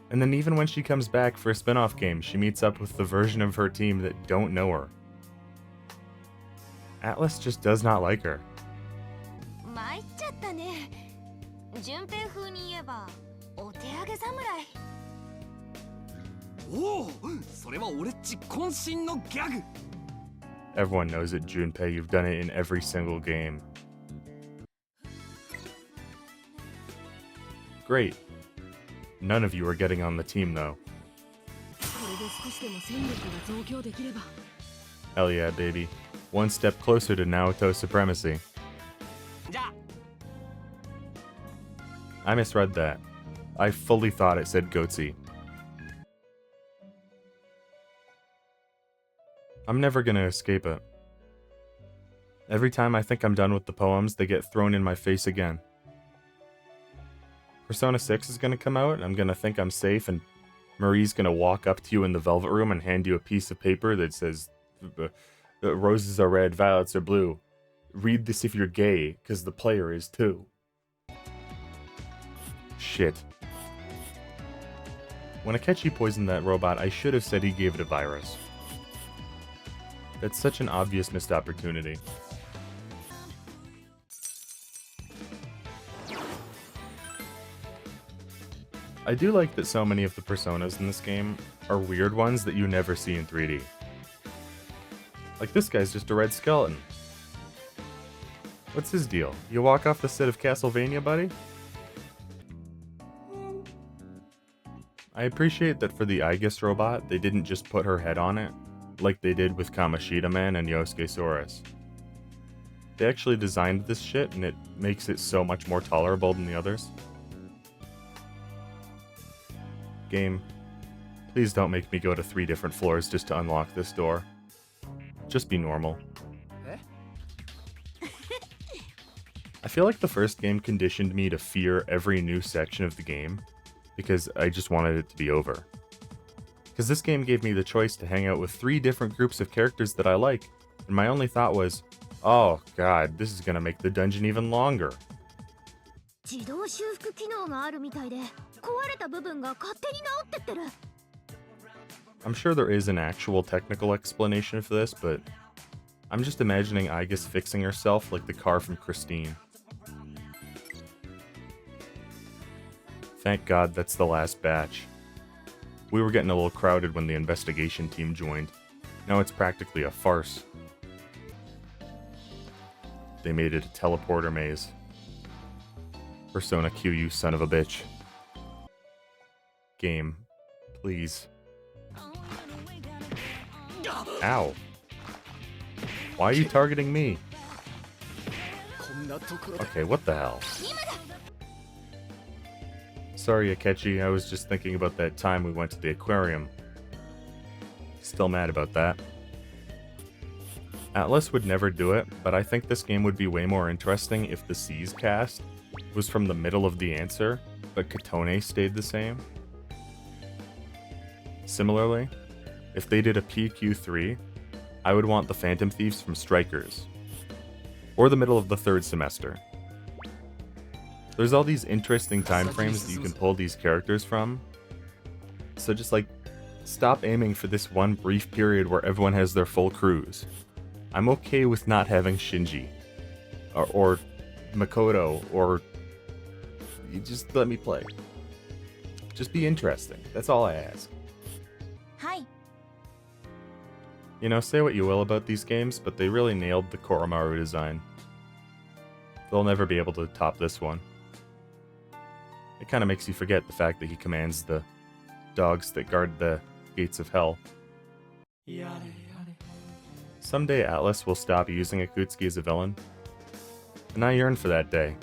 And then even when she comes back for a spin-off game, she meets up with the version of her team that don't know her. Atlas just does not like her. Everyone knows it, Junpei. You've done it in every single game. Great. None of you are getting on the team, though. Hell yeah, baby. One step closer to Naoto supremacy. I misread that. I fully thought it said Goatse. I'm never gonna escape it. Every time I think I'm done with the poems, they get thrown in my face again. Persona 6 is gonna come out, and I'm gonna think I'm safe, and Marie's gonna walk up to you in the Velvet Room and hand you a piece of paper that says, roses are red, violets are blue. Read this if you're gay, because the player is too. Shit. When Akechi poisoned that robot, I should have said he gave it a virus. That's such an obvious missed opportunity. I do like that so many of the personas in this game are weird ones that you never see in 3D. Like this guy's just a red skeleton. What's his deal? You walk off the set of Castlevania, buddy? I appreciate that for the A.I.G.I.S robot, they didn't just put her head on it, like they did with Kamoshidaman and Yosuke-saurus. They actually designed this shit, and it makes it so much more tolerable than the others. Game, please don't make me go to 3 different floors just to unlock this door. Just be normal. I feel like the first game conditioned me to fear every new section of the game, because I just wanted it to be over. Because this game gave me the choice to hang out with 3 different groups of characters that I like, and my only thought was, oh god, this is gonna make the dungeon even longer. 自動修復機能があるみたいで、壊れた部分が勝手に直ってってる。 I'm sure there is an actual technical explanation for this, but I'm just imagining A.I.G.I.S fixing herself like the car from Christine. Thank God that's the last batch. We were getting a little crowded when the investigation team joined. Now it's practically a farce. They made it a teleporter maze. Persona Q, you son of a bitch. Game, please. Ow. Why are you targeting me? Okay, what the hell? Sorry, Akechi, I was just thinking about that time we went to the aquarium. Still mad about that. Atlas would never do it, but I think this game would be way more interesting if the C's cast was from the middle of the answer, but Katone stayed the same. Similarly, if they did a PQ3, I would want the Phantom Thieves from Strikers, or the middle of the 3rd semester. There's all these interesting time frames that you can pull these characters from, so just like, stop aiming for this one brief period where everyone has their full crews. I'm okay with not having Shinji, or Makoto, or you just let me play. Just be interesting, that's all I ask. Hi. You know, say what you will about these games, but they really nailed the Koromaru design. They'll never be able to top this one. It kind of makes you forget the fact that he commands the dogs that guard the gates of hell. Someday Atlas will stop using Akutsuki as a villain, and I yearn for that day,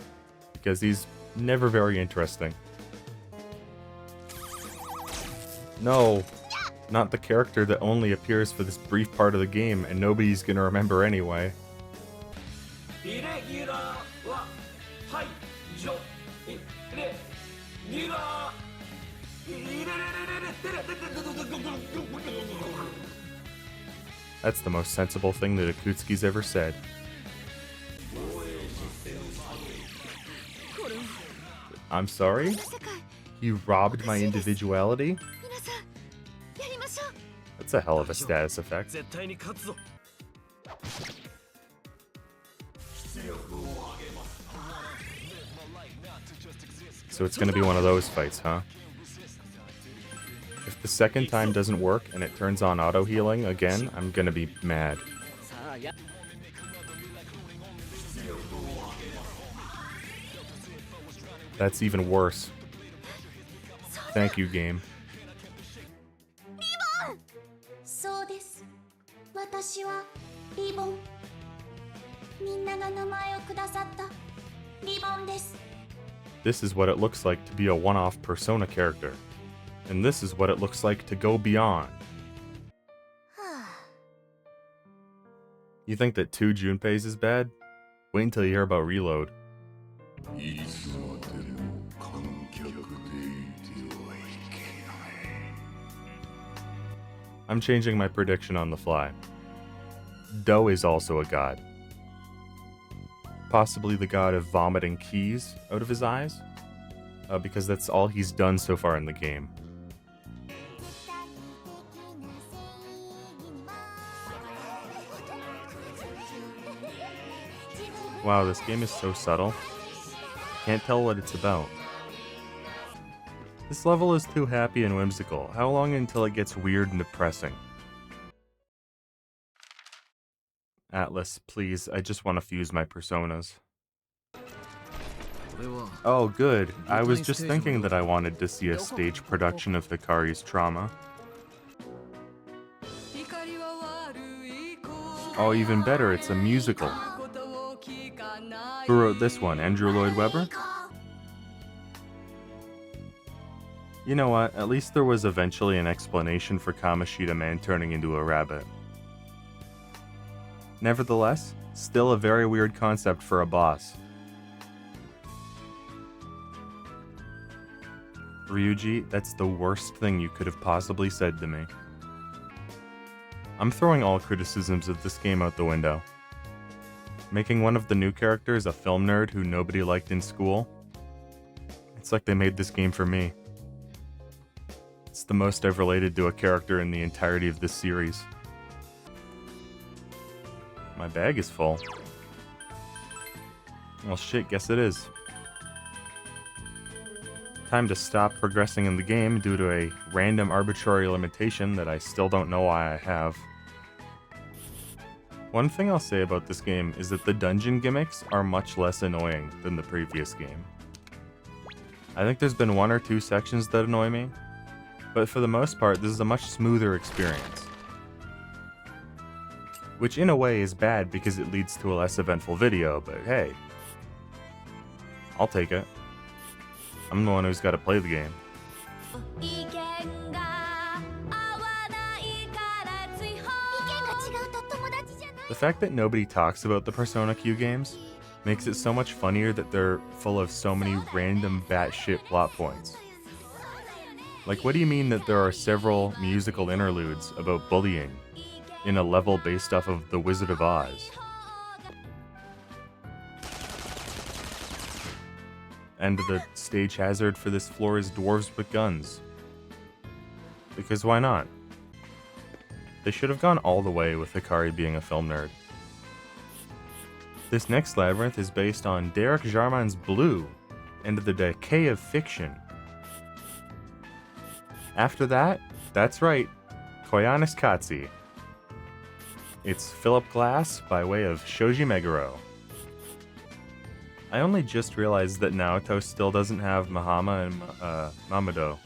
because he's never very interesting. No, not the character that only appears for this brief part of the game and nobody's gonna remember anyway. That's the most sensible thing that Akutsuki's ever said. I'm sorry? You robbed my individuality? That's a hell of a status effect. So it's gonna be one of those fights, huh? If the second time doesn't work and it turns on auto healing again, I'm gonna be mad. That's even worse. Thank you, game. そうです。私はリボン。みんなが名前をくださったリボンです。 This is what it looks like to be a one-off Persona character. And this is what it looks like to go beyond. You think that 2 Junpeis is bad? Wait until you hear about Reload. I'm changing my prediction on the fly. Do is also a god. Possibly the god of vomiting keys out of his eyes, because that's all he's done so far in the game. Wow, this game is so subtle. Can't tell what it's about. This level is too happy and whimsical. How long until it gets weird and depressing? Atlas, please, I just want to fuse my personas. Oh, good. I was just thinking that I wanted to see a stage production of Hikari's trauma. Oh, even better, it's a musical. Who wrote this one? Andrew Lloyd Webber? You know what? At least there was eventually an explanation for Kamoshidaman turning into a rabbit. Nevertheless, still a very weird concept for a boss. Ryuji, that's the worst thing you could have possibly said to me. I'm throwing all criticisms of this game out the window. Making one of the new characters a film nerd who nobody liked in school? It's like they made this game for me. It's the most I've related to a character in the entirety of this series. My bag is full. Well shit, guess it is. Time to stop progressing in the game due to a random arbitrary limitation that I still don't know why I have. One thing I'll say about this game is that the dungeon gimmicks are much less annoying than the previous game. I think there's been 1 or 2 sections that annoy me, but for the most part this is a much smoother experience. Which in a way is bad because it leads to a less eventful video, but hey, I'll take it. I'm the one who's got to play the game. The fact that nobody talks about the Persona Q games makes it so much funnier that they're full of so many random batshit plot points. Like, what do you mean that there are several musical interludes about bullying in a level based off of The Wizard of Oz? And the stage hazard for this floor is dwarves with guns. Because why not? They should have gone all the way with Hikari being a film nerd. This next labyrinth is based on Derek Jarman's Blue and the Decay of Fiction. After that, that's right, Koyanis Katsi. It's Philip Glass by way of Shoji Meguro. I only just realized that Naoto still doesn't have Mahama and Mamodo.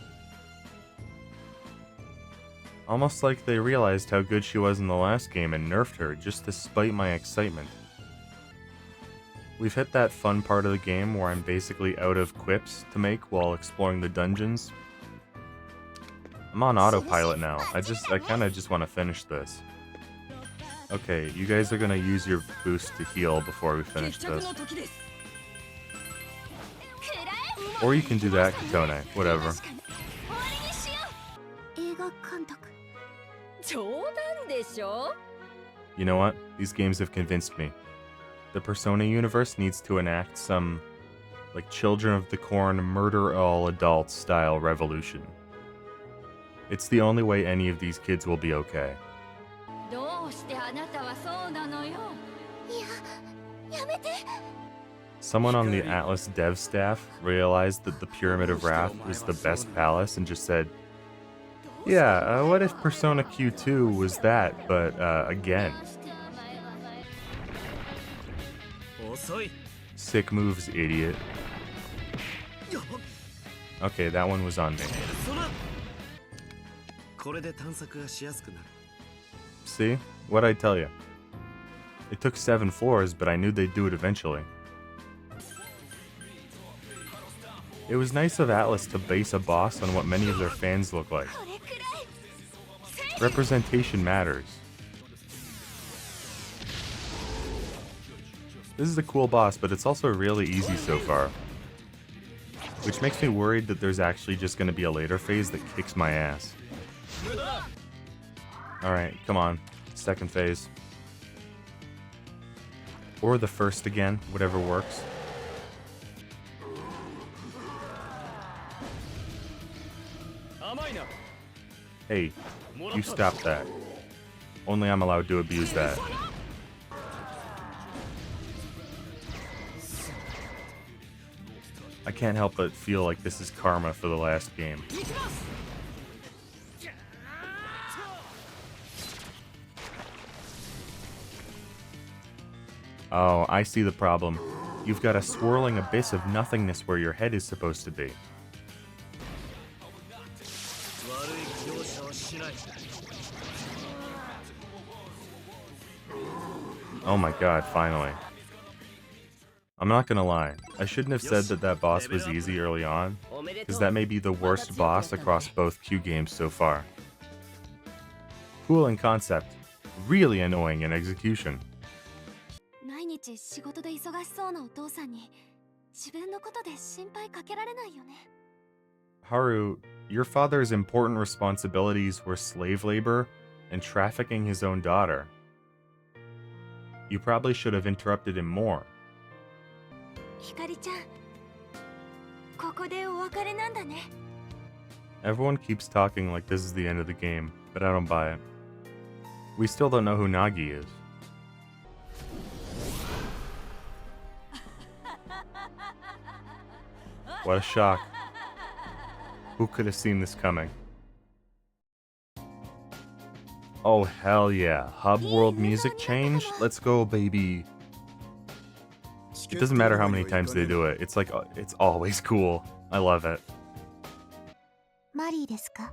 Almost like they realized how good she was in the last game and nerfed her just to spite my excitement. We've hit that fun part of the game where I'm basically out of quips to make while exploring the dungeons. I'm on autopilot now. I kinda just want to finish this. Okay, you guys are gonna use your boost to heal before we finish this. Or you can do that, Katone. Whatever. You know what? These games have convinced me. The Persona universe needs to enact some, like, Children of the Corn murder all adults style revolution. It's the only way any of these kids will be okay. Someone on the Atlas dev staff realized that the Pyramid of Wrath was the best palace and just said, yeah, what if Persona Q2 was that, but again? Sick moves, idiot. Okay, that one was on me. See? What'd I tell you? It took 7 floors, but I knew they'd do it eventually. It was nice of Atlas to base a boss on what many of their fans look like. Representation matters. This is a cool boss, but it's also really easy so far. Which makes me worried that there's actually just going to be a later phase that kicks my ass. Alright, come on. Second phase. Or the first again, whatever works. Hey, you stop that. Only I'm allowed to abuse that. I can't help but feel like this is karma for the last game. Oh, I see the problem. You've got a swirling abyss of nothingness where your head is supposed to be. Oh my god, finally. I'm not gonna lie, I shouldn't have said that that boss was easy early on, because that may be the worst boss across both Q games so far. Cool in concept, really annoying in execution. 毎日仕事で忙しそうなお父さんに自分のことで心配かけられないよね。 Haru, your father's important responsibilities were slave labor and trafficking his own daughter. You probably should have interrupted him more. ひかりちゃん、ここでお別れなんだね。 Everyone keeps talking like this is the end of the game, but I don't buy it. We still don't know who Nagi is. What a shock. Who could have seen this coming? Oh hell yeah, hub world music change? Let's go, baby. It doesn't matter how many times they do it, it's like, it's always cool. I love it. マリーですか？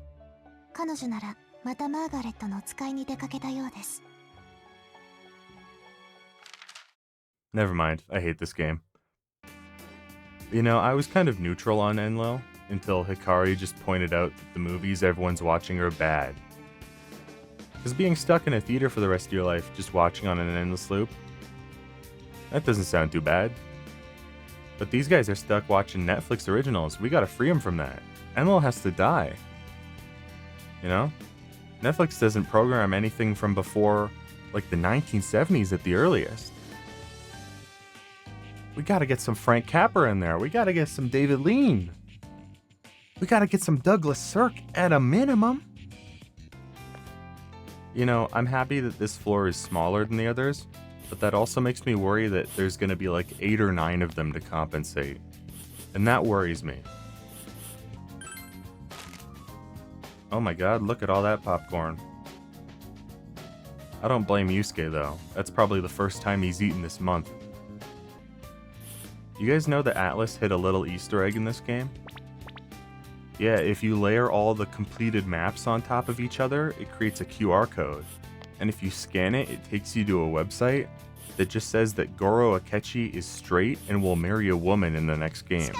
彼女ならまたマーガレットのお使いに出かけたようです。 Never mind, I hate this game. You know, I was kind of neutral on Enlo until Hikari just pointed out that the movies everyone's watching are bad. Because being stuck in a theater for the rest of your life just watching on an endless loop, that doesn't sound too bad. But these guys are stuck watching Netflix originals. We gotta free them from that. Enlo has to die. You know? Netflix doesn't program anything from before, like the 1970s at the earliest. We gotta get some Frank Capra in there. We gotta get some David Lean. We gotta get some Douglas Sirk at a minimum. You know, I'm happy that this floor is smaller than the others, but that also makes me worry that there's gonna be like 8 or 9 of them to compensate. And that worries me. Oh my god, look at all that popcorn. I don't blame Yusuke though. That's probably the first time he's eaten this month. You guys know that Atlas hid a little Easter egg in this game? Yeah, if you layer all the completed maps on top of each other, it creates a QR code. And if you scan it, it takes you to a website that just says that Goro Akechi is straight and will marry a woman in the next game.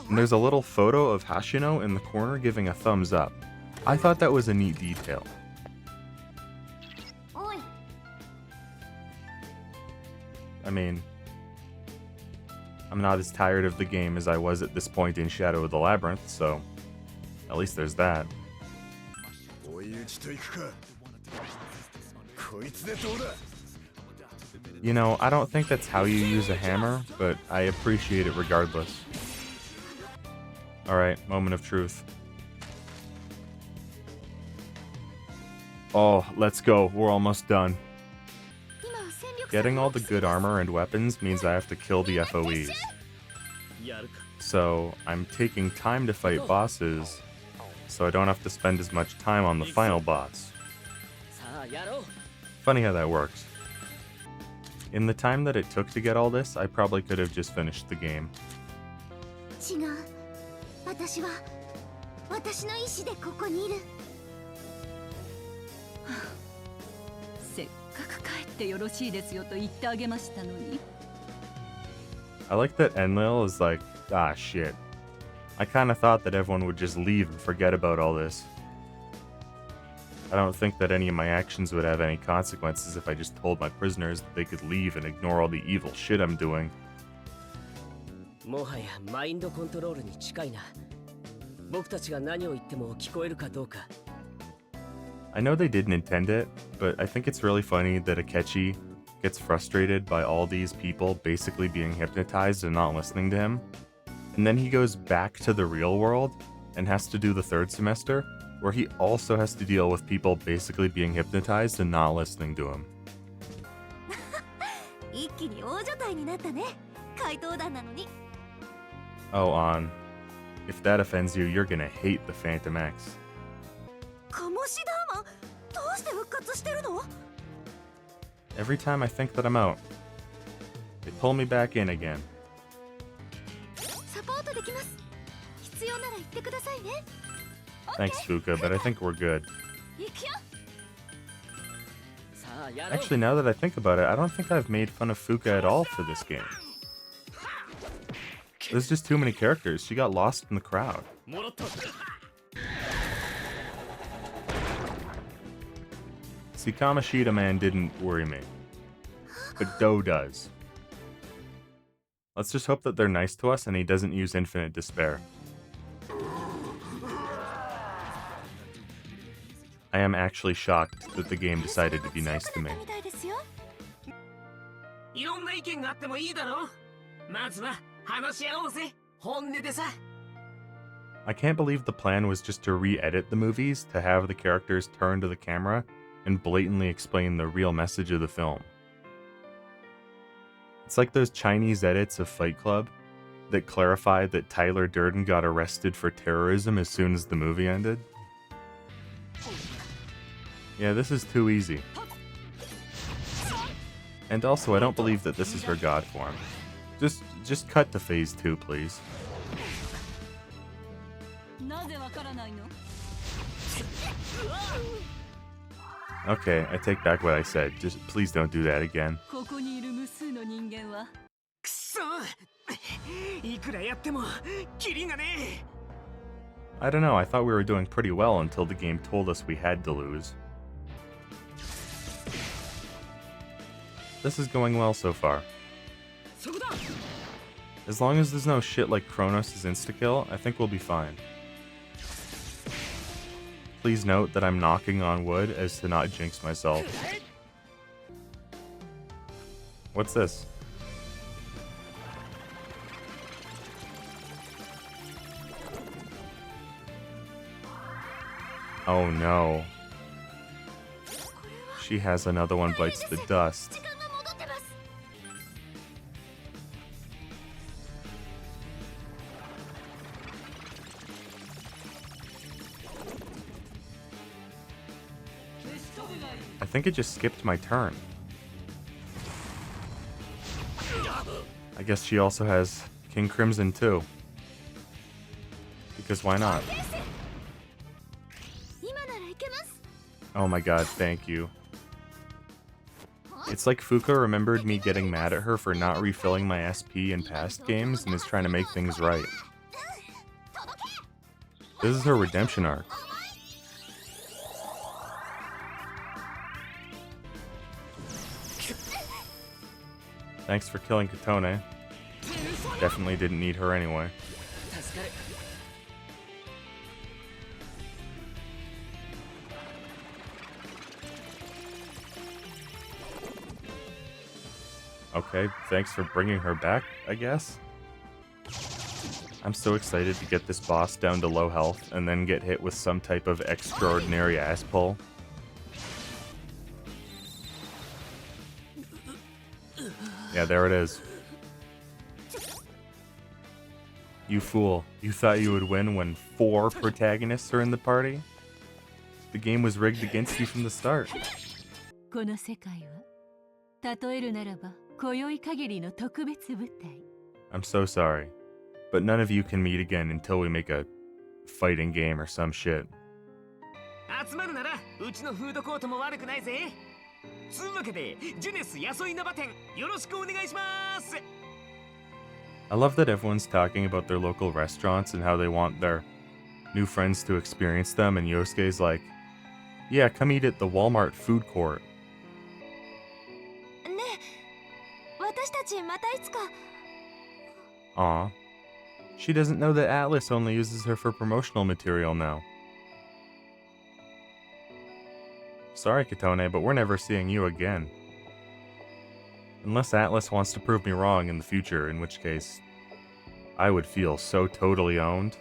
And there's a little photo of Hashino in the corner giving a thumbs up. I thought that was a neat detail. I mean, I'm not as tired of the game as I was at this point in Shadow of the Labyrinth, so at least there's that. You know, I don't think that's how you use a hammer, but I appreciate it regardless. Alright, moment of truth. Oh, let's go. We're almost done. Getting all the good armor and weapons means I have to kill the FOEs. So, I'm taking time to fight bosses, so I don't have to spend as much time on the final boss. Funny how that works. In the time that it took to get all this, I probably could have just finished the game. 違う。私は私の意志でここにいる。せっかく帰ってよろしいですよと言ってあげましたのに。 I like that Enlil is like, ah shit. I kinda thought that everyone would just leave and forget about all this. I don't think that any of my actions would have any consequences if I just told my prisoners that they could leave and ignore all the evil shit I'm doing. もはやマインドコントロールに近いな。僕たちが何を言っても聞こえるかどうか。 I know they didn't intend it, but I think it's really funny that Akechi gets frustrated by all these people basically being hypnotized and not listening to him. And then he goes back to the real world and has to do the third semester, where he also has to deal with people basically being hypnotized and not listening to him. 一気に大所帯になったね。怪盗団なのに。Oh, On. If that offends you, you're gonna hate the Phantom X. 鴨志田マンどうして復活してるの Every time I think that I'm out, they pull me back in again. サポートできます必要なら言ってくださいね Thanks, Fuka, but I think we're good. 行くよ Actually, now that I think about it, I don't think I've made fun of Fuka at all for this game. There's just too many characters. She got lost in the crowd. See, Kamoshidaman didn't worry me, but Do does. Let's just hope that they're nice to us and he doesn't use infinite despair. I am actually shocked that the game decided to be nice to me. I can't believe the plan was just to re-edit the movies to have the characters turn to the camera and blatantly explain the real message of the film. It's like those Chinese edits of Fight Club that clarified that Tyler Durden got arrested for terrorism as soon as the movie ended. Yeah, this is too easy. And also, I don't believe that this is her god form. Just cut to phase 2, please. Okay, I take back what I said. Just please don't do that again. I don't know, I thought we were doing pretty well until the game told us we had to lose. This is going well so far. As long as there's no shit like Kronos' insta-kill, I think we'll be fine. Please note that I'm knocking on wood as to not jinx myself. What's this? Oh no. She has another one bites the dust. I think it just skipped my turn. I guess she also has King Crimson too. Because why not? Oh my god, thank you. It's like Fuka remembered me getting mad at her for not refilling my SP in past games and is trying to make things right. This is her redemption arc. Thanks for killing Katone. Definitely didn't need her anyway. Okay, thanks for bringing her back, I guess. I'm so excited to get this boss down to low health and then get hit with some type of extraordinary ass pull. Yeah, there it is. You fool. You thought you would win when 4 protagonists are in the party? The game was rigged against you from the start. I'm so sorry, but none of you can meet again until we make a fighting game or some shit. I love that everyone's talking about their local restaurants and how they want their new friends to experience them, and Yosuke's like, yeah, come eat at the Walmart food court. Aw. She doesn't know that Atlas only uses her for promotional material now. Sorry, Katone, but we're never seeing you again. Unless Atlas wants to prove me wrong in the future, in which case, I would feel so totally owned.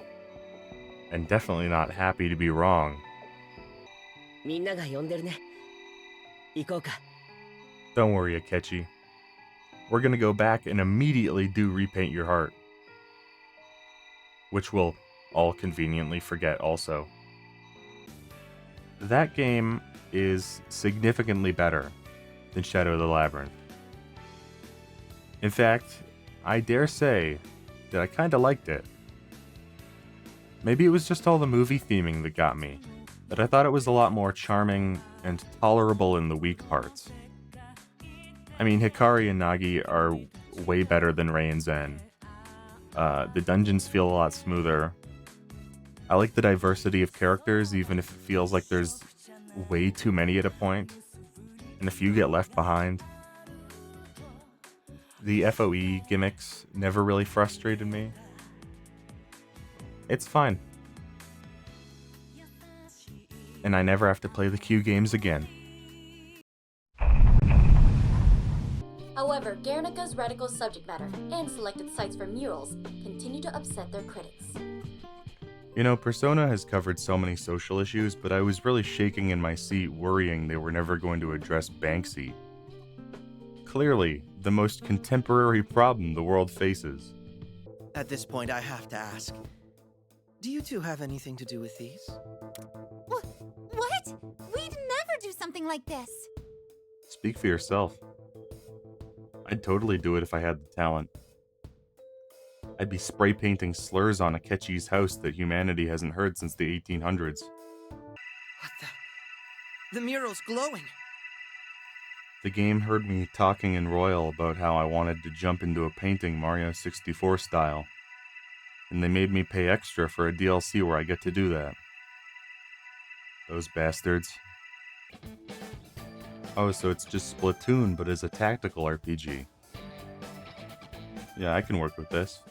And definitely not happy to be wrong. Don't worry, Akechi. We're gonna go back and immediately do Repaint Your Heart. which we'll all conveniently forget also. That game is significantly better than Shadow of the Labyrinth. In fact, I dare say that I kinda liked it. Maybe it was just all the movie theming that got me, but I thought it was a lot more charming and tolerable in the weak parts. I mean, Hikari and Nagi are way better than Rei and Zen. The dungeons feel a lot smoother. I like the diversity of characters, even if it feels like there's way too many at a point, and a few get left behind. The FOE gimmicks never really frustrated me. It's fine. And I never have to play the Q games again. However, Guernica's radical subject matter and selected sites for murals continue to upset their critics. You know, Persona has covered so many social issues, but I was really shaking in my seat worrying they were never going to address Banksy. Clearly, the most contemporary problem the world faces. At this point, I have to ask, do you two have anything to do with these? What? We'd never do something like this. Speak for yourself. I'd totally do it if I had the talent. I'd be spray painting slurs on Akechi's house that humanity hasn't heard since the 1800s. What the? The mural's glowing! The game heard me talking in Royal about how I wanted to jump into a painting Mario 64 style, and they made me pay extra for a DLC where I get to do that. Those bastards. Oh, so it's just Splatoon, but as a tactical RPG. Yeah, I can work with this.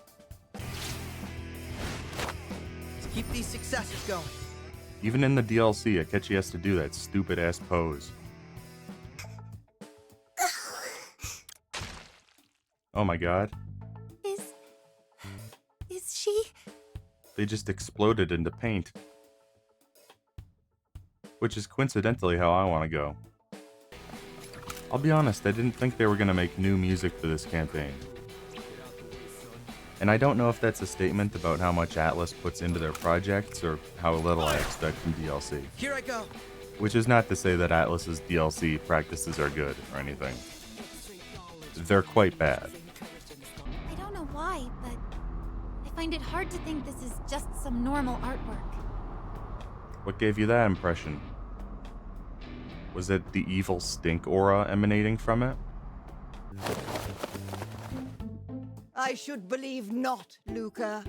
Let's keep these successes going. Even in the DLC, Akechi has to do that stupid-ass pose. Oh my god. Is she? They just exploded into paint. Which is coincidentally how I want to go. I'll be honest, I didn't think they were going to make new music for this campaign. And I don't know if that's a statement about how much Atlas puts into their projects or how little I expect from DLC. Here I go. Which is not to say that Atlas's DLC practices are good or anything. They're quite bad. I don't know why, but I find it hard to think this is just some normal artwork. What gave you that impression? Was it the evil stink aura emanating from it? I should believe not, Luca.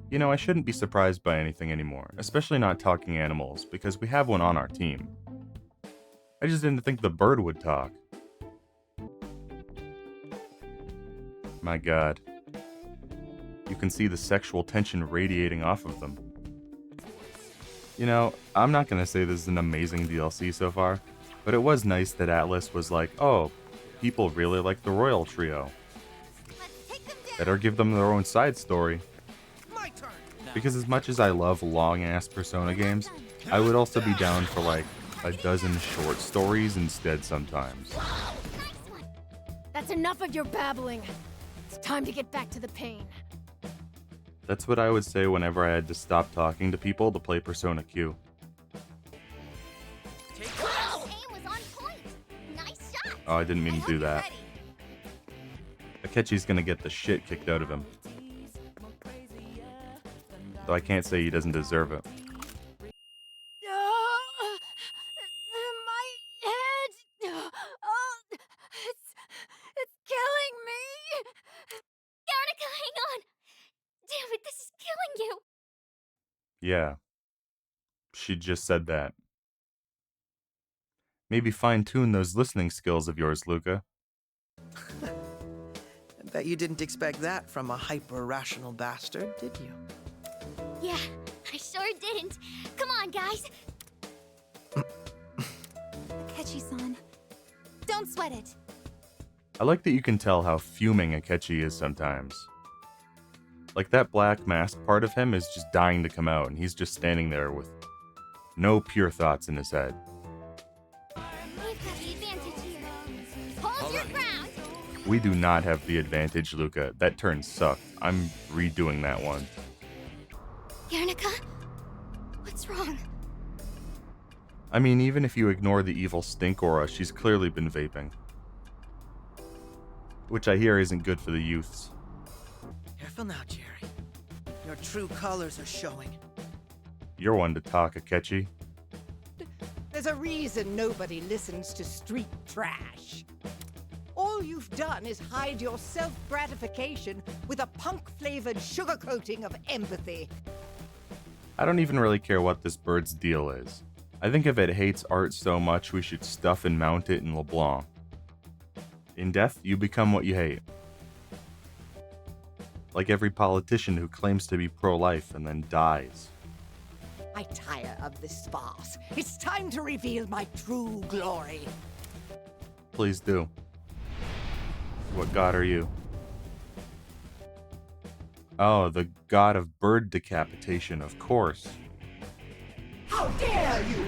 You know, I shouldn't be surprised by anything anymore, especially not talking animals, because we have one on our team. I just didn't think the bird would talk. My god. You can see the sexual tension radiating off of them. You know, I'm not gonna say this is an amazing DLC so far, but it was nice that Atlas was like, oh, people really like the Royal Trio. Better give them their own side story. Because as much as I love long-ass Persona games, I would also be down for like a dozen short stories instead sometimes. That's enough of your babbling. It's time to get back to the pain. That's what I would say whenever I had to stop talking to people to play Persona Q. Oh, I didn't mean to do that. Akechi's gonna get the shit kicked out of him. Though I can't say he doesn't deserve it. My head! Oh, it's killing me! Guernica, hang on! Damn it, this is killing you! Yeah. She just said that. Maybe fine-tune those listening skills of yours, Luca. I bet you didn't expect that from a hyper-rational bastard, did you? Yeah, I sure didn't. Come on, guys! Akechi-san, don't sweat it. I like that you can tell how fuming Akechi is sometimes. Like that black mask part of him is just dying to come out, and he's just standing there with no pure thoughts in his head. We've got the advantage here. Hold your ground! We do not have the advantage, Luca. That turn sucked. I'm redoing that one. Guernica? What's wrong? I mean, even if you ignore the evil stink aura, she's clearly been vaping. Which I hear isn't good for the youths. Careful now, Jerry. Your true colors are showing. You're one to talk, Akechi. There's a reason nobody listens to street trash. All you've done is hide your self-gratification with a punk-flavored sugarcoating of empathy. I don't even really care what this bird's deal is. I think if it hates art so much, we should stuff and mount it in LeBlanc. In death, you become what you hate. Like every politician who claims to be pro-life and then dies. I tire of this farce. It's time to reveal my true glory. Please do. What god are you? Oh, the god of bird decapitation, of course. How dare you!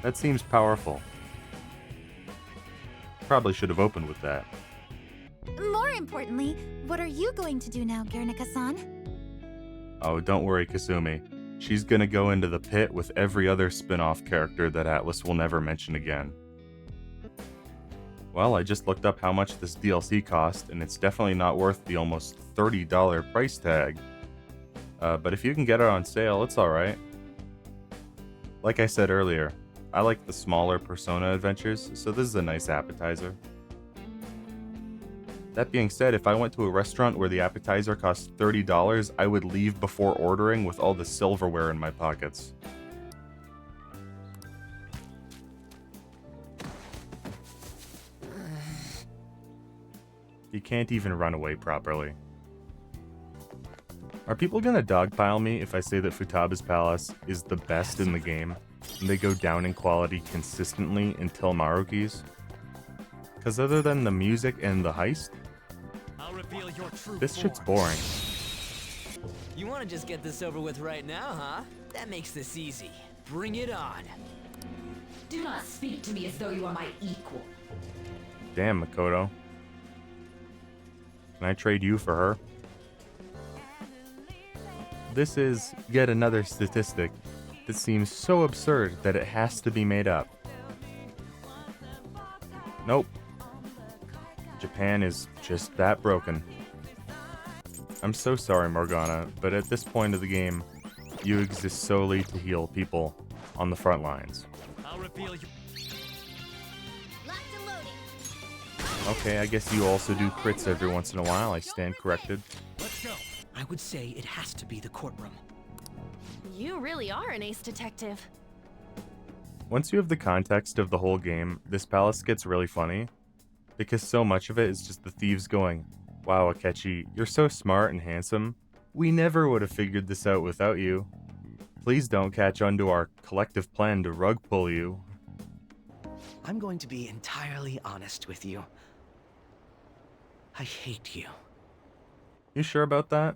That seems powerful. Probably should have opened with that. More importantly, what are you going to do now, Guernica-san? Oh, don't worry, Kasumi. She's gonna go into the pit with every other spin-off character that Atlas will never mention again. Well, I just looked up how much this DLC cost, and it's definitely not worth the almost $30 price tag. But if you can get it on sale, it's alright. Like I said earlier, I like the smaller Persona adventures, so this is a nice appetizer. That being said, if I went to a restaurant where the appetizer cost $30, I would leave before ordering with all the silverware in my pockets. You can't even run away properly. Are people gonna dogpile me if I say that Futaba's Palace is the best in the game, and they go down in quality consistently until Maruki's? Because other than the music and the heist, this shit's boring. You want to just get this over with right now, huh? That makes this easy. Bring it on. Do not speak to me as though you are my equal. Damn, Makoto. Can I trade you for her? This is yet another statistic that seems so absurd that it has to be made up. Nope. Japan is just that broken. I'm so sorry, Morgana, but at this point of the game, you exist solely to heal people on the front lines. I'll reveal you. Okay, I guess you also do crits every once in a while. I stand corrected. Let's go. I would say it has to be the courtroom. You really are an ace detective. Once you have the context of the whole game, this palace gets really funny, because so much of it is just the thieves going, "Wow, Akechi, you're so smart and handsome. We never would have figured this out without you. Please don't catch on to our collective plan to rug pull you." I'm going to be entirely honest with you. I hate you. You sure about that?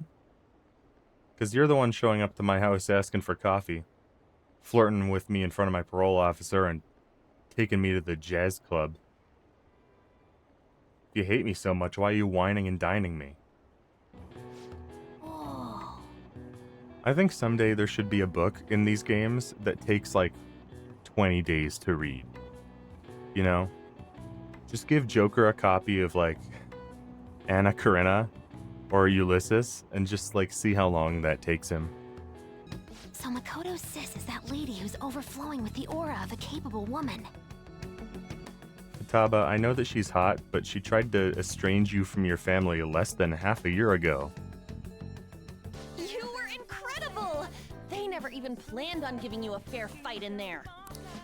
Because you're the one showing up to my house asking for coffee, flirting with me in front of my parole officer, and taking me to the jazz club. If you hate me so much, why are you whining and dining me? I think someday there should be a book in these games that takes like 20 days to read. You know? Just give Joker a copy of like Anna Karenina or Ulysses and just like see how long that takes him. So Makoto's sis is that lady who's overflowing with the aura of a capable woman. Futaba, I know that she's hot, but she tried to estrange you from your family less than half a year ago. You were incredible! They never even planned on giving you a fair fight in there.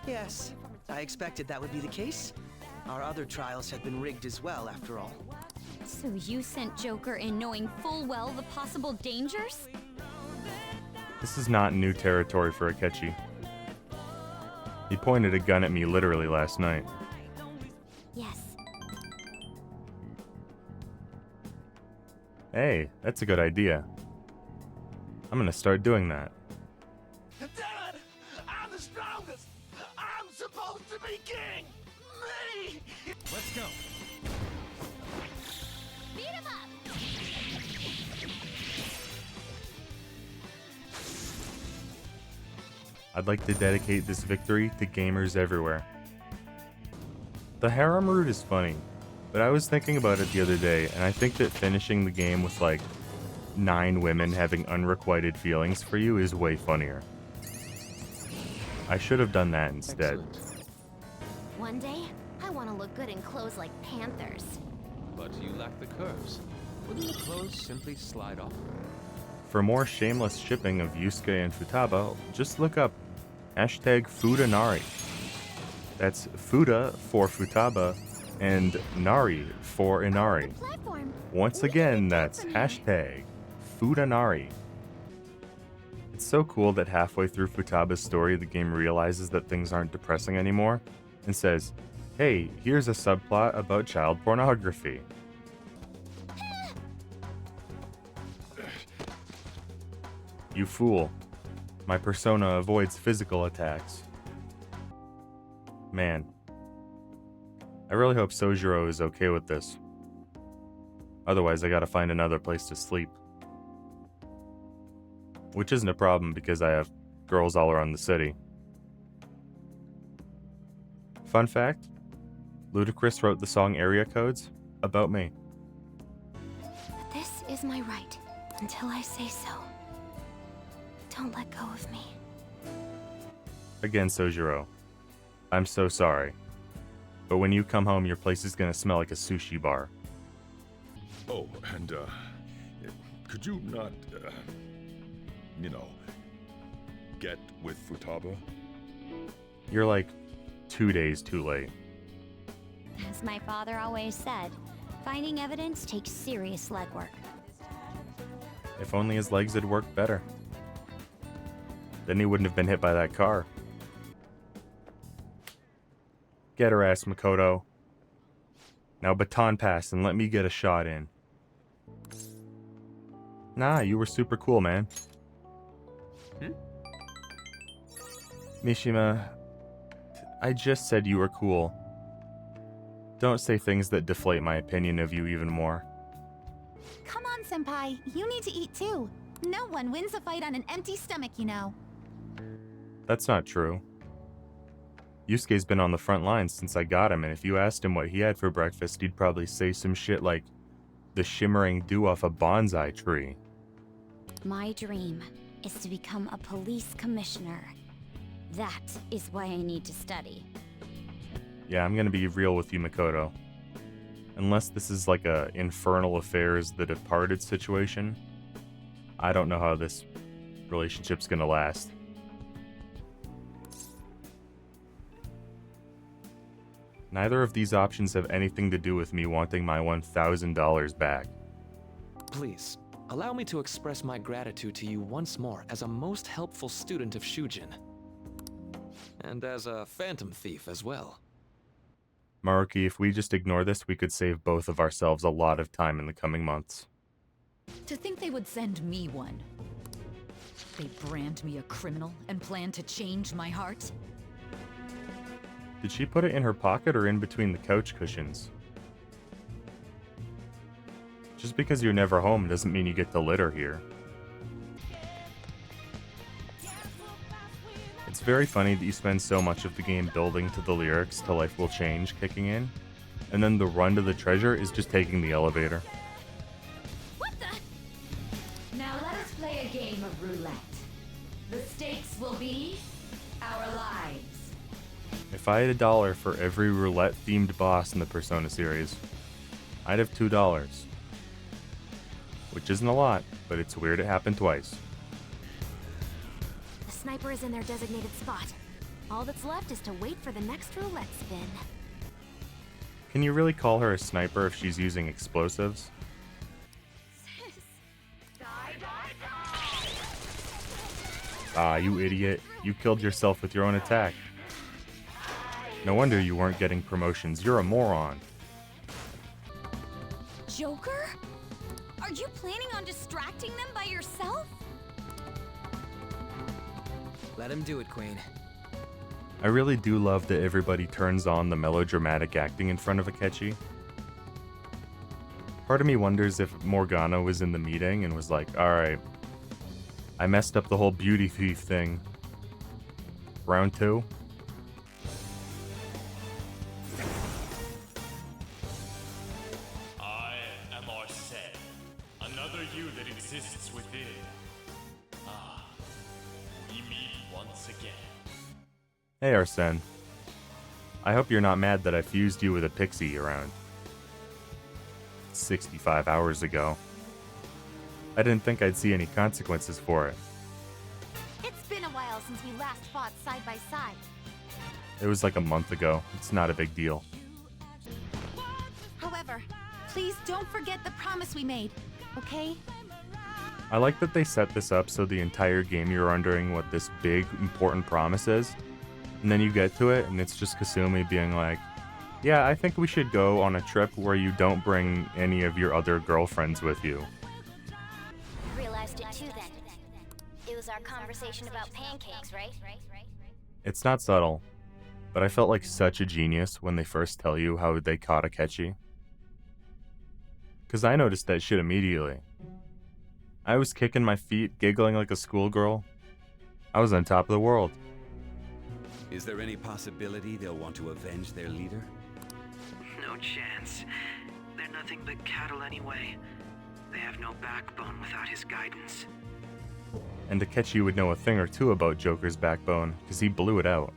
Yes, I expected that would be the case. Our other trials had been rigged as well, after all. So you sent Joker in knowing full well the possible dangers? This is not new territory for Akechi. He pointed a gun at me literally last night. Yes. Hey, that's a good idea. I'm gonna start doing that. Damn it! I'm the strongest! I'm Begin! Ready! Let's go. Beat him up! I'd like to dedicate this victory to gamers everywhere. The harem route is funny, but I was thinking about it the other day, and I think that finishing the game with like 9 women having unrequited feelings for you is way funnier. I should have done that instead. One day, I want to look good in clothes like panthers. But you lack the curves. Wouldn't the clothes simply slide off? For more shameless shipping of Yusuke and Futaba, just look up #Fudanari. That's Fuda for Futaba and Nari for Inari. Once again, that's #Fudanari. It's so cool that halfway through Futaba's story, the game realizes that things aren't depressing anymore and says, hey, here's a subplot about child pornography. You fool. My persona avoids physical attacks. Man. I really hope Sojiro is okay with this. Otherwise, I gotta find another place to sleep. Which isn't a problem because I have girls all around the city. Fun fact, Ludacris wrote the song Area Codes about me. This is my right, until I say so. Don't let go of me. Again, Sojiro, I'm so sorry. But when you come home, your place is gonna smell like a sushi bar. Oh, and, could you not, you know, get with Futaba? You're like 2 days too late. As my father always said, finding evidence takes serious legwork. If only his legs had worked better. Then he wouldn't have been hit by that car. Get her ass, Makoto. Now baton pass and let me get a shot in. Nah, you were super cool, man. Mishima, I just said you were cool. Don't say things that deflate my opinion of you even more. Come on, Senpai. You need to eat too. No one wins a fight on an empty stomach, you know. That's not true. Yusuke's been on the front lines since I got him, and if you asked him what he had for breakfast, he'd probably say some shit like the shimmering dew off a bonsai tree. My dream is to become a police commissioner. That is why I need to study. Yeah, I'm gonna be real with you, Makoto. Unless this is like a Infernal Affairs The Departed situation, I don't know how this relationship's gonna last. Neither of these options have anything to do with me wanting my $1,000 back. Please, allow me to express my gratitude to you once more as a most helpful student of Shujin. And as a phantom thief as well. Maruki, if we just ignore this, we could save both of ourselves a lot of time in the coming months. To think they would send me one. They brand me a criminal and plan to change my heart? Did she put it in her pocket or in between the couch cushions? Just because you're never home doesn't mean you get to litter here. It's very funny that you spend so much of the game building to the lyrics to Life Will Change kicking in, and then the run to the treasure is just taking the elevator. What the? Now let us play a game of roulette. The stakes will be our lives. If I had $1 for every roulette-themed boss in the Persona series, I'd have $2. Which isn't a lot, but it's weird it happened twice. The sniper is in their designated spot. All that's left is to wait for the next roulette spin. Can you really call her a sniper if she's using explosives? Ah, you idiot. You killed yourself with your own attack. No wonder you weren't getting promotions. You're a moron. Joker? Are you planning on distracting them by yourself? Let him do it, Queen. I really do love that everybody turns on the melodramatic acting in front of Akechi. Part of me wonders if Morgana was in the meeting and was like, alright, I messed up the whole beauty thief thing. Round 2? I am Arsene, another you that exists within. Ah, we meet once again. Hey Arsene. I hope you're not mad that I fused you with a pixie around 65 hours ago. I didn't think I'd see any consequences for it. It's been a while since we last fought side by side. It was like a month ago. It's not a big deal. However, please don't forget the promise we made, okay? I like that they set this up so the entire game you're wondering what this big, important promise is. And then you get to it, and it's just Kasumi being like, yeah, I think we should go on a trip where you don't bring any of your other girlfriends with you. Realized it too then. It was our conversation about pancakes, right? It's not subtle, but I felt like such a genius when they first tell you how they caught Akechi. Because I noticed that shit immediately. I was kicking my feet, giggling like a schoolgirl. I was on top of the world. Is there any possibility they'll want to avenge their leader? No chance. They're nothing but cattle anyway. They have no backbone without his guidance. And Akechi would know a thing or two about Joker's backbone, because he blew it out.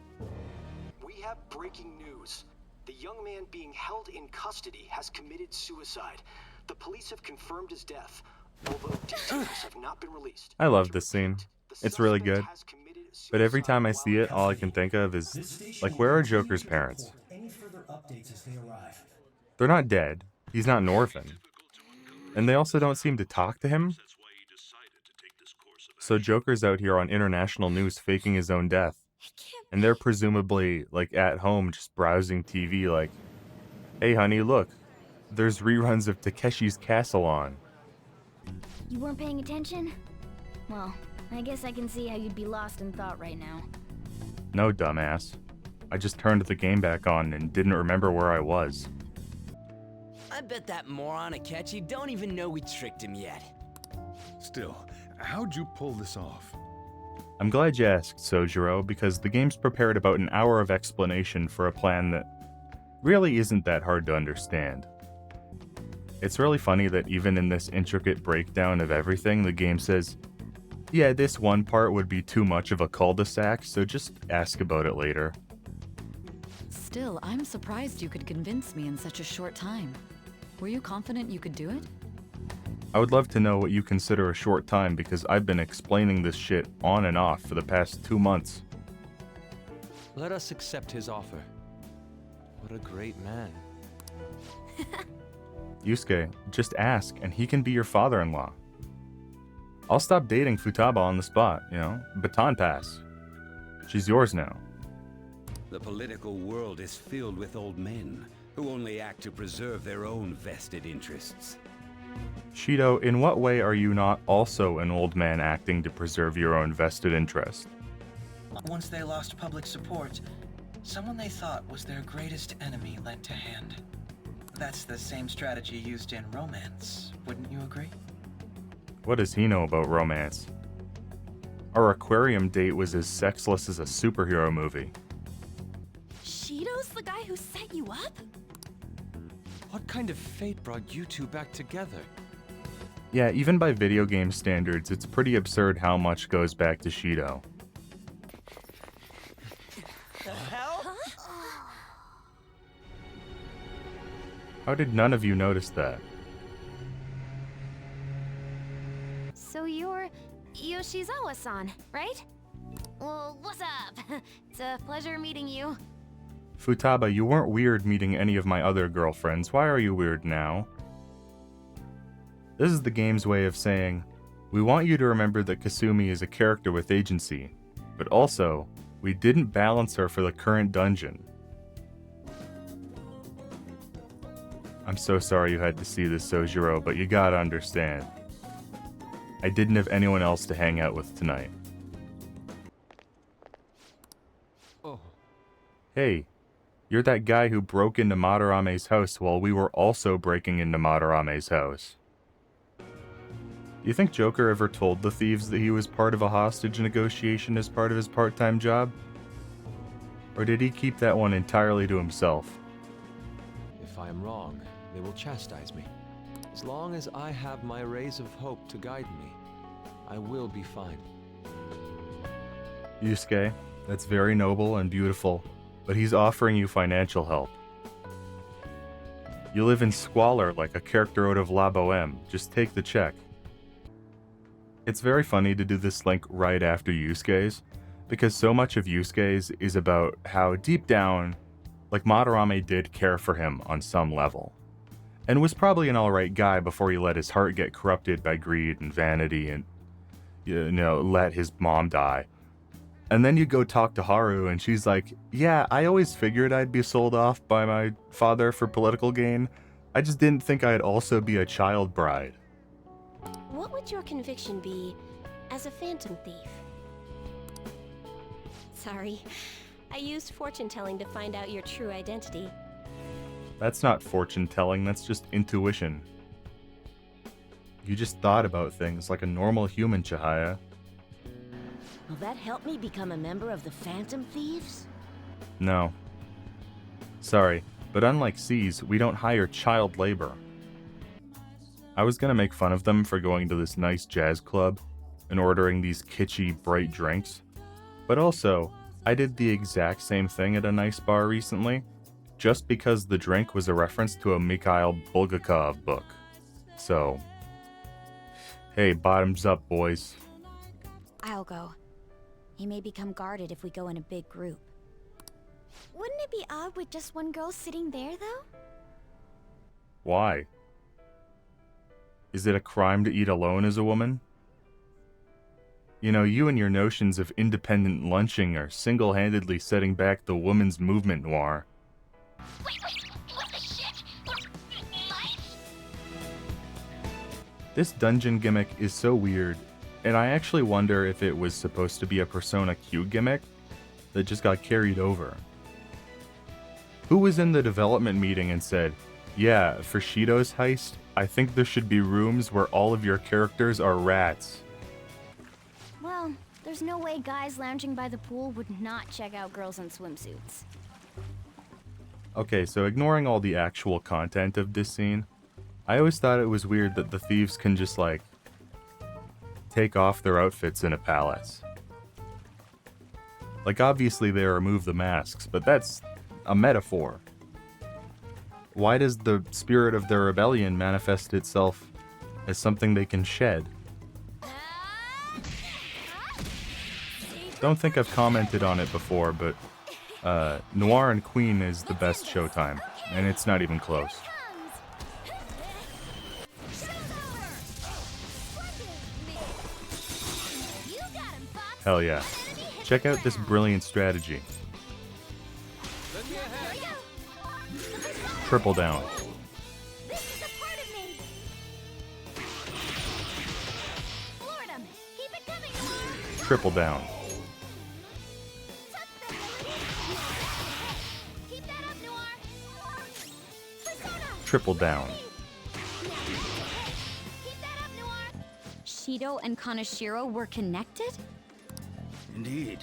We have breaking news. The young man being held in custody has committed suicide. The police have confirmed his death, although details have not been released. I love this scene. It's really good. But every time I see it, all I can think of is, like, where are Joker's parents? They're not dead. He's not an orphan. And they also don't seem to talk to him. So Joker's out here on international news faking his own death. And they're presumably, like, at home just browsing TV like, hey honey, look, there's reruns of Takeshi's Castle on. You weren't paying attention? Well, I guess I can see how you'd be lost in thought right now. No, dumbass. I just turned the game back on and didn't remember where I was. I bet that moron Akechi don't even know we tricked him yet. Still, how'd you pull this off? I'm glad you asked, Sojiro, because the game's prepared about an hour of explanation for a plan that really isn't that hard to understand. It's really funny that even in this intricate breakdown of everything, the game says, yeah, this one part would be too much of a cul-de-sac, so just ask about it later. Still, I'm surprised you could convince me in such a short time. Were you confident you could do it? I would love to know what you consider a short time because I've been explaining this shit on and off for the past 2 months. Let us accept his offer. What a great man. Yusuke, just ask and he can be your father-in-law. I'll stop dating Futaba on the spot, you know? Baton pass. She's yours now. The political world is filled with old men who only act to preserve their own vested interests. Shido, in what way are you not also an old man acting to preserve your own vested interest? Once they lost public support, someone they thought was their greatest enemy lent a hand. That's the same strategy used in romance, wouldn't you agree? What does he know about romance? Our aquarium date was as sexless as a superhero movie. Shido's the guy who set you up? What kind of fate brought you two back together? Yeah, even by video game standards, it's pretty absurd how much goes back to Shido. The hell? How did none of you notice that? So you're Yoshizawa-san, right? Well, what's up? It's a pleasure meeting you. Futaba, you weren't weird meeting any of my other girlfriends. Why are you weird now? This is the game's way of saying, we want you to remember that Kasumi is a character with agency, but also, we didn't balance her for the current dungeon. I'm so sorry you had to see this, Sojiro, but you gotta understand. I didn't have anyone else to hang out with tonight. Oh, Hey, you're that guy who broke into Madarame's house while we were also breaking into Madarame's house. Do you think Joker ever told the thieves that he was part of a hostage negotiation as part of his part-time job? Or did he keep that one entirely to himself? If I am wrong, they will chastise me. As long as I have my rays of hope to guide me, I will be fine. Yusuke, that's very noble and beautiful, but he's offering you financial help. You live in squalor like a character out of La Boheme. Just take the check. It's very funny to do this link right after Yusuke's, because so much of Yusuke's is about how deep down, like Madarame did care for him on some level, and was probably an alright guy before he let his heart get corrupted by greed and vanity and, let his mom die. And then you go talk to Haru and she's like, yeah, I always figured I'd be sold off by my father for political gain. I just didn't think I'd also be a child bride. What would your conviction be as a phantom thief? Sorry, I used fortune telling to find out your true identity. That's not fortune telling, that's just intuition. You just thought about things like a normal human, Chihaya. Will that help me become a member of the Phantom Thieves? No. Sorry, but unlike C's, we don't hire child labor. I was gonna make fun of them for going to this nice jazz club and ordering these kitschy, bright drinks, but also, I did the exact same thing at a nice bar recently, just because the drink was a reference to a Mikhail Bulgakov book. So, hey, bottoms up, boys. I'll go. He may become guarded if we go in a big group. Wouldn't it be odd with just one girl sitting there, though? Why? Is it a crime to eat alone as a woman? You know, you and your notions of independent lunching are single-handedly setting back the women's movement noir. This dungeon gimmick is so weird, and I actually wonder if it was supposed to be a Persona Q gimmick that just got carried over. Who was in the development meeting and said, yeah, for Shido's heist, I think there should be rooms where all of your characters are rats. Well, there's no way guys lounging by the pool would not check out girls in swimsuits. Okay, so ignoring all the actual content of this scene, I always thought it was weird that the thieves can just, like, take off their outfits in a palace. Like, obviously they remove the masks, but that's a metaphor. Why does the spirit of their rebellion manifest itself as something they can shed? Don't think I've commented on it before, but Noir and Queen is the best Showtime, and it's not even close. Hell yeah. Check out this brilliant strategy. Triple down. Triple down. Triple down. Shido and Kaneshiro were connected? Indeed.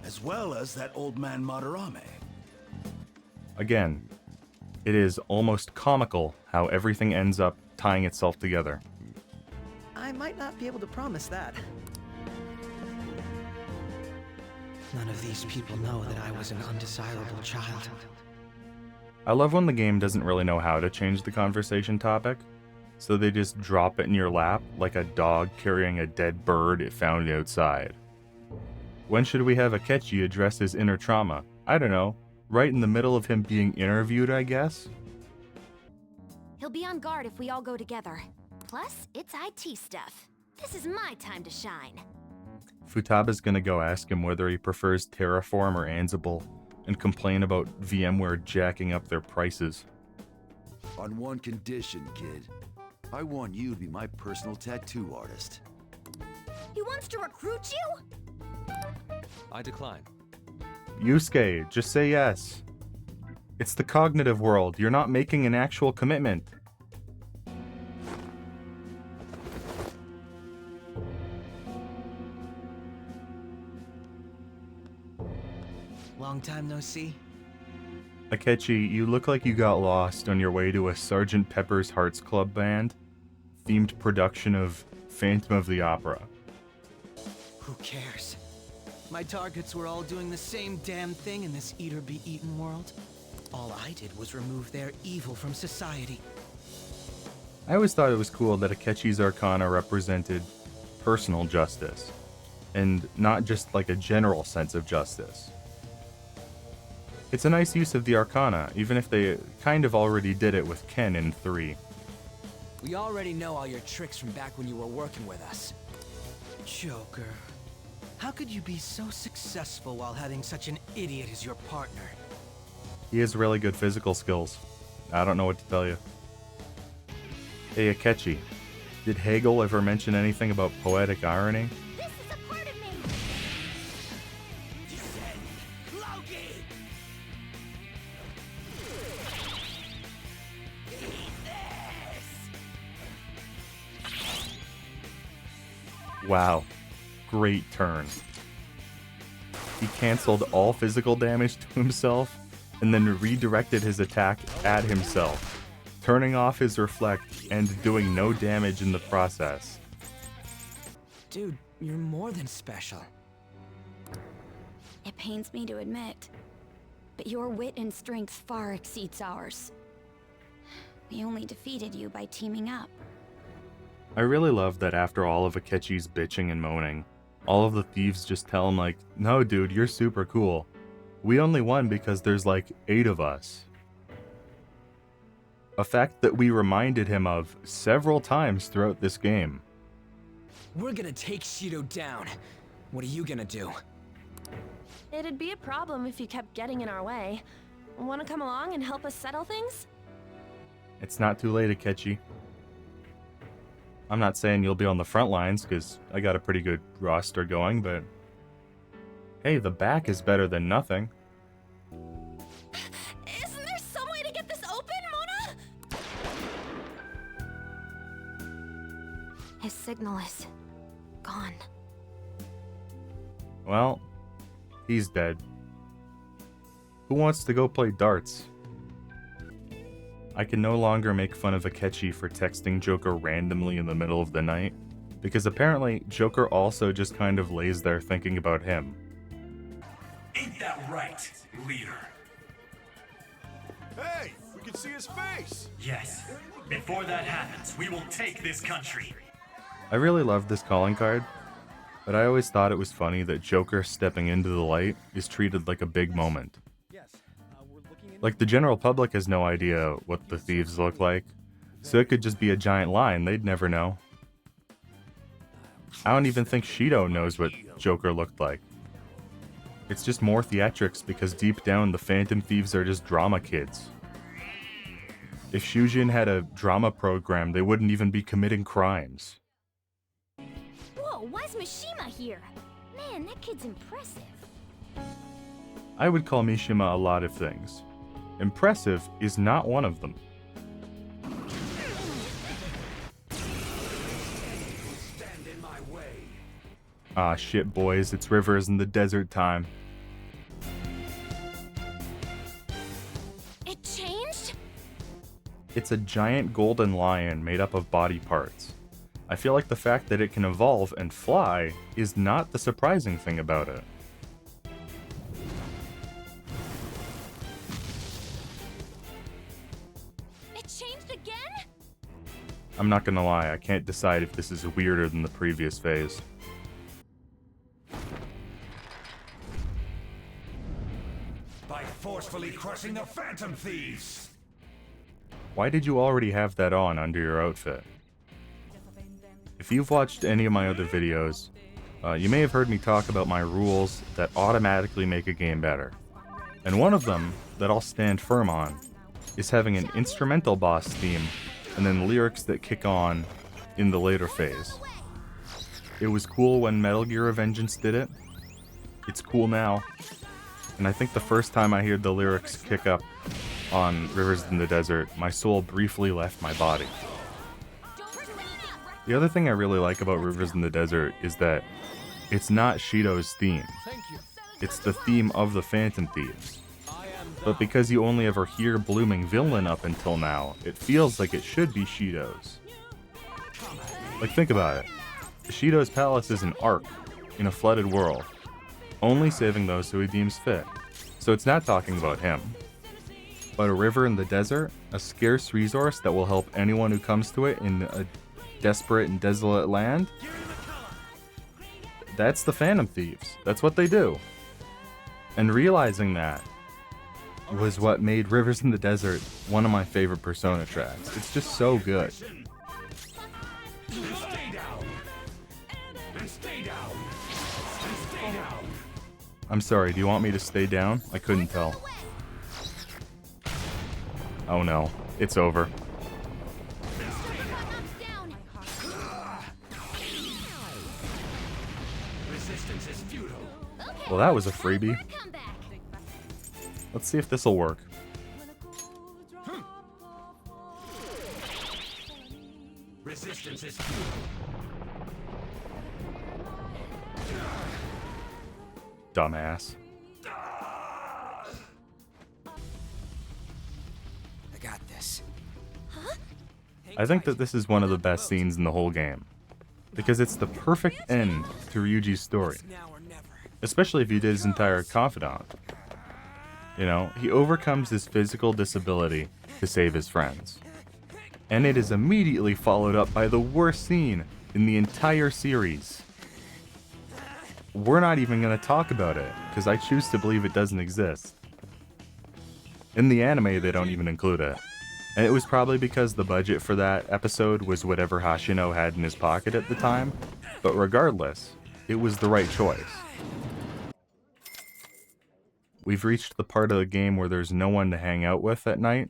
As well as that old man Madarame. Again, it is almost comical how everything ends up tying itself together. I might not be able to promise that. None of these people know that I was an undesirable child. I love when the game doesn't really know how to change the conversation topic, so they just drop it in your lap like a dog carrying a dead bird it found outside. When should we have Akechi address his inner trauma? I don't know. Right in the middle of him being interviewed, I guess? He'll be on guard if we all go together. Plus, it's IT stuff. This is my time to shine. Futaba's gonna go ask him whether he prefers Terraform or Ansible, and complain about VMware jacking up their prices. On one condition, kid. I want you to be my personal tattoo artist. He wants to recruit you? I decline. Yusuke, just say yes. It's the cognitive world. You're not making an actual commitment. Long time no see. Akechi, you look like you got lost on your way to a Sgt. Pepper's Hearts Club Band themed production of Phantom of the Opera. Who cares? My targets were all doing the same damn thing in this eat or be eaten world. All I did was remove their evil from society. I always thought it was cool that Akechi's Arcana represented personal justice, and not just like a general sense of justice. It's a nice use of the Arcana, even if they kind of already did it with Ken in 3. We already know all your tricks from back when you were working with us. Joker, how could you be so successful while having such an idiot as your partner? He has really good physical skills. I don't know what to tell you. Hey Akechi, did Hegel ever mention anything about poetic irony? This is a part of me! Wow, great turn. He cancelled all physical damage to himself and then redirected his attack at himself, turning off his reflect and doing no damage in the process. Dude, you're more than special. It pains me to admit, but your wit and strength far exceeds ours. We only defeated you by teaming up. I really love that after all of Akechi's bitching and moaning, all of the thieves just tell him like, no dude, you're super cool. We only won because there's like 8 of us. A fact that we reminded him of several times throughout this game. We're gonna take Shido down. What are you gonna do? It'd be a problem if you kept getting in our way. Wanna come along and help us settle things? It's not too late, Akechi. I'm not saying you'll be on the front lines, because I got a pretty good roster going, but hey, the back is better than nothing. Isn't there some way to get this open, Mona? His signal is gone. Well, he's dead. Who wants to go play darts? I can no longer make fun of Akechi for texting Joker randomly in the middle of the night, because apparently Joker also just kind of lays there thinking about him. Ain't that right, leader? Hey, we can see his face! Yes. Before that happens, we will take this country. I really love this calling card, but I always thought it was funny that Joker stepping into the light is treated like a big moment. Like, the general public has no idea what the thieves look like, so it could just be a giant line, they'd never know. I don't even think Shido knows what Joker looked like. It's just more theatrics because deep down the Phantom Thieves are just drama kids. If Shujin had a drama program, they wouldn't even be committing crimes. Whoa, why's Mishima here? Man, that kid's impressive. I would call Mishima a lot of things. Impressive is not one of them. Ah shit boys, it's rivers in the desert time. It changed? It's a giant golden lion made up of body parts. I feel like the fact that it can evolve and fly is not the surprising thing about it. It changed again? I'm not gonna lie, I can't decide if this is weirder than the previous phase. By forcefully crushing the Phantom Thieves! Why did you already have that on under your outfit? If you've watched any of my other videos, you may have heard me talk about my rules that automatically make a game better. And one of them, that I'll stand firm on, is having an instrumental boss theme and then lyrics that kick on in the later phase. It was cool when Metal Gear Revengeance did it. It's cool now. And I think the first time I heard the lyrics kick up on Rivers in the Desert, my soul briefly left my body. The other thing I really like about Rivers in the Desert is that it's not Shido's theme. It's the theme of the Phantom Thieves. But because you only ever hear Blooming Villain up until now, it feels like it should be Shido's. Like, think about it. Shido's palace is an ark in a flooded world, only saving those who he deems fit. So it's not talking about him. But a river in the desert, a scarce resource that will help anyone who comes to it in a desperate and desolate land, that's the Phantom Thieves. That's what they do. And realizing that was what made Rivers in the Desert one of my favorite Persona tracks. It's just so good. I'm sorry, do you want me to stay down? I couldn't tell. Oh no, it's over. Well, that was a freebie. Let's see if this'll work. Resistance is futile. Dumbass. I got this. I think that this is one of the best scenes in the whole game, because it's the perfect end to Ryuji's story, especially if he did his entire confidant. You know, he overcomes his physical disability to save his friends. And it is immediately followed up by the worst scene in the entire series. We're not even going to talk about it, because I choose to believe it doesn't exist. In the anime, they don't even include it. And it was probably because the budget for that episode was whatever Hashino had in his pocket at the time, but regardless, it was the right choice. We've reached the part of the game where there's no one to hang out with at night,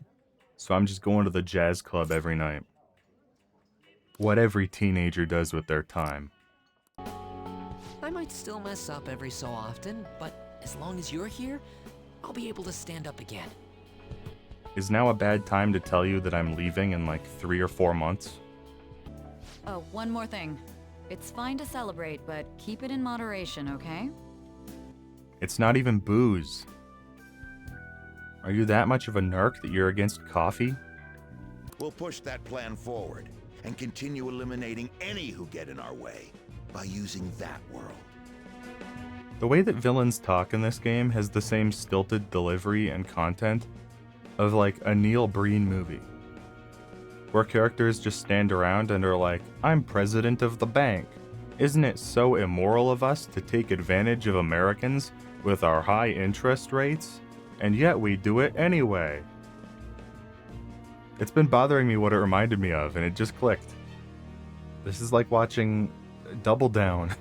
so I'm just going to the jazz club every night. What every teenager does with their time. I might still mess up every so often, but as long as you're here, I'll be able to stand up again. Is now a bad time to tell you that I'm leaving in like 3 or 4 months? Oh, one more thing. It's fine to celebrate, but keep it in moderation, okay? It's not even booze. Are you that much of a narc that you're against coffee? We'll push that plan forward and continue eliminating any who get in our way by using that world. The way that villains talk in this game has the same stilted delivery and content of like a Neil Breen movie, where characters just stand around and are like, I'm president of the bank. Isn't it so immoral of us to take advantage of Americans with our high interest rates? And yet we do it anyway. It's been bothering me what it reminded me of, and it just clicked. This is like watching Double Down.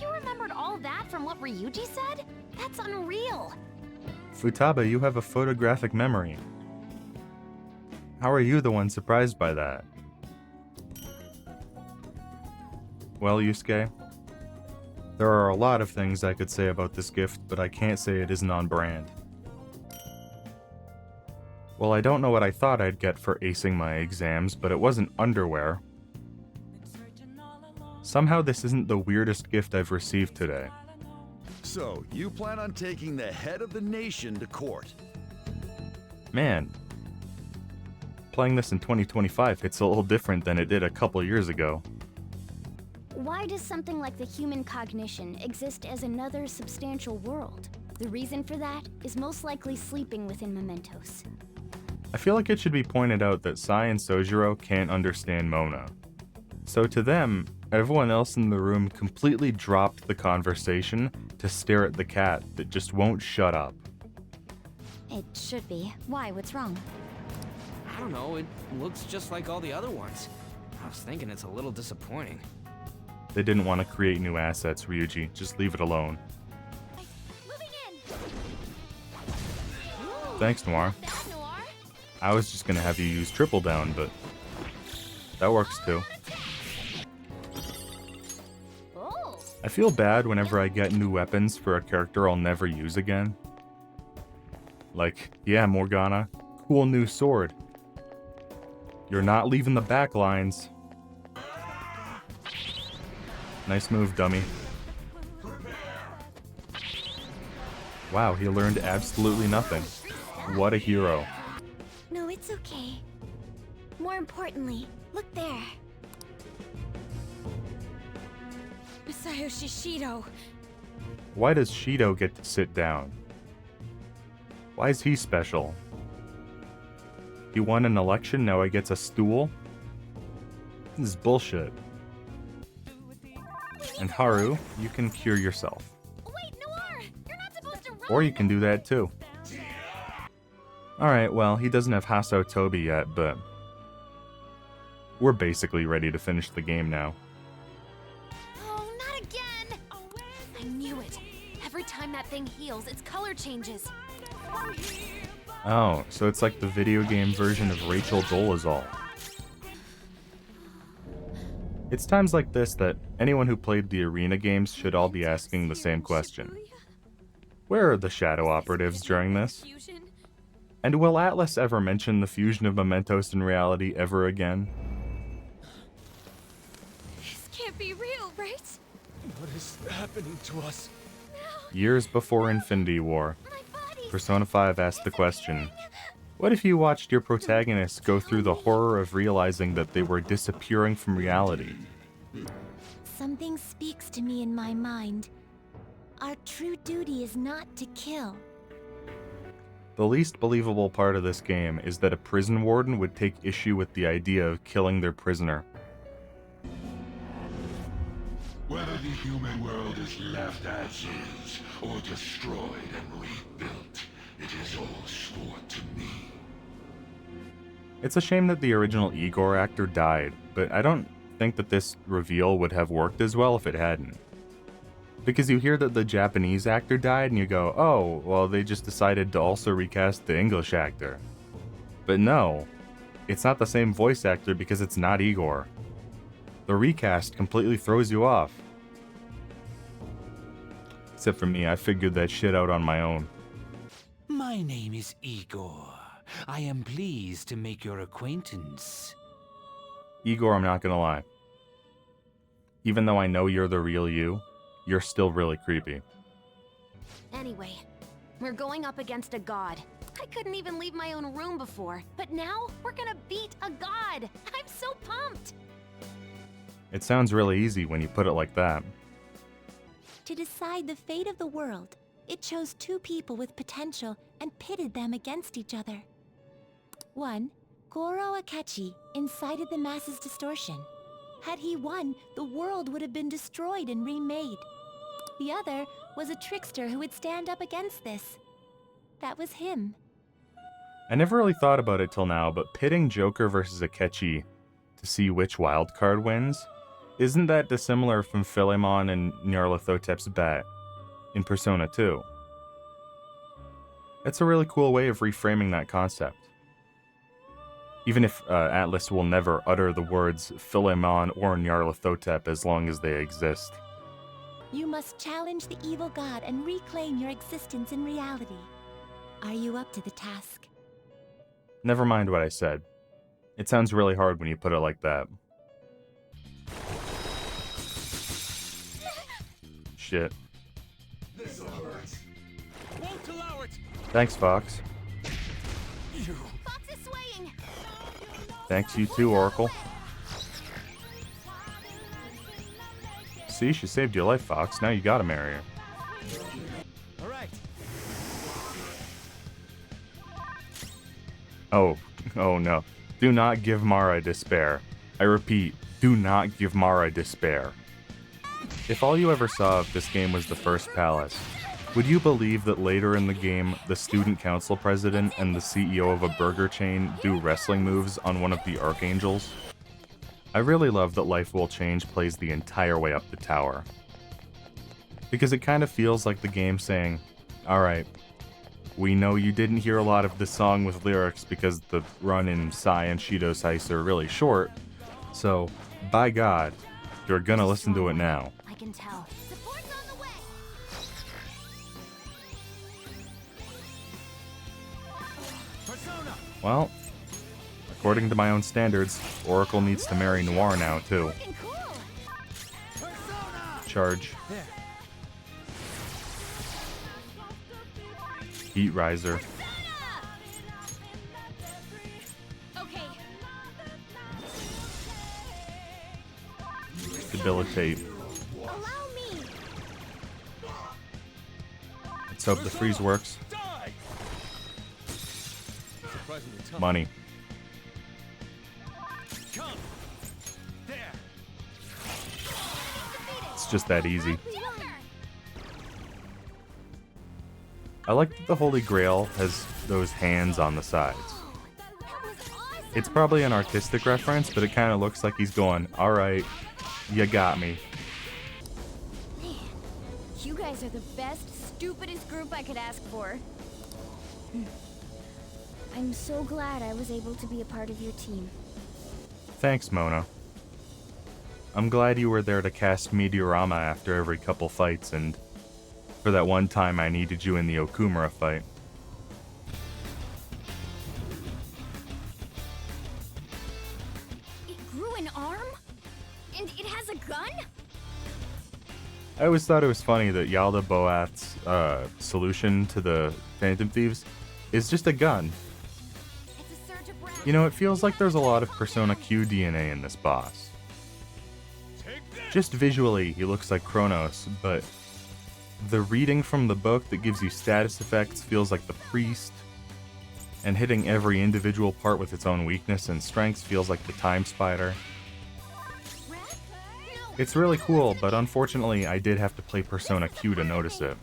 You remembered all that from what Ryuji said? That's unreal. Futaba, you have a photographic memory. How are you the one surprised by that? Well, Yusuke, there are a lot of things I could say about this gift, but I can't say it isn't on brand. Well, I don't know what I thought I'd get for acing my exams, but it wasn't underwear. Somehow this isn't the weirdest gift I've received today. So, you plan on taking the head of the nation to court? Man, playing this in 2025 hits a little different than it did a couple years ago. Why does something like the human cognition exist as another substantial world? The reason for that is most likely sleeping within mementos. I feel like it should be pointed out that Sai and Sojiro can't understand Mona. So to them, everyone else in the room completely dropped the conversation to stare at the cat that just won't shut up. It should be. Why? What's wrong? I don't know, it looks just like all the other ones. I was thinking it's a little disappointing. They didn't want to create new assets, Ryuji. Just leave it alone. Thanks, Noir. I was just gonna have you use triple down, but that works too. I feel bad whenever I get new weapons for a character I'll never use again. Like, yeah, Morgana, cool new sword. You're not leaving the back lines. Nice move, dummy. Wow, he learned absolutely nothing. What a hero. No, it's okay. More importantly, look there. Masayoshi Shido. Why does Shido get to sit down? Why is he special? He won an election, now he gets a stool? This is bullshit. And Haru, you can cure yourself. Or you can do that too. Alright, well, he doesn't have Hasso Tobi yet, but we're basically ready to finish the game now. Oh, not again! I knew it. Every time that thing heals, its color changes. Oh, so it's like the video game version of Rachel Dolezal. It's times like this that anyone who played the arena games should all be asking the same question. Where are the shadow operatives during this? And will Atlas ever mention the fusion of mementos and reality ever again? This can't be real, right? What is happening to us? Years before Infinity War, Persona 5 asked the question, what if you watched your protagonists go through the horror of realizing that they were disappearing from reality? Something speaks to me in my mind. Our true duty is not to kill. The least believable part of this game is that a prison warden would take issue with the idea of killing their prisoner. Whether the human world is left as is, or destroyed and rebuilt, it is all sport to me. It's a shame that the original Igor actor died, but I don't think that this reveal would have worked as well if it hadn't. Because you hear that the Japanese actor died and you go, oh, well, they just decided to also recast the English actor. But no, it's not the same voice actor because it's not Igor. The recast completely throws you off. Except for me, I figured that shit out on my own. My name is Igor. I am pleased to make your acquaintance. Igor, I'm not gonna lie. Even though I know you're the real you, you're still really creepy. Anyway, we're going up against a god. I couldn't even leave my own room before, but now we're gonna beat a god. I'm so pumped. It sounds really easy when you put it like that. To decide the fate of the world, it chose two people with potential and pitted them against each other. One, Goro Akechi, incited the masses' distortion. Had he won, the world would have been destroyed and remade. The other was a trickster who would stand up against this. That was him. I never really thought about it till now, but pitting Joker versus Akechi to see which wildcard wins, isn't that dissimilar from Philemon and Nyarlathotep's bet in Persona 2? That's a really cool way of reframing that concept. Even if Atlas will never utter the words Philemon or Nyarlathotep as long as they exist. You must challenge the evil god and reclaim your existence in reality. Are you up to the task? Never mind what I said. It sounds really hard when you put it like that. Shit. This'll hurt. Won't allow it. Thanks, Fox. You. Fox is swaying. Thanks you too, Oracle. See, she saved your life, Fox. Now you gotta marry her. All right. Oh no. Do not give Mara despair. I repeat, do not give Mara despair. If all you ever saw of this game was the first palace, would you believe that later in the game, the student council president and the CEO of a burger chain do wrestling moves on one of the archangels? I really love that Life Will Change plays the entire way up the tower. Because it kind of feels like the game saying, alright, we know you didn't hear a lot of this song with lyrics because the run in Sai and Shido's heist are really short, so, by God, you're gonna listen to it now. I can tell. The Well, according to my own standards, Oracle needs to marry Noir now, too. Charge. Heat Riser. Debilitate. Let's hope the freeze works. Money. It's just that easy. I like that the Holy Grail has those hands on the sides. It's probably an artistic reference, but it kind of looks like he's going, alright, you got me. Man, you guys are the best, stupidest group I could ask for. I'm so glad I was able to be a part of your team. Thanks, Mona. I'm glad you were there to cast Meteorama after every couple fights, and for that one time I needed you in the Okumura fight. It grew an arm? And it has a gun? I always thought it was funny that Yalda Boath's solution to the Phantom Thieves is just a gun. You know, it feels like there's a lot of Persona Q DNA in this boss. Just visually, he looks like Kronos, but the reading from the book that gives you status effects feels like the priest, and hitting every individual part with its own weakness and strengths feels like the Time Spider. It's really cool, but unfortunately I did have to play Persona Q to notice it.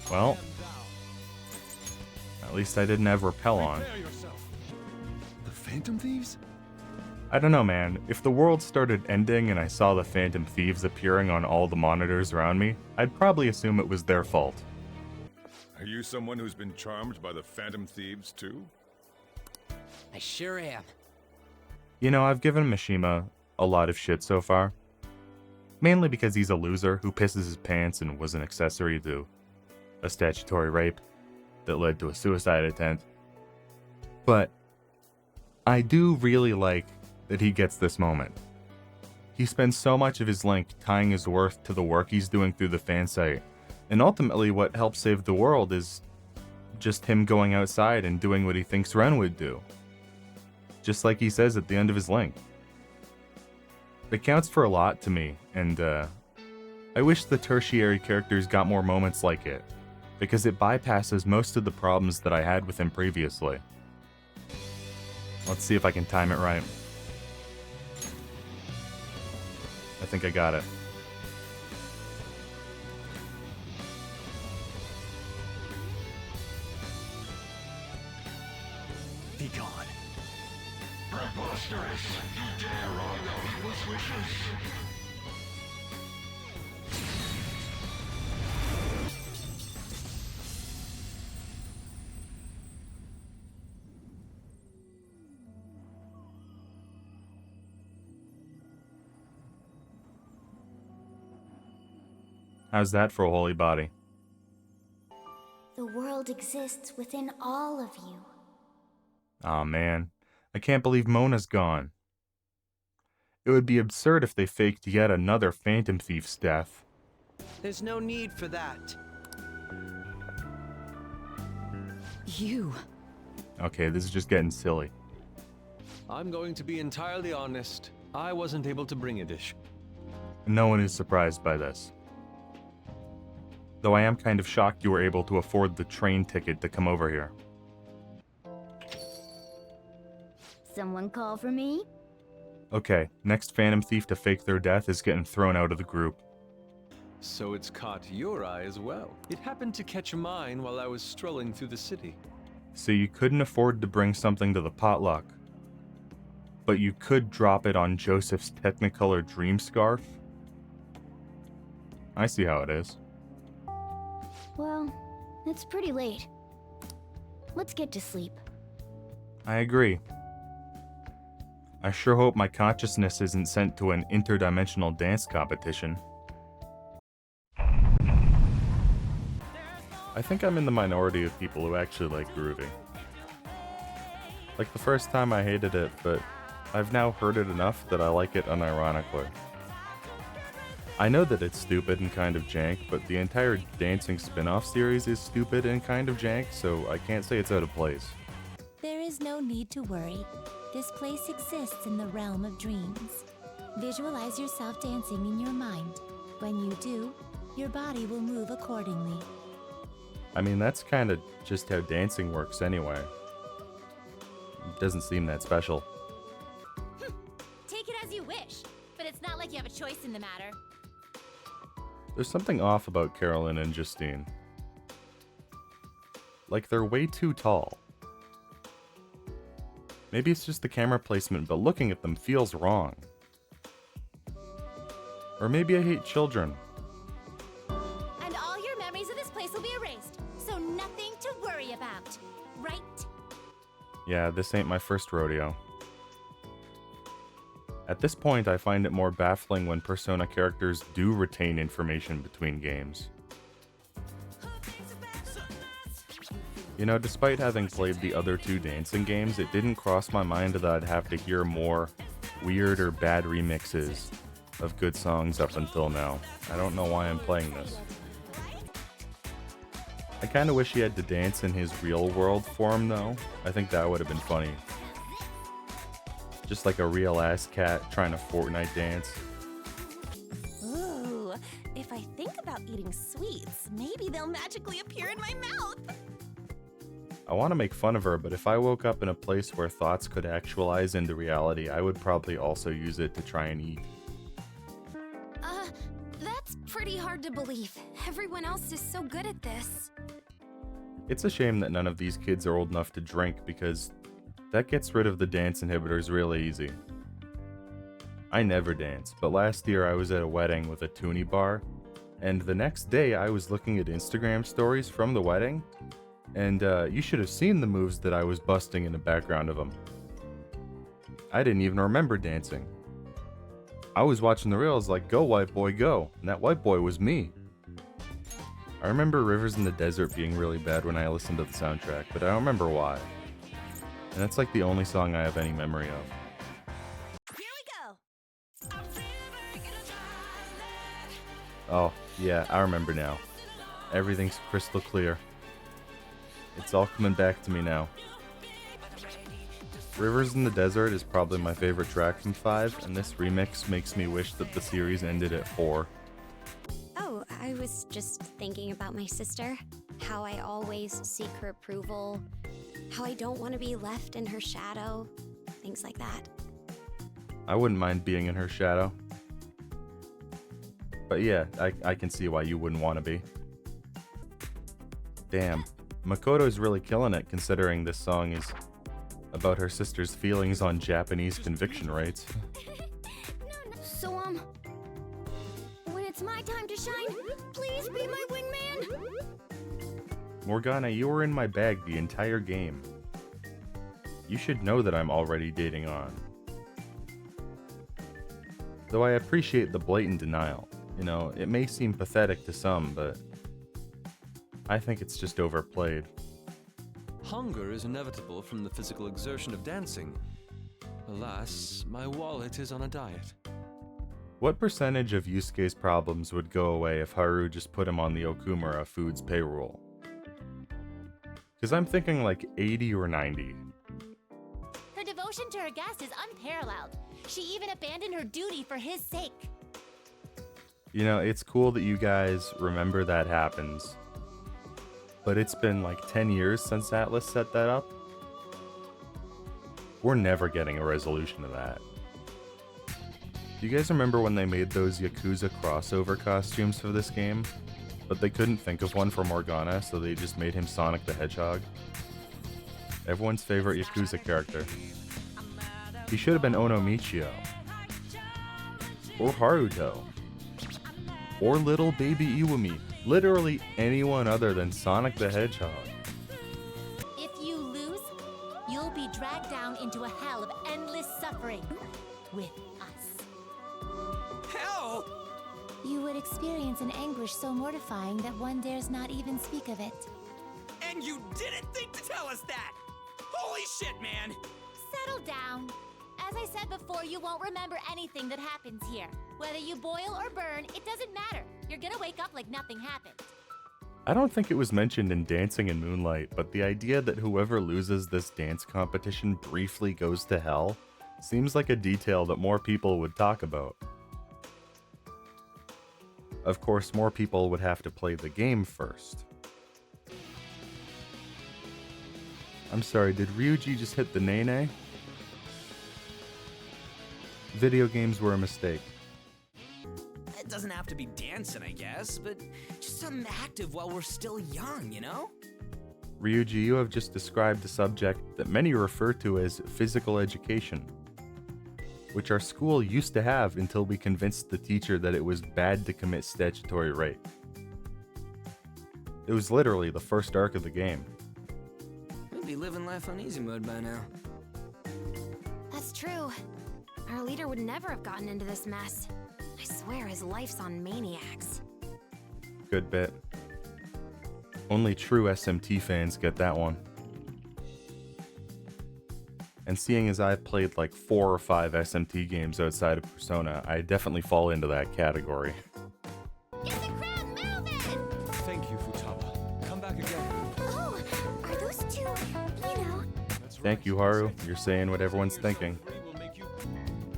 Well, at least I didn't have Repel on. The Phantom Thieves? I don't know, man. If the world started ending and I saw the Phantom Thieves appearing on all the monitors around me, I'd probably assume it was their fault. Are you someone who's been charmed by the Phantom Thieves, too? I sure am. You know, I've given Mishima a lot of shit so far. Mainly because he's a loser who pisses his pants and was an accessory to a statutory rape that led to a suicide attempt. But I do really like that he gets this moment. He spends so much of his link tying his worth to the work he's doing through the fan site, and ultimately what helps save the world is just him going outside and doing what he thinks Ren would do. Just like he says at the end of his link. It counts for a lot to me, and I wish the tertiary characters got more moments like it, because it bypasses most of the problems that I had with him previously. Let's see if I can time it right. I think I got it. Be gone. Preposterous! You dare argue people's wishes? How's that for a holy body? The world exists within all of you. Aw, man. I can't believe Mona's gone. It would be absurd if they faked yet another Phantom Thief's death. There's no need for that. You. Okay, this is just getting silly. I'm going to be entirely honest. I wasn't able to bring a dish. No one is surprised by this. Though I am kind of shocked you were able to afford the train ticket to come over here. Someone call for me? Okay, next Phantom Thief to fake their death is getting thrown out of the group. So it's caught your eye as well. It happened to catch mine while I was strolling through the city. So you couldn't afford to bring something to the potluck, but you could drop it on Joseph's Technicolor Dream Scarf? I see how it is. Well, it's pretty late. Let's get to sleep. I agree. I sure hope my consciousness isn't sent to an interdimensional dance competition. I think I'm in the minority of people who actually like groovy. Like the first time I hated it, but I've now heard it enough that I like it unironically. I know that it's stupid and kind of jank, but the entire dancing spin-off series is stupid and kind of jank, so I can't say it's out of place. There is no need to worry. This place exists in the realm of dreams. Visualize yourself dancing in your mind. When you do, your body will move accordingly. I mean, that's kind of just how dancing works anyway. It doesn't seem that special. Take it as you wish, but it's not like you have a choice in the matter. There's something off about Carolyn and Justine. Like, they're way too tall. Maybe it's just the camera placement, but looking at them feels wrong. Or maybe I hate children. And all your memories of this place will be erased, so nothing to worry about, right? Yeah, this ain't my first rodeo. At this point, I find it more baffling when Persona characters do retain information between games. You know, despite having played the other two dancing games, it didn't cross my mind that I'd have to hear more weird or bad remixes of good songs up until now. I don't know why I'm playing this. I kinda wish he had to dance in his real world form though. I think that would have been funny. Just like a real ass cat trying to Fortnite dance. Ooh, if I think about eating sweets, maybe they'll magically appear in my mouth. I want to make fun of her, but if I woke up in a place where thoughts could actualize into reality, I would probably also use it to try and eat. That's pretty hard to believe. Everyone else is so good at this. It's a shame that none of these kids are old enough to drink, because that gets rid of the dance inhibitors really easy. I never dance, but last year I was at a wedding with a toonie bar, and the next day I was looking at Instagram stories from the wedding, and you should have seen the moves that I was busting in the background of them. I didn't even remember dancing. I was watching the reels like, go white boy go, and that white boy was me. I remember Rivers in the Desert being really bad when I listened to the soundtrack, but I don't remember why. And that's like the only song I have any memory of. Here we go. Oh, yeah, I remember now. Everything's crystal clear. It's all coming back to me now. Rivers in the Desert is probably my favorite track from 5, and this remix makes me wish that the series ended at 4. Oh, I was just thinking about my sister. How I always seek her approval. How I don't want to be left in her shadow. Things like that. I wouldn't mind being in her shadow. But yeah, I can see why you wouldn't want to be. Damn, Makoto's really killing it considering this song is about her sister's feelings on Japanese conviction rates. So, when it's my time to shine, please be my wingman! Morgana, you were in my bag the entire game. You should know that I'm already dating on. Though I appreciate the blatant denial. You know, it may seem pathetic to some, but I think it's just overplayed. Hunger is inevitable from the physical exertion of dancing. Alas, my wallet is on a diet. What percentage of Yusuke's problems would go away if Haru just put him on the Okumura Foods payroll? Because I'm thinking like 80 or 90. Her devotion to her guest is unparalleled. She even abandoned her duty for his sake. You know, it's cool that you guys remember that happens. But it's been like 10 years since Atlas set that up. We're never getting a resolution to that. Do you guys remember when they made those Yakuza crossover costumes for this game? But they couldn't think of one for Morgana, so they just made him Sonic the Hedgehog. Everyone's favorite Yakuza character. He should have been Onomichio. Or Haruto. Or little baby Iwami. Literally anyone other than Sonic the Hedgehog. If you lose, you'll be dragged down into a hell of endless suffering with us. Hell! You You would experience an anguish so mortifying that one dares not even speak of it. And you didn't think to tell us that! Holy shit, man! Settle down. As I said before, you won't remember anything that happens here. Whether you boil or burn, it doesn't matter. You're gonna wake up like nothing happened. I don't think it was mentioned in Dancing in Moonlight, but the idea that whoever loses this dance competition briefly goes to hell seems like a detail that more people would talk about. Of course, more people would have to play the game first. I'm sorry, did Ryuji just hit the nene? Video games were a mistake. It doesn't have to be dancing, I guess, but just something active while we're still young, you know? Ryuji, you have just described a subject that many refer to as physical education, which our school used to have until we convinced the teacher that it was bad to commit statutory rape. It was literally the first arc of the game. We'd be living life on easy mode by now. That's true. Our leader would never have gotten into this mess. I swear his life's on maniacs. Good bit. Only true SMT fans get that one. And seeing as I've played like 4 or 5 SMT games outside of Persona, I definitely fall into that category. Get the crowd moving! Thank you, Futaba. Come back again. Oh, are those two, you know? Thank you, Haru. You're saying what everyone's thinking.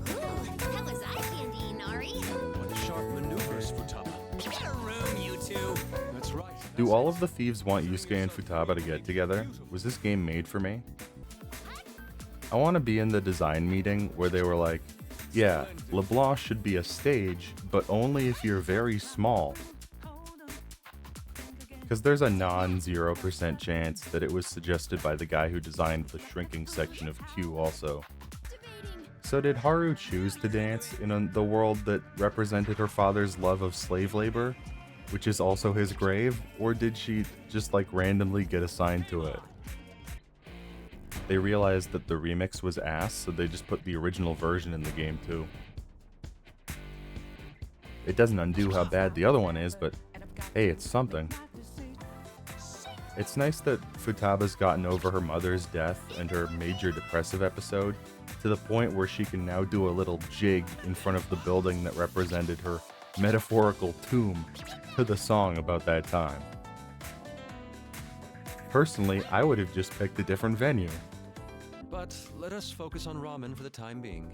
That was eye candy, Nari. What sharp maneuvers, Futaba. Get a room, you two! That's right. Do all of the thieves want Yusuke and Futaba to get together? Was this game made for me? I want to be in the design meeting where they were like, yeah, LeBlanc should be a stage, but only if you're very small. Because there's a non-0% chance that it was suggested by the guy who designed the shrinking section of Q also. So did Haru choose to dance in the world that represented her father's love of slave labor, which is also his grave, or did she just like randomly get assigned to it? They realized that the remix was ass, so they just put the original version in the game too. It doesn't undo how bad the other one is, but hey, it's something. It's nice that Futaba's gotten over her mother's death and her major depressive episode to the point where she can now do a little jig in front of the building that represented her metaphorical tomb to the song about that time. Personally, I would have just picked a different venue. But let us focus on ramen for the time being.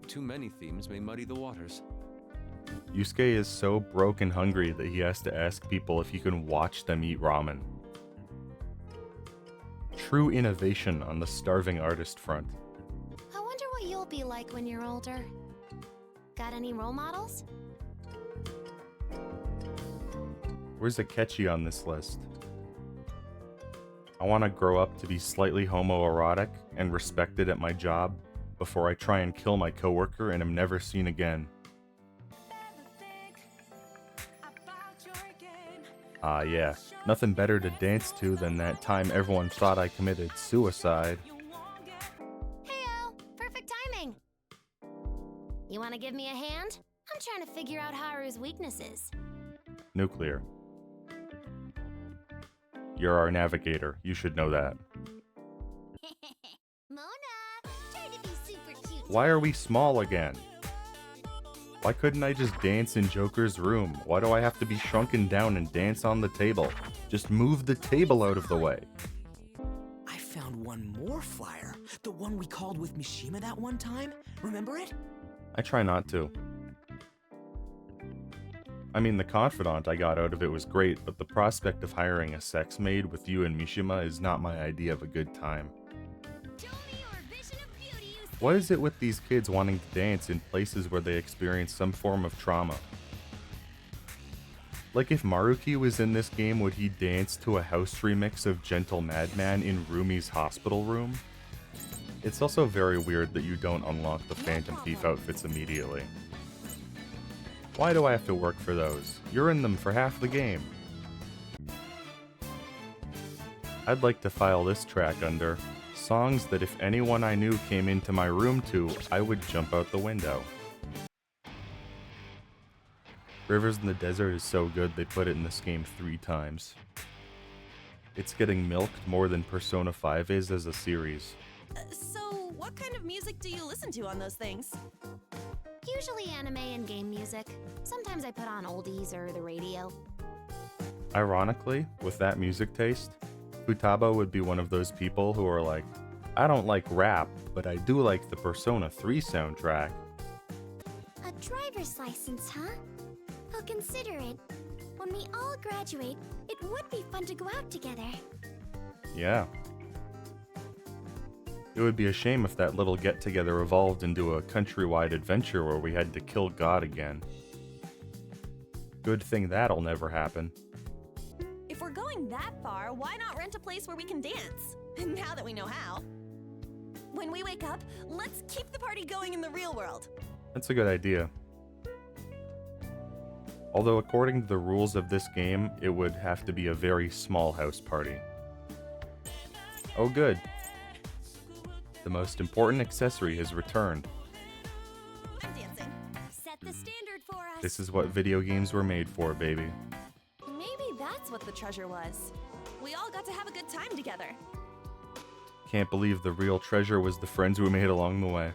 Too many themes may muddy the waters. Yusuke is so broke and hungry that he has to ask people if he can watch them eat ramen. True innovation on the starving artist front. I wonder what you'll be like when you're older. Got any role models? Where's Akechi on this list? I want to grow up to be slightly homoerotic and respected at my job before I try and kill my coworker and am never seen again. Ah yeah, nothing better to dance to than that time everyone thought I committed suicide. Heyo, perfect timing. You want to give me a hand? I'm trying to figure out Haru's weaknesses. Nuclear. You're our navigator. You should know that. Mona, try to be super cute. Why are we small again? Why couldn't I just dance in Joker's room? Why do I have to be shrunken down and dance on the table? Just move the table out of the way. I found one more flyer. The one we called with Mishima that one time. Remember it? I try not to. I mean, the confidant I got out of it was great, but the prospect of hiring a sex maid with you and Mishima is not my idea of a good time. What is it with these kids wanting to dance in places where they experience some form of trauma? Like if Maruki was in this game, would he dance to a house remix of Gentle Madman in Rumi's hospital room? It's also very weird that you don't unlock the Phantom Thief outfits immediately. Why do I have to work for those? You're in them for half the game. I'd like to file this track under songs that if anyone I knew came into my room to, I would jump out the window. Rivers in the Desert is so good they put it in this game 3 times. It's getting milked more than Persona 5 is as a series. So, what kind of music do you listen to on those things? Usually anime and game music. Sometimes I put on oldies or the radio. Ironically, with that music taste, Futaba would be one of those people who are like, I don't like rap, but I do like the Persona 3 soundtrack. A driver's license, huh? I'll consider it. When we all graduate, it would be fun to go out together. Yeah. It would be a shame if that little get-together evolved into a countrywide adventure where we had to kill God again. Good thing that'll never happen. If we're going that far, why not rent a place where we can dance? Now that we know how. When we wake up, let's keep the party going in the real world. That's a good idea. Although according to the rules of this game, it would have to be a very small house party. Oh good. The most important accessory has returned. Dancing. Set the standard for us. This is what video games were made for, baby. Maybe that's what the treasure was. We all got to have a good time together. Can't believe the real treasure was the friends we made along the way.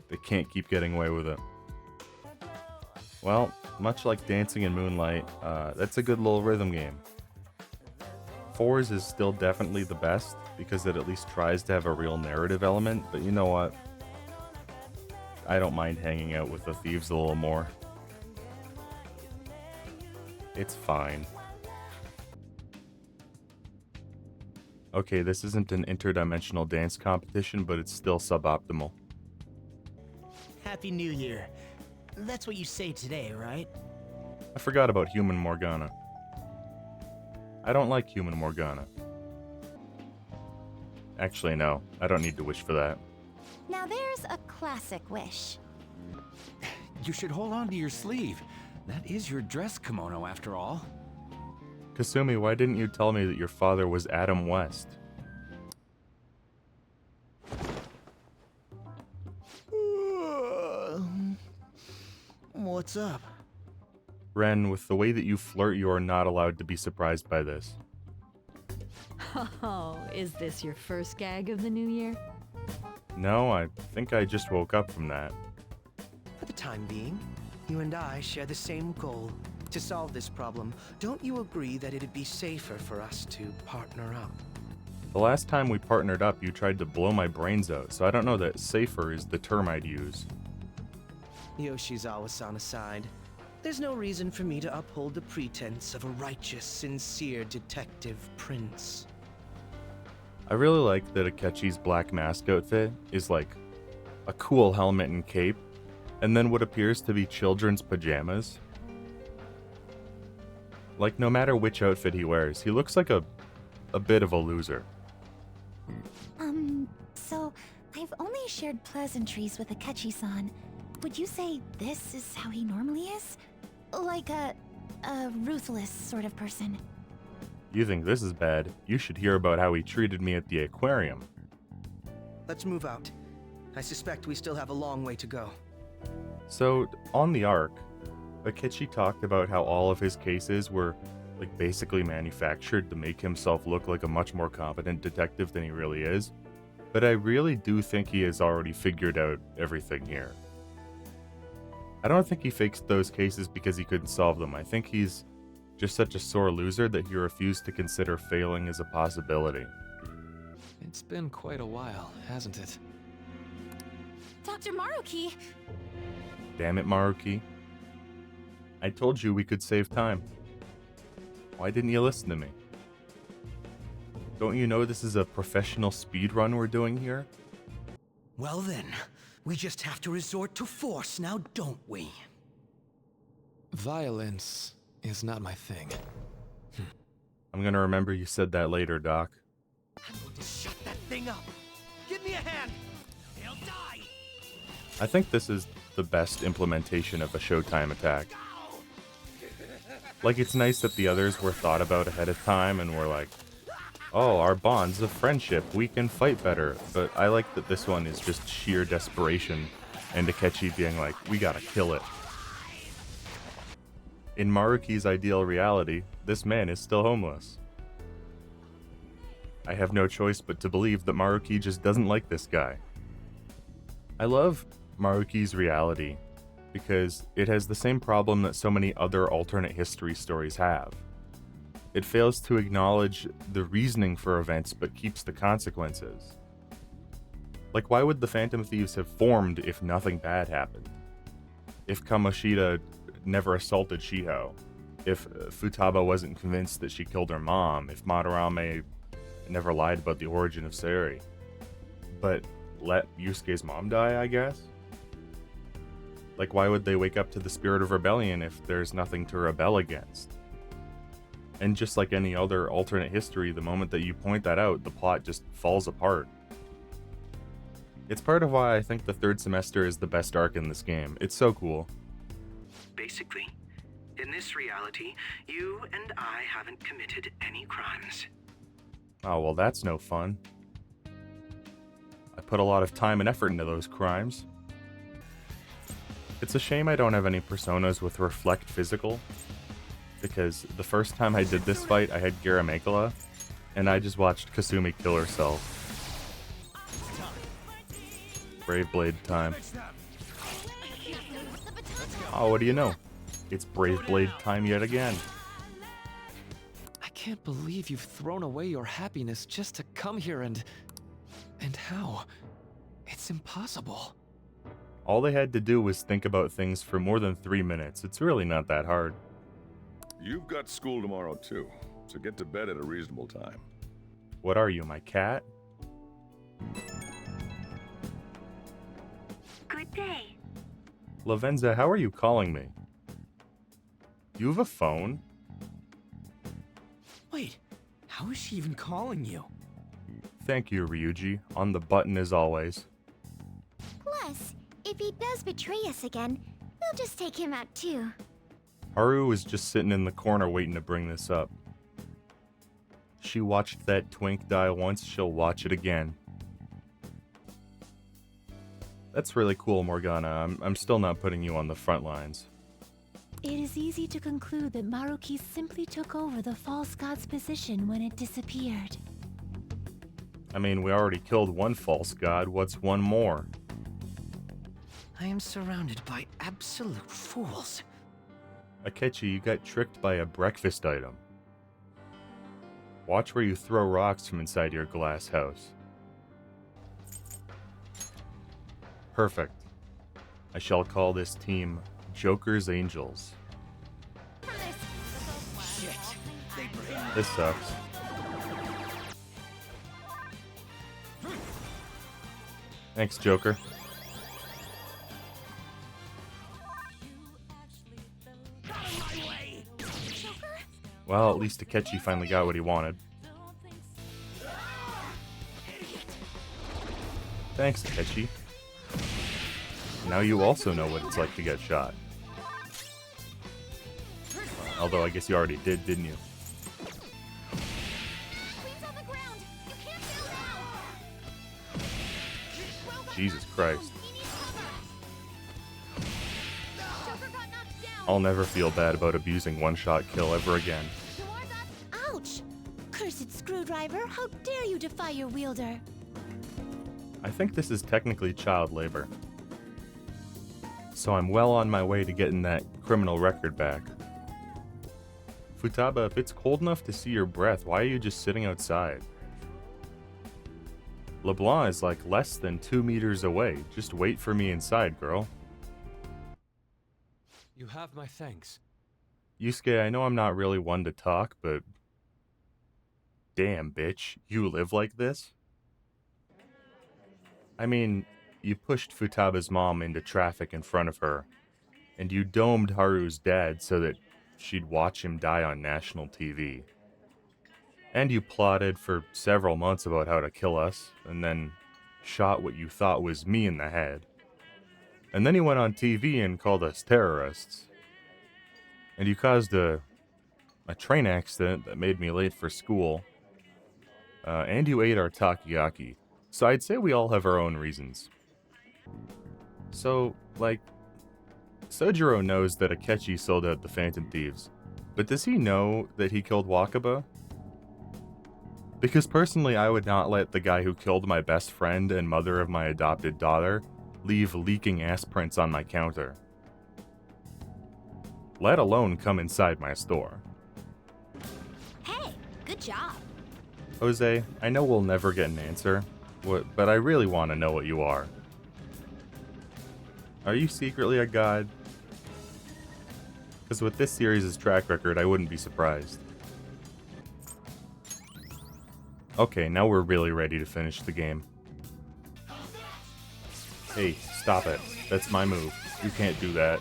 They can't keep getting away with it. Well, much like Dancing in Moonlight, that's a good little rhythm game. 4's is still definitely the best, because it at least tries to have a real narrative element, but you know what? I don't mind hanging out with the thieves a little more. It's fine. Okay, this isn't an interdimensional dance competition, but it's still suboptimal. Happy New Year. That's what you say today, right? I forgot about Human Morgana. I don't like Human Morgana. Actually, no. I don't need to wish for that. Now there's a classic wish. You should hold on to your sleeve. That is your dress kimono, after all. Kasumi, why didn't you tell me that your father was Adam West? What's up? Ren, with the way that you flirt, you are not allowed to be surprised by this. Oh, is this your first gag of the new year? No, I think I just woke up from that. For the time being, you and I share the same goal. To solve this problem, don't you agree that it'd be safer for us to partner up? The last time we partnered up, you tried to blow my brains out, so I don't know that safer is the term I'd use. Yoshizawa-san aside, there's no reason for me to uphold the pretense of a righteous, sincere detective prince. I really like that Akechi's black mask outfit is like a cool helmet and cape, and then what appears to be children's pajamas. Like, no matter which outfit he wears, he looks like a bit of a loser. So I've only shared pleasantries with Akechi-san. Would you say this is how he normally is? Like a ruthless sort of person? You think this is bad? You should hear about how he treated me at the aquarium. Let's move out. I suspect we still have a long way to go. So, on the arc, Akechi talked about how all of his cases were like basically manufactured to make himself look like a much more competent detective than he really is. But I really do think he has already figured out everything here. I don't think he faked those cases because he couldn't solve them. I think he's just such a sore loser that he refused to consider failing as a possibility. It's been quite a while, hasn't it? Dr. Maruki! Damn it, Maruki. I told you we could save time. Why didn't you listen to me? Don't you know this is a professional speedrun we're doing here? Well then, we just have to resort to force now, don't we? Violence is not my thing. I'm gonna remember you said that later, Doc. I'm going to shut that thing up. Give me a hand. He'll die. I think this is the best implementation of a Showtime attack. Like, it's nice that the others were thought about ahead of time and were like, oh, our bonds of friendship, we can fight better. But I like that this one is just sheer desperation and Akechi being like, we gotta kill it. In Maruki's ideal reality, this man is still homeless. I have no choice but to believe that Maruki just doesn't like this guy. I love Maruki's reality because it has the same problem that so many other alternate history stories have. It fails to acknowledge the reasoning for events but keeps the consequences. Like, why would the Phantom Thieves have formed if nothing bad happened? If Kamoshida never assaulted Shiho? If Futaba wasn't convinced that she killed her mom? If Madarame never lied about the origin of Sayuri? But let Yusuke's mom die, I guess? Like, why would they wake up to the spirit of rebellion if there's nothing to rebel against? And just like any other alternate history, the moment that you point that out, the plot just falls apart. It's part of why I think the third semester is the best arc in this game. It's so cool. Basically, in this reality, you and I haven't committed any crimes. Oh, well, that's no fun. I put a lot of time and effort into those crimes. It's a shame I don't have any personas with Reflect Physical, because the first time I did this fight, I had Garamakula, and I just watched Kasumi kill herself. Brave Blade time. Oh, what do you know? It's Brave Blade time yet again. I can't believe you've thrown away your happiness just to come here and how? It's impossible. All they had to do was think about things for more than 3 minutes. It's really not that hard. You've got school tomorrow too, so get to bed at a reasonable time. What are you, my cat? Good day. Lavenza, how are you calling me? You have a phone? Wait, how is she even calling you? Thank you, Ryuji. On the button as always. Plus, if he does betray us again, we'll just take him out too. Haru was just sitting in the corner waiting to bring this up. She watched that twink die once, she'll watch it again. That's really cool, Morgana. I'm still not putting you on the front lines. It is easy to conclude that Maruki simply took over the false god's position when it disappeared. I mean, we already killed one false god, what's one more? I am surrounded by absolute fools. Akechi, you got tricked by a breakfast item. Watch where you throw rocks from inside your glass house. Perfect. I shall call this team Joker's Angels. Shit, they bring. This sucks. Thanks, Joker. Well, at least Akechi finally got what he wanted. Thanks, Akechi. Now you also know what it's like to get shot. Although I guess you already did, didn't you? Jesus Christ. I'll never feel bad about abusing one-shot kill ever again. Ouch! Cursed screwdriver, how dare you defy your wielder? I think this is technically child labor. So I'm well on my way to getting that criminal record back. Futaba, if it's cold enough to see your breath, why are you just sitting outside? LeBlanc is like less than 2 meters away. Just wait for me inside, girl. You have my thanks. Yusuke, I know I'm not really one to talk, but... Damn, bitch. You live like this? I mean, you pushed Futaba's mom into traffic in front of her, and you domed Haru's dad so that she'd watch him die on national TV. And you plotted for several months about how to kill us, and then shot what you thought was me in the head. And then you went on TV and called us terrorists. And you caused a train accident that made me late for school. And you ate our takoyaki. So I'd say we all have our own reasons. So, like, Sojiro knows that Akechi sold out the Phantom Thieves, but does he know that he killed Wakaba? Because personally, I would not let the guy who killed my best friend and mother of my adopted daughter leave leaking ass prints on my counter. Let alone come inside my store. Hey, good job. Jose, I know we'll never get an answer, but I really want to know what you are. Are you secretly a god? Because with this series' track record, I wouldn't be surprised. Okay, now we're really ready to finish the game. Hey, stop it. That's my move. You can't do that.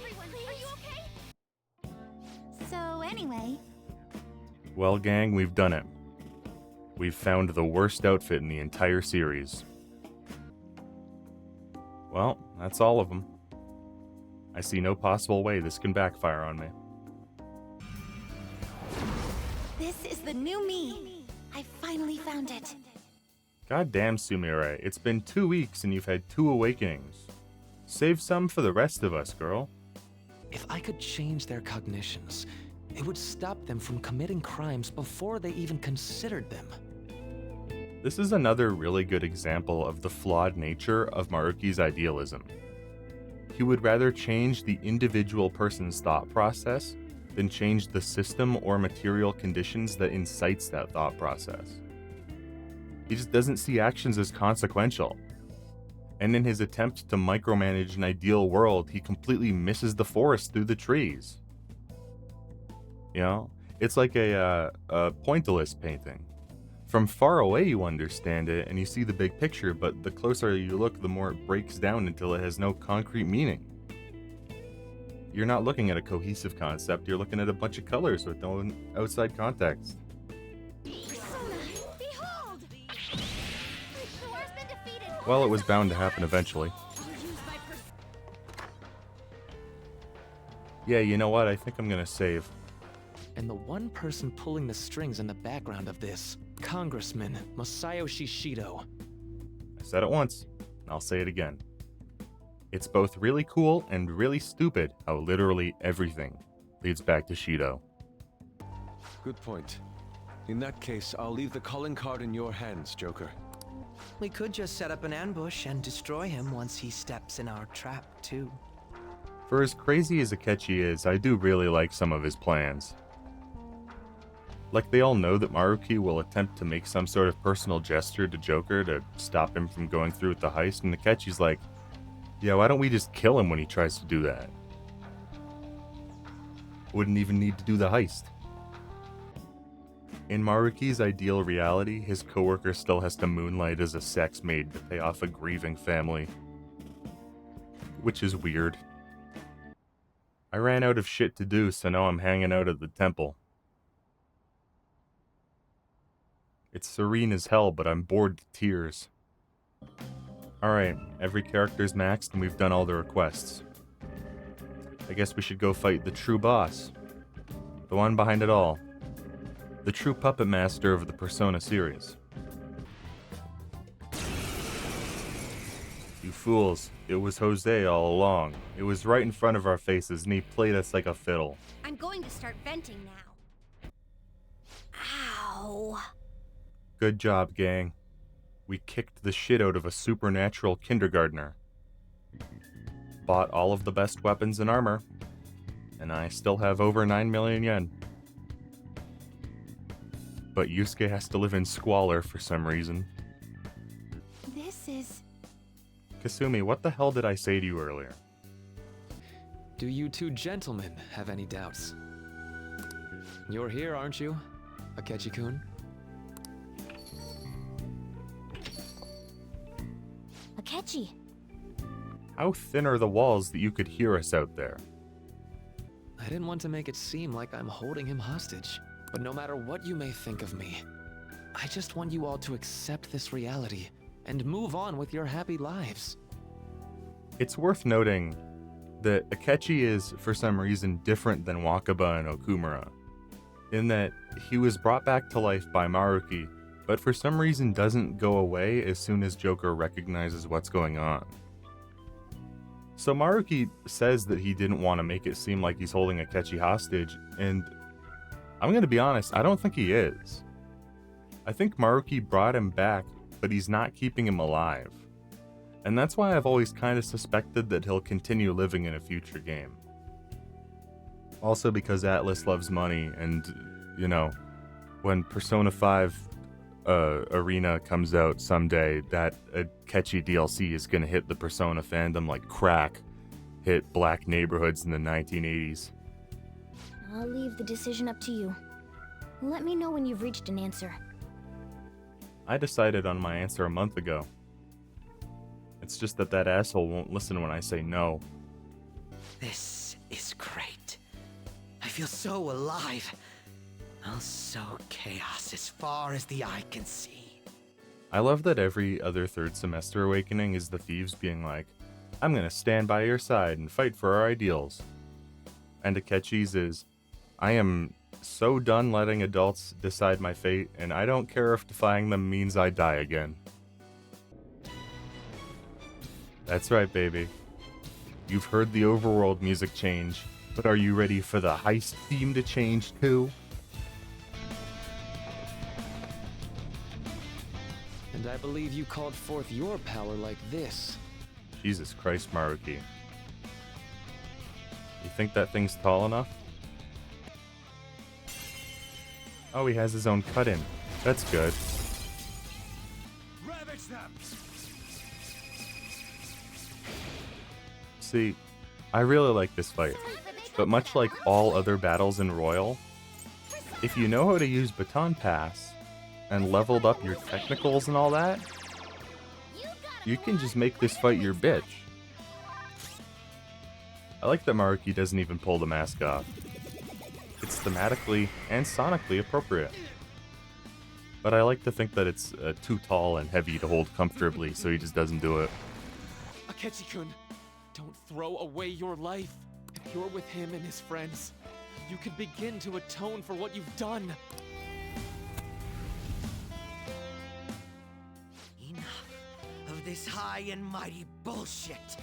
So anyway, Well, gang, we've done it. We've found the worst outfit in the entire series. Well, that's all of them. I see no possible way this can backfire on me. this is the new me. I finally found it. Goddamn, Sumire, it's been 2 weeks and you've had 2 awakenings. Save some for the rest of us, girl. If I could change their cognitions, it would stop them from committing crimes before they even considered them. This is another really good example of the flawed nature of Maruki's idealism. He would rather change the individual person's thought process than change the system or material conditions that incites that thought process. He just doesn't see actions as consequential. And in his attempt to micromanage an ideal world, he completely misses the forest through the trees. You know, it's like a pointillist painting. From far away you understand it and you see the big picture, but the closer you look, the more it breaks down until it has no concrete meaning. You're not looking at a cohesive concept, you're looking at a bunch of colors with no outside context. Well, it was bound to happen eventually. Yeah, you know what? I think I'm gonna save. And the one person pulling the strings in the background of this, Congressman Masayoshi Shido. I said it once, and I'll say it again. It's both really cool and really stupid how literally everything leads back to Shido. Good point. In that case, I'll leave the calling card in your hands, Joker. We could just set up an ambush and destroy him once he steps in our trap, too. For as crazy as Akechi is, I do really like some of his plans. Like, they all know that Maruki will attempt to make some sort of personal gesture to Joker to stop him from going through with the heist, and Akechi's like, yeah, why don't we just kill him when he tries to do that? Wouldn't even need to do the heist. In Maruki's ideal reality, his coworker still has to moonlight as a sex maid to pay off a grieving family. Which is weird. I ran out of shit to do, so now I'm hanging out at the temple. It's serene as hell, but I'm bored to tears. Alright, every character's maxed and we've done all the requests. I guess we should go fight the true boss. The one behind it all. The true puppet master of the Persona series. You fools, it was Jose all along. It was right in front of our faces and he played us like a fiddle. I'm going to start venting now. Ow. Good job, gang. We kicked the shit out of a supernatural kindergartner. Bought all of the best weapons and armor. And I still have over 9 million yen. But Yusuke has to live in squalor for some reason. This is... Kasumi, what the hell did I say to you earlier? Do you two gentlemen have any doubts? You're here, aren't you, Akechi-kun? Akechi. How thin are the walls that you could hear us out there? I didn't want to make it seem like I'm holding him hostage, but no matter what you may think of me, I just want you all to accept this reality and move on with your happy lives. It's worth noting that Akechi is, for some reason, different than Wakaba and Okumura, in that he was brought back to life by Maruki, but for some reason doesn't go away as soon as Joker recognizes what's going on. So Maruki says that he didn't want to make it seem like he's holding Akechi hostage, and I'm gonna be honest, I don't think he is. I think Maruki brought him back, but he's not keeping him alive. And that's why I've always kind of suspected that he'll continue living in a future game. Also because Atlas loves money, and, you know, when Persona 5 Arena comes out someday, that Akechi DLC is gonna hit the Persona fandom like crack hit black neighborhoods in the 1980s. I'll leave the decision up to you. Let me know when you've reached an answer. I decided on my answer a month ago. It's just that asshole won't listen when I say no. This is great. I feel so alive. I'll sow chaos as far as the eye can see. I love that every other third semester awakening is the thieves being like, I'm gonna stand by your side and fight for our ideals. And Akechi's is, I am so done letting adults decide my fate, and I don't care if defying them means I die again. That's right, baby. You've heard the overworld music change, but are you ready for the heist theme to change too? And I believe you called forth your power like this. Jesus Christ, Maruki. You think that thing's tall enough? Oh, he has his own cut-in. That's good. Ravage them! See, I really like this fight, but much like all other battles in Royal, if you know how to use Baton Pass and leveled up your technicals and all that, you can just make this fight your bitch. I like that Maruki doesn't even pull the mask off. It's thematically and sonically appropriate. But I like to think that it's too tall and heavy to hold comfortably, so he just doesn't do it. Akechi-kun, don't throw away your life. If you're with him and his friends, you can begin to atone for what you've done. Enough of this high and mighty bullshit.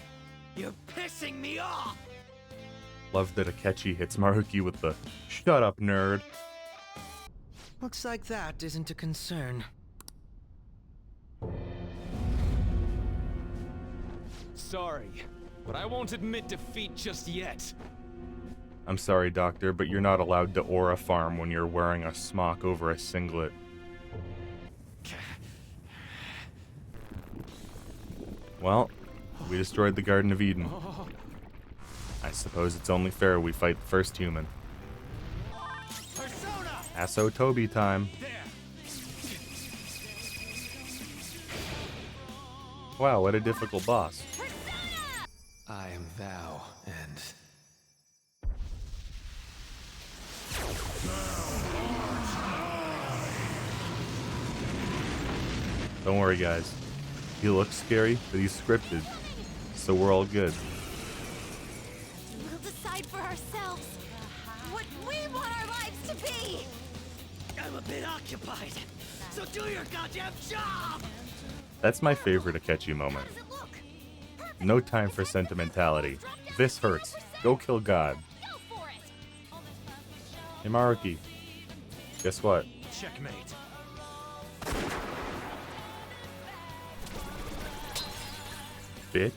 You're pissing me off! Love that Akechi hits Maruki with the "Shut up, nerd." Looks like that isn't a concern. Sorry, but I won't admit defeat just yet. I'm sorry, Doctor, but you're not allowed to aura farm when you're wearing a smock over a singlet. Well, we destroyed the Garden of Eden. I suppose it's only fair we fight the first human. Asso Toby time. Wow, what a difficult boss. I am thou, and... Don't worry, guys. He looks scary, but he's scripted, so we're all good. We'll decide for ourselves what we want our lives to be! I'm a bit occupied, so do your goddamn job! That's my favorite Akechi moment. No time for sentimentality. This hurts. Go kill God. Hey Maruki, guess what? Checkmate. Bitch.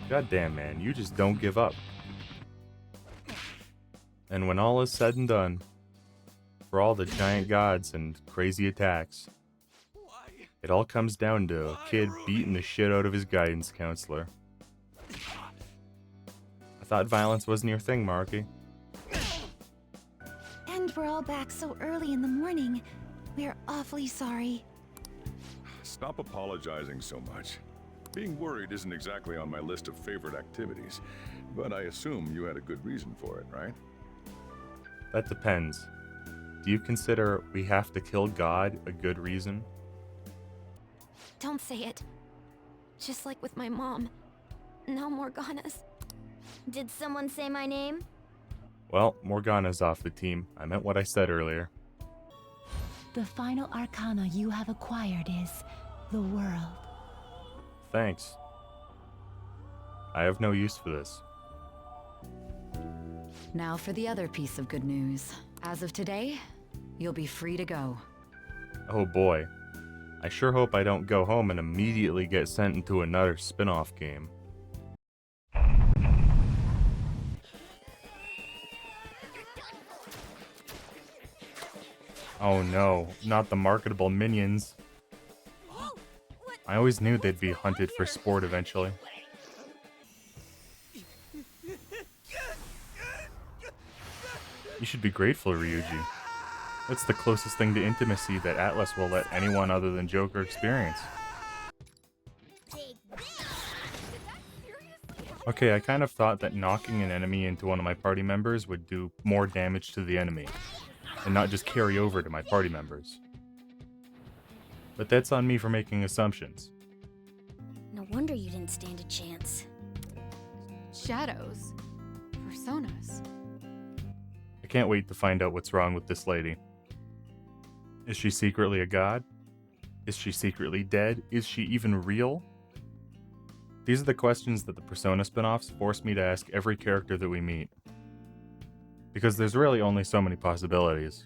Goddamn, man, you just don't give up. And when all is said and done, for all the giant gods and crazy attacks, it all comes down to a kid beating the shit out of his guidance counselor. I thought violence wasn't your thing, Maruki. And we're all back so early in the morning. We're awfully sorry. Stop apologizing so much. Being worried isn't exactly on my list of favorite activities, but I assume you had a good reason for it, right? That depends. Do you consider we have to kill God a good reason? Don't say it. Just like with my mom. Now Morgana's. Did someone say my name? Well, Morgana's off the team. I meant what I said earlier. The final arcana you have acquired is the world. Thanks. I have no use for this. Now for the other piece of good news. As of today, you'll be free to go. Oh boy. I sure hope I don't go home and immediately get sent into another spin-off game. Oh no, not the marketable minions. I always knew they'd be hunted for sport eventually. You should be grateful, Ryuji. That's the closest thing to intimacy that Atlas will let anyone other than Joker experience. Okay, I kind of thought that knocking an enemy into one of my party members would do more damage to the enemy, and not just carry over to my party members. But that's on me for making assumptions. No wonder you didn't stand a chance. Shadows? Personas? I can't wait to find out what's wrong with this lady. Is she secretly a god? Is she secretly dead? Is she even real? These are the questions that the Persona spin-offs force me to ask every character that we meet. Because there's really only so many possibilities.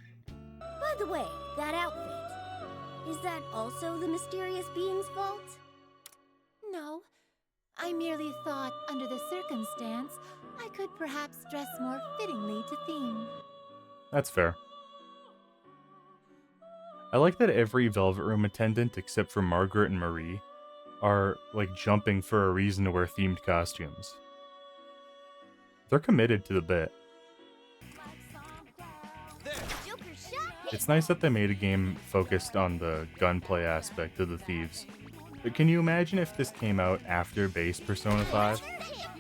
By the way, that outfit. Is that also the mysterious being's fault? No. I merely thought, under the circumstance, I could perhaps dress more fittingly to theme. That's fair. I like that every Velvet Room attendant, except for Margaret and Marie, are, like, jumping for a reason to wear themed costumes. They're committed to the bit. It's nice that they made a game focused on the gunplay aspect of the thieves. But can you imagine if this came out after base Persona 5,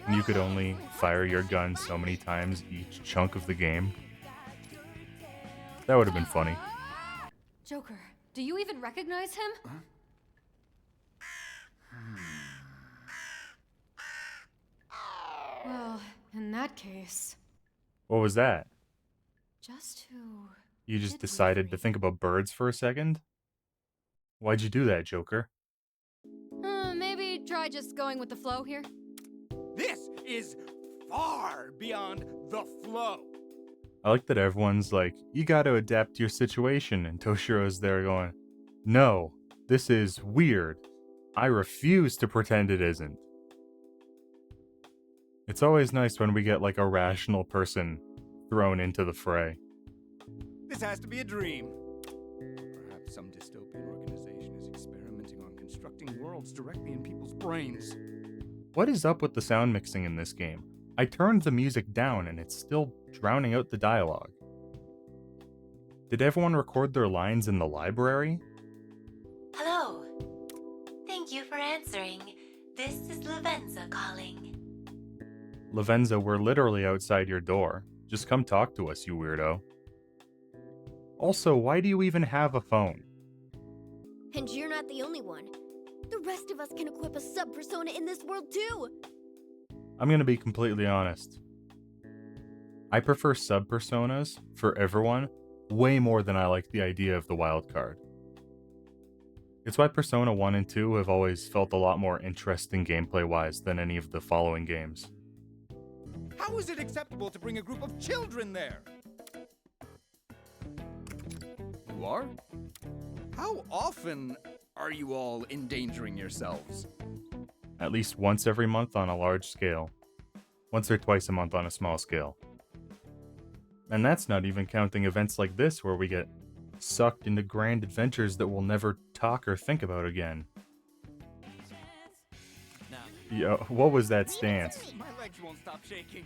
and you could only fire your gun so many times each chunk of the game? That would have been funny. Joker, do you even recognize him? Well, in that case... What was that? Just to... You just decided to think about birds for a second? Why'd you do that, Joker? Maybe try just going with the flow here? This is far beyond the flow. I like that everyone's like, you gotta adapt to your situation, and Toshiro's there going, no, this is weird. I refuse to pretend it isn't. It's always nice when we get like a rational person thrown into the fray. This has to be a dream. Perhaps some dystopian organization is experimenting on constructing worlds directly in people's brains. What is up with the sound mixing in this game? I turned the music down and it's still drowning out the dialogue. Did everyone record their lines in the library? Hello. Thank you for answering. This is Lavenza calling. Lavenza, we're literally outside your door. Just come talk to us, you weirdo. Also, why do you even have a phone? And you're not the only one. The rest of us can equip a sub-persona in this world too! I'm gonna be completely honest. I prefer sub-personas for everyone way more than I like the idea of the wild card. It's why Persona 1 and 2 have always felt a lot more interesting gameplay-wise than any of the following games. How is it acceptable to bring a group of children there? You are? How often are you all endangering yourselves? At least once every month on a large scale. Once or twice a month on a small scale. And that's not even counting events like this where we get sucked into grand adventures that we'll never talk or think about again. Yo, what was that stance? My legs won't stop shaking.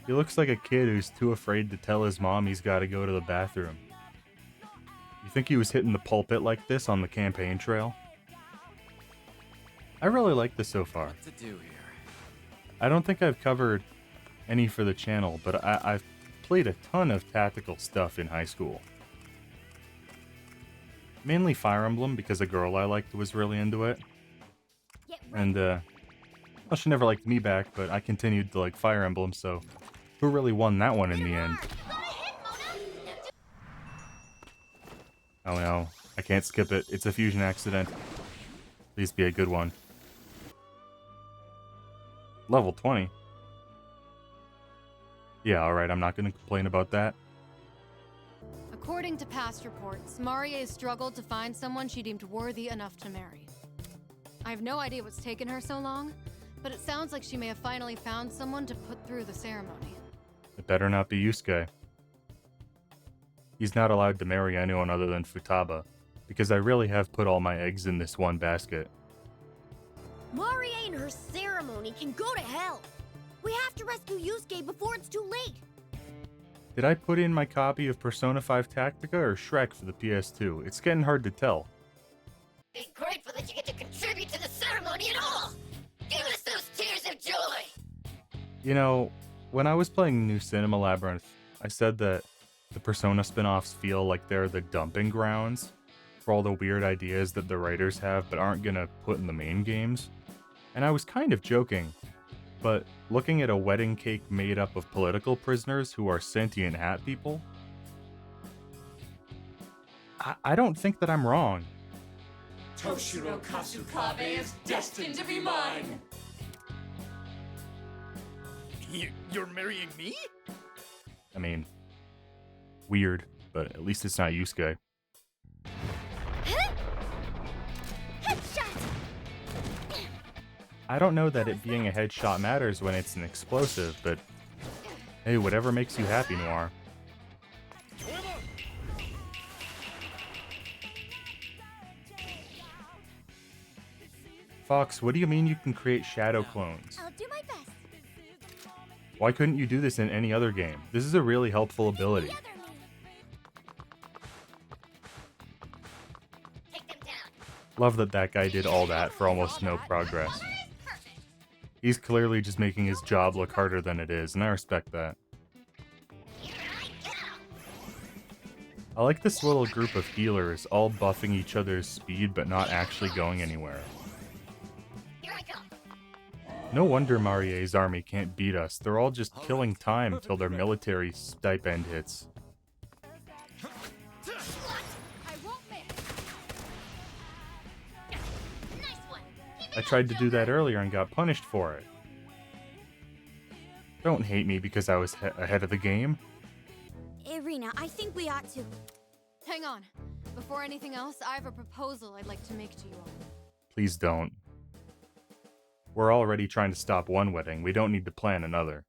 He looks like a kid who's too afraid to tell his mom he's got to go to the bathroom. You think he was hitting the pulpit like this on the campaign trail? I really like this so far. What to do here? I don't think I've covered any for the channel, but I've played a ton of tactical stuff in high school. Mainly Fire Emblem because a girl I liked was really into it. And, well, she never liked me back, but I continued to like Fire Emblem, so who really won that one in the end? Oh no, I can't skip it. It's a fusion accident. Please be a good one. Level 20. Yeah, alright, I'm not gonna complain about that. According to past reports, Marie struggled to find someone she deemed worthy enough to marry. I have no idea what's taken her so long, but it sounds like she may have finally found someone to put through the ceremony. It better not be Yusuke. He's not allowed to marry anyone other than Futaba, because I really have put all my eggs in this one basket. Marie and her ceremony can go to hell. We have to rescue Yusuke before it's too late. Did I put in my copy of Persona 5 Tactica or Shrek for the PS2? It's getting hard to tell. Be grateful that you get to contribute to the ceremony at all. Give us those tears of joy. You know, when I was playing New Cinema Labyrinth, I said that the Persona spin-offs feel like they're the dumping grounds for all the weird ideas that the writers have but aren't gonna put in the main games. And I was kind of joking, but looking at a wedding cake made up of political prisoners who are sentient hat people, I don't think that I'm wrong. Toshiro Kasukabe is destined to be mine! You're marrying me? I mean, weird, but at least it's not Yusuke. I don't know that it being a headshot matters when it's an explosive, but hey, whatever makes you happy, Noir. Fox, what do you mean you can create shadow clones? I'll do my best. Why couldn't you do this in any other game? This is a really helpful ability. Love that that guy did all that for almost no progress. He's clearly just making his job look harder than it is, and I respect that. I like this little group of healers all buffing each other's speed but not actually going anywhere. No wonder Marie's army can't beat us. They're all just killing time till their military stipend hits. I tried to do that earlier and got punished for it. Don't hate me because I was ahead of the game. Irina, I think we ought to... Hang on. Before anything else, I have a proposal I'd like to make to you all. Please don't. We're already trying to stop one wedding. We don't need to plan another.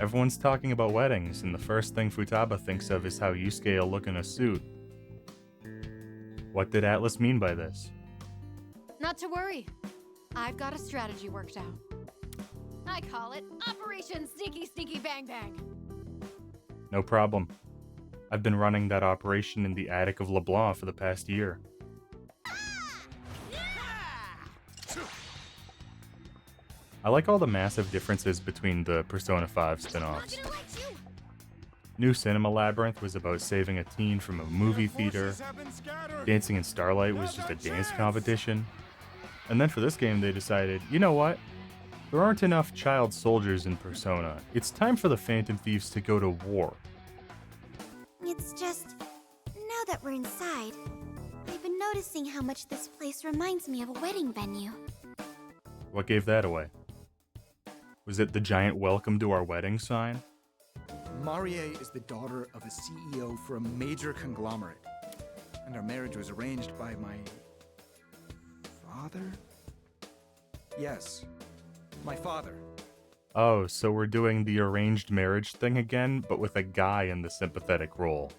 Everyone's talking about weddings, and the first thing Futaba thinks of is how Yusuke will look in a suit. What did Atlas mean by this? Not to worry. I've got a strategy worked out. I call it Operation Sneaky Sneaky Bang Bang. No problem. I've been running that operation in the attic of LeBlanc for the past year. I like all the massive differences between the Persona 5 spin-offs. New Cinema Labyrinth was about saving a teen from a movie theater. Dancing in Starlight was just a dance competition. And then for this game they decided, you know what? There aren't enough child soldiers in Persona. It's time for the Phantom Thieves to go to war. It's just, now that we're inside, I've been noticing how much this place reminds me of a wedding venue. What gave that away? Was it the giant welcome to our wedding sign? Marie is the daughter of a CEO for a major conglomerate, and our marriage was arranged by my... father? Yes, my father. Oh, so we're doing the arranged marriage thing again, but with a guy in the sympathetic role.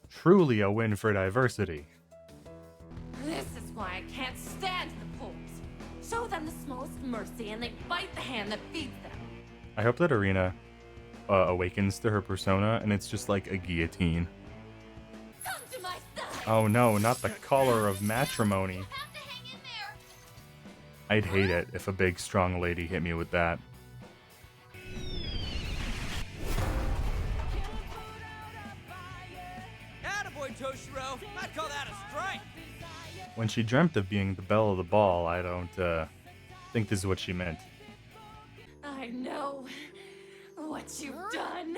Truly a win for diversity. This is why I can't stand the Poles. Show them the smallest mercy and they bite the hand that feeds them. I hope that Irina awakens to her persona and it's just like a guillotine. Come to my side. Oh no, not the collar of matrimony. I'd hate it if a big strong lady hit me with that. Attaboy, Toshiro! I'd call that a strike! When she dreamt of being the belle of the ball, I don't think this is what she meant. I know what you've done.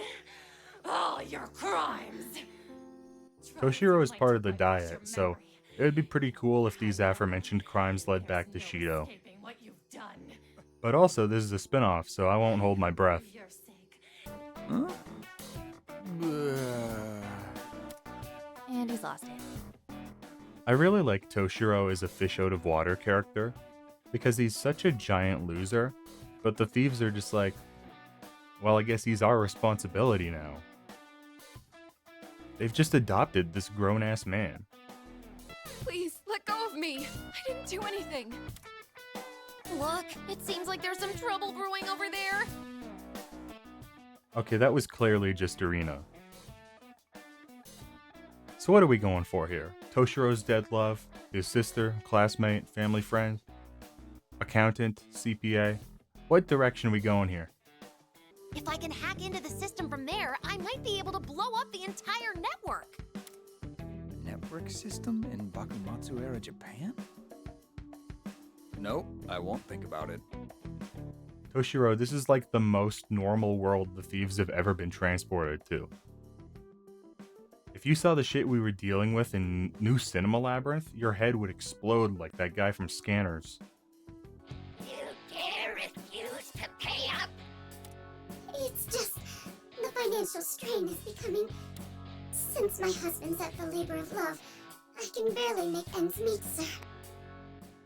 all your crimes. Toshiro is part of the Diet, so it would be pretty cool if these aforementioned crimes led back to Shido. What you've done. But also, this is a spin-off, so I won't hold my breath. And he's lost it. I really like Toshiro as a fish out of water character, because he's such a giant loser, but the thieves are just like, well, I guess he's our responsibility now. They've just adopted this grown-ass man. Please, let go of me. I didn't do anything. Look, it seems like there's some trouble brewing over there. Okay, that was clearly just Arena. So what are we going for here? Toshiro's dead love, his sister, classmate, family friend, accountant, CPA? What direction are we going here? If I can hack into the system from there, I might be able to blow up the entire network. Network system in Bakumatsu era Japan? Nope, I won't think about it. Toshiro, this is like the most normal world the thieves have ever been transported to. If you saw the shit we were dealing with in New Cinema Labyrinth, your head would explode like that guy from Scanners. You dare refuse to pay up? It's just the financial strain is becoming. Since my husband's at the labor of love, I can barely make ends meet, sir.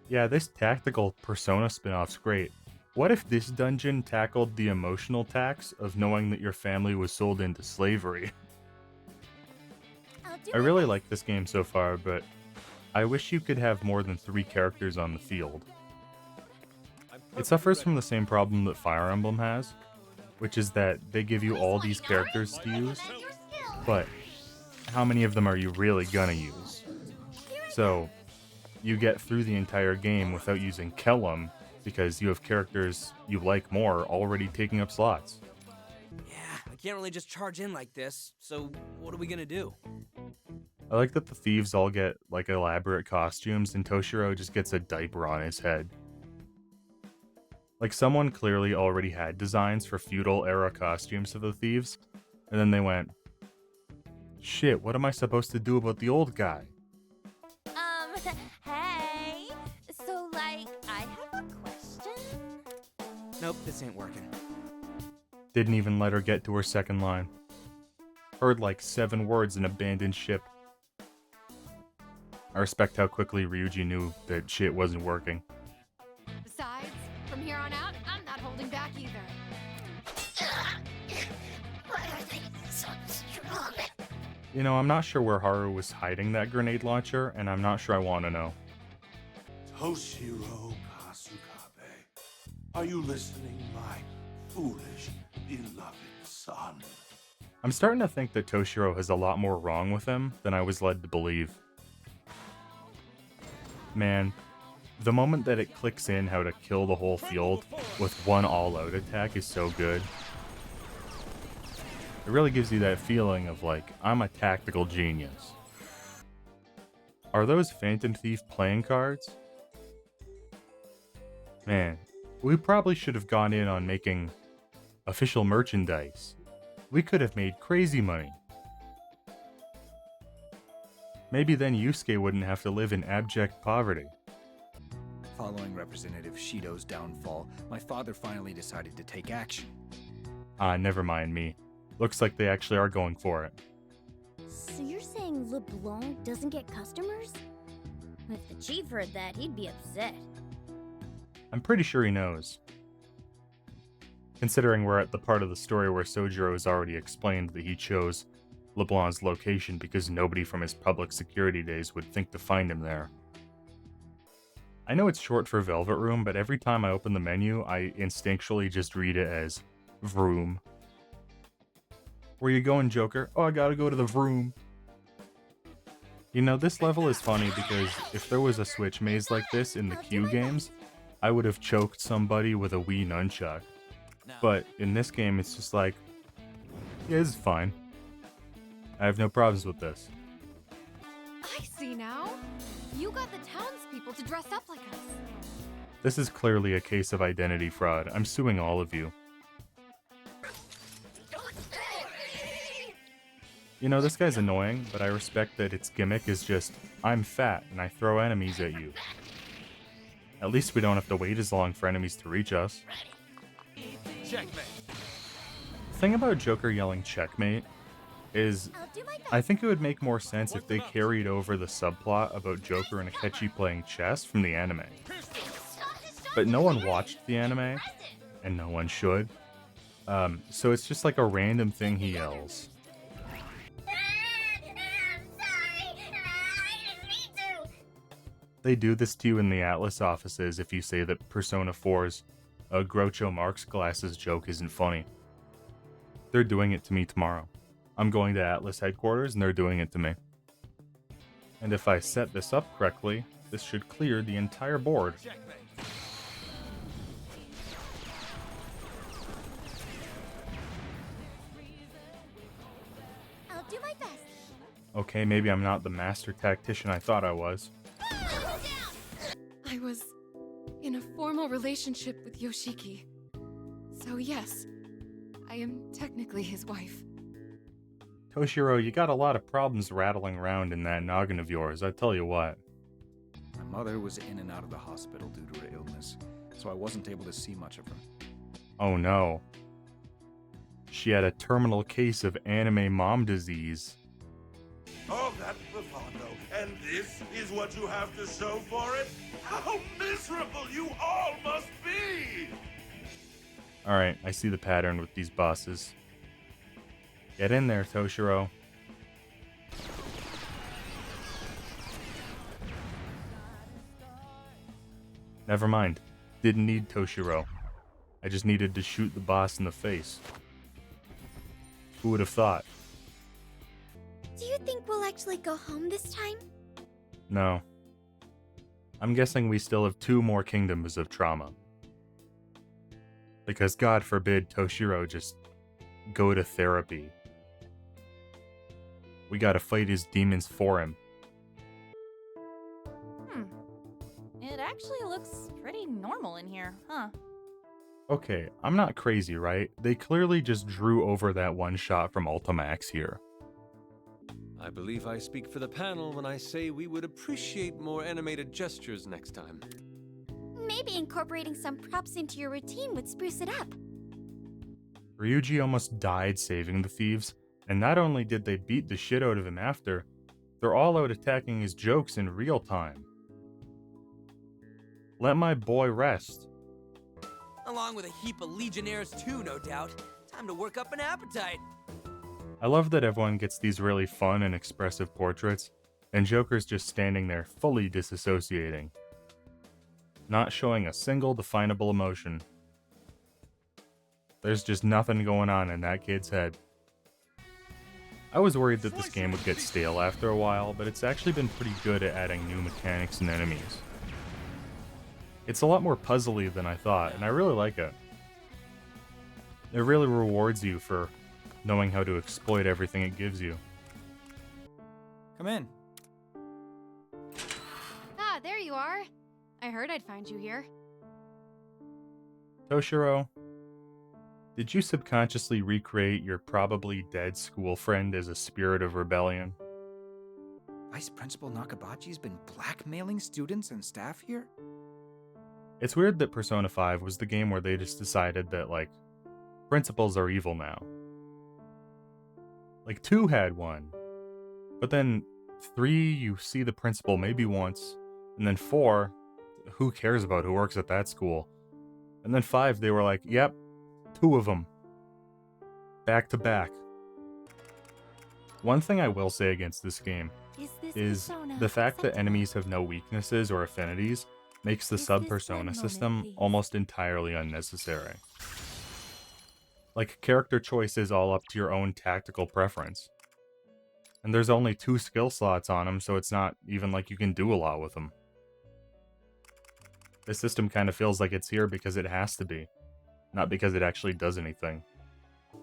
Yeah, this tactical Persona spin-off's great. What if this dungeon tackled the emotional tax of knowing that your family was sold into slavery? I really like this game so far, but I wish you could have more than 3 characters on the field. It suffers from the same problem that Fire Emblem has, which is that they give you all these characters to use, but how many of them are you really gonna use? So, you get through the entire game without using Kellum, because you have characters you like more already taking up slots. Yeah, I can't really just charge in like this, so what are we gonna do? I like that the thieves all get like elaborate costumes and Toshiro just gets a diaper on his head. Like someone clearly already had designs for feudal era costumes of the thieves, and then they went, shit, what am I supposed to do about the old guy? Hey, so like, I have a question. Nope, this ain't working. Didn't even let her get to her second line. Heard like 7 words in abandoned ship. I respect how quickly Ryuji knew that shit wasn't working. Besides, from here on out, I'm not holding back either. Why are they so strong? You know, I'm not sure where Haru was hiding that grenade launcher, and I'm not sure I want to know. Toshiro Kasukabe, are you listening, my foolish, beloved son? I'm starting to think that Toshiro has a lot more wrong with him than I was led to believe. Man, the moment that it clicks in how to kill the whole field with one all-out attack is so good. It really gives you that feeling of like, I'm a tactical genius. Are those Phantom Thief playing cards? Man, we probably should have gone in on making official merchandise. We could have made crazy money. Maybe then Yusuke wouldn't have to live in abject poverty. Following Representative Shido's downfall, my father finally decided to take action. Ah, never mind me. Looks like they actually are going for it. So you're saying LeBlanc doesn't get customers? If the chief heard that, he'd be upset. I'm pretty sure he knows. Considering we're at the part of the story where Sojiro has already explained that he chose LeBlanc's location because nobody from his public security days would think to find him there. I know it's short for Velvet Room, but every time I open the menu, I instinctually just read it as Vroom. Where you going, Joker? Oh, I gotta go to the Vroom. You know, this level is funny because if there was a Switch maze like this in the Q games, I would have choked somebody with a Wii nunchuck. But in this game, it's just like, yeah, this is fine. I have no problems with this. I see now. You got the townspeople to dress up like us. This is clearly a case of identity fraud. I'm suing all of you. You know, this guy's annoying, but I respect that its gimmick is just, I'm fat and I throw enemies at you. At least we don't have to wait as long for enemies to reach us. Checkmate. The thing about Joker yelling checkmate is, I think it would make more sense if they carried over the subplot about Joker and Akechi playing chess from the anime. But no one watched the anime, and no one should. So it's just like a random thing he yells. They do this to you in the Atlas offices if you say that Persona 4's Groucho Marx glasses joke isn't funny. They're doing it to me tomorrow. I'm going to Atlas headquarters and they're doing it to me. And if I set this up correctly, this should clear the entire board. I'll do my best. Okay, maybe I'm not the master tactician I thought I was. I was in a formal relationship with Yoshiki. So yes, I am technically his wife. Toshiro, you got a lot of problems rattling around in that noggin of yours, I tell you what. My mother was in and out of the hospital due to her illness, so I wasn't able to see much of her. Oh no. She had a terminal case of anime mom disease. Oh, that bravado. And this is what you have to show for it? How miserable you all must be! Alright, I see the pattern with these bosses. Get in there, Toshiro. Never mind. Didn't need Toshiro. I just needed to shoot the boss in the face. Who would have thought? Do you think we'll actually go home this time? No. I'm guessing we still have 2 more kingdoms of trauma. Because God forbid Toshiro just go to therapy. We gotta fight his demons for him. It actually looks pretty normal in here, huh? Okay, I'm not crazy, right? They clearly just drew over that one shot from Ultimax here. I believe I speak for the panel when I say we would appreciate more animated gestures next time. Maybe incorporating some props into your routine would spruce it up. Ryuji almost died saving the thieves, and not only did they beat the shit out of him after, they're all out attacking his jokes in real time. Let my boy rest. Along with a heap of legionnaires too, no doubt. Time to work up an appetite. I love that everyone gets these really fun and expressive portraits, and Joker's just standing there fully disassociating. Not showing a single definable emotion. There's just nothing going on in that kid's head. I was worried that this game would get stale after a while, but it's actually been pretty good at adding new mechanics and enemies. It's a lot more puzzly than I thought, and I really like it. It really rewards you for knowing how to exploit everything it gives you. Come in. Ah, there you are. I heard I'd find you here. Toshiro, did you subconsciously recreate your probably dead school friend as a spirit of rebellion? Vice Principal Nakabachi's been blackmailing students and staff here? It's weird that Persona 5 was the game where they just decided that, like, principals are evil now. Like, 2 had one. But then 3, you see the principal maybe once. And then 4, who cares about who works at that school? And then 5, they were like, yep, 2 of them. Back to back. One thing I will say against this game is the fact that enemies have no weaknesses or affinities makes the sub-persona system almost entirely unnecessary. Like, character choice is all up to your own tactical preference. And there's only 2 skill slots on them, so it's not even like you can do a lot with them. The system kind of feels like it's here because it has to be, not because it actually does anything.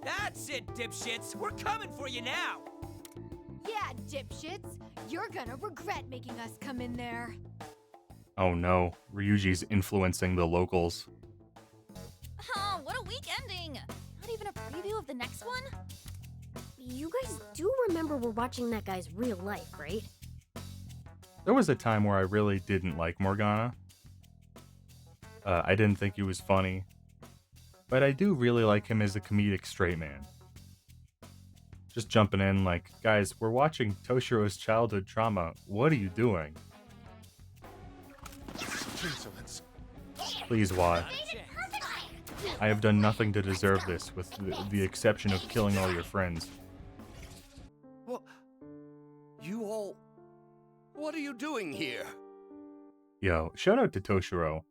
That's it, dipshits. We're coming for you now. Yeah, dipshits. You're gonna regret making us come in there. Oh no, Ryuji's influencing the locals. Oh, what a week ending! Not even a preview of the next one? You guys do remember we're watching that guy's real life, right? There was a time where I really didn't like Morgana. I didn't think he was funny. But I do really like him as a comedic straight man. Just jumping in like, guys, we're watching Toshiro's childhood trauma. What are you doing? Insolence. Please, why? I have done nothing to deserve this, with the exception of killing all your friends. Well, you all... What are you doing here? Yo, shout out to Toshiro.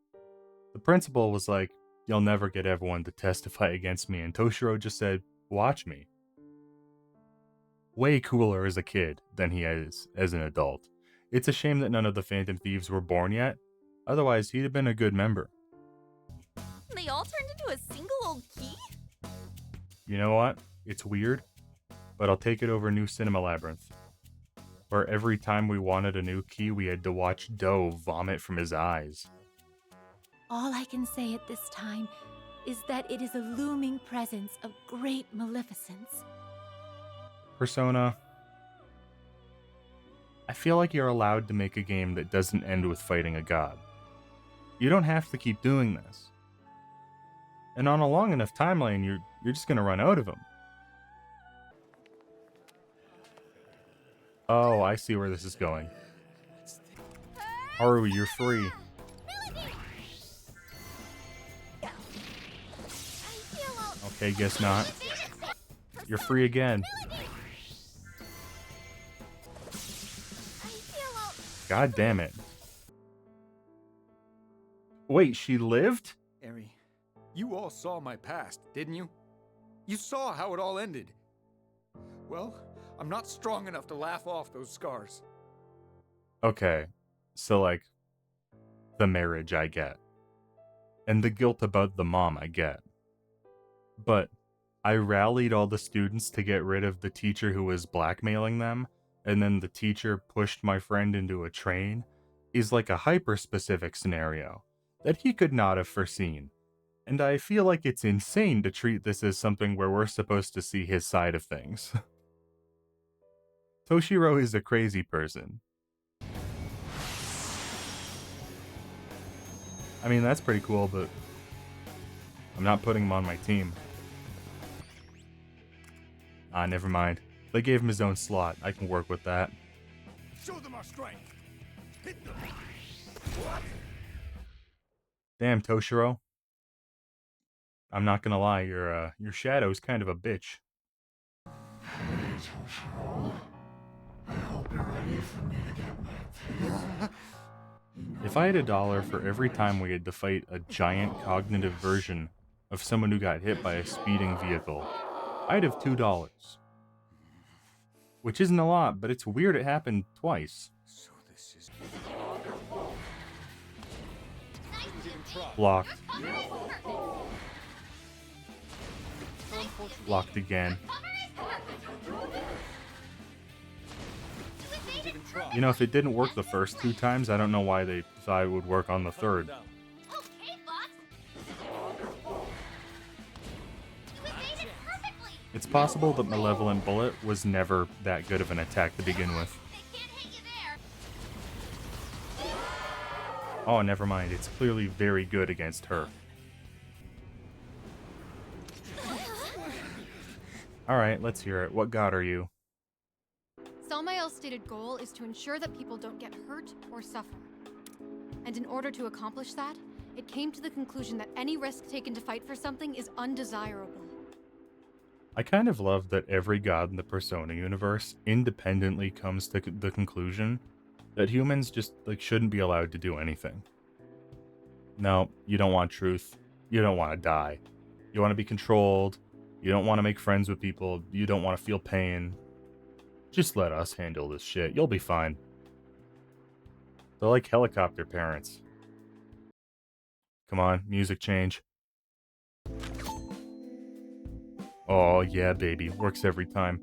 The principal was like, you'll never get everyone to testify against me, and Toshiro just said, watch me. Way cooler as a kid than he is as an adult. It's a shame that none of the Phantom Thieves were born yet, otherwise he'd have been a good member. They all turned into a single old key? You know what? It's weird, but I'll take it over New Cinema Labyrinth, where every time we wanted a new key, we had to watch Doe vomit from his eyes. All I can say at this time is that it is a looming presence of great maleficence. Persona. I feel like you're allowed to make a game that doesn't end with fighting a god. You don't have to keep doing this. And on a long enough timeline, you're just gonna run out of them. Oh, I see where this is going. Haru, you're free. Okay, guess not. You're free again. God damn it. Wait, she lived? Eri, you all saw my past, didn't you? You saw how it all ended. Well, I'm not strong enough to laugh off those scars. Okay, so like, the marriage I get. And the guilt about the mom I get. But I rallied all the students to get rid of the teacher who was blackmailing them, and then the teacher pushed my friend into a train, is like a hyper-specific scenario that he could not have foreseen. And I feel like it's insane to treat this as something where we're supposed to see his side of things. Toshiro is a crazy person. I mean, that's pretty cool, but I'm not putting him on my team. Ah, never mind. They gave him his own slot. I can work with that. Show them our strength. Hit them. Damn, Toshiro. I'm not gonna lie, your shadow's kind of a bitch. Hey, Toshiro. I hope you're ready for me to get my teeth. If I had $1 for every time we had to fight a giant cognitive version of someone who got hit by a speeding vehicle, I'd have $2. Which isn't a lot, but it's weird it happened twice. So this is... Blocked. Blocked again. You know, if it didn't work the first 2 times, I don't know why they thought it would work on the third. It's possible that Malevolent Bullet was never that good of an attack to begin with. Oh, never mind. It's clearly very good against her. Alright, let's hear it. What god are you? Samael's stated goal is to ensure that people don't get hurt or suffer. And in order to accomplish that, it came to the conclusion that any risk taken to fight for something is undesirable. I kind of love that every god in the Persona universe independently comes to the conclusion that humans just shouldn't be allowed to do anything. No, you don't want truth. You don't want to die. You want to be controlled. You don't want to make friends with people. You don't want to feel pain. Just let us handle this shit. You'll be fine. They're like helicopter parents. Come on, music change. Oh yeah, baby. Works every time.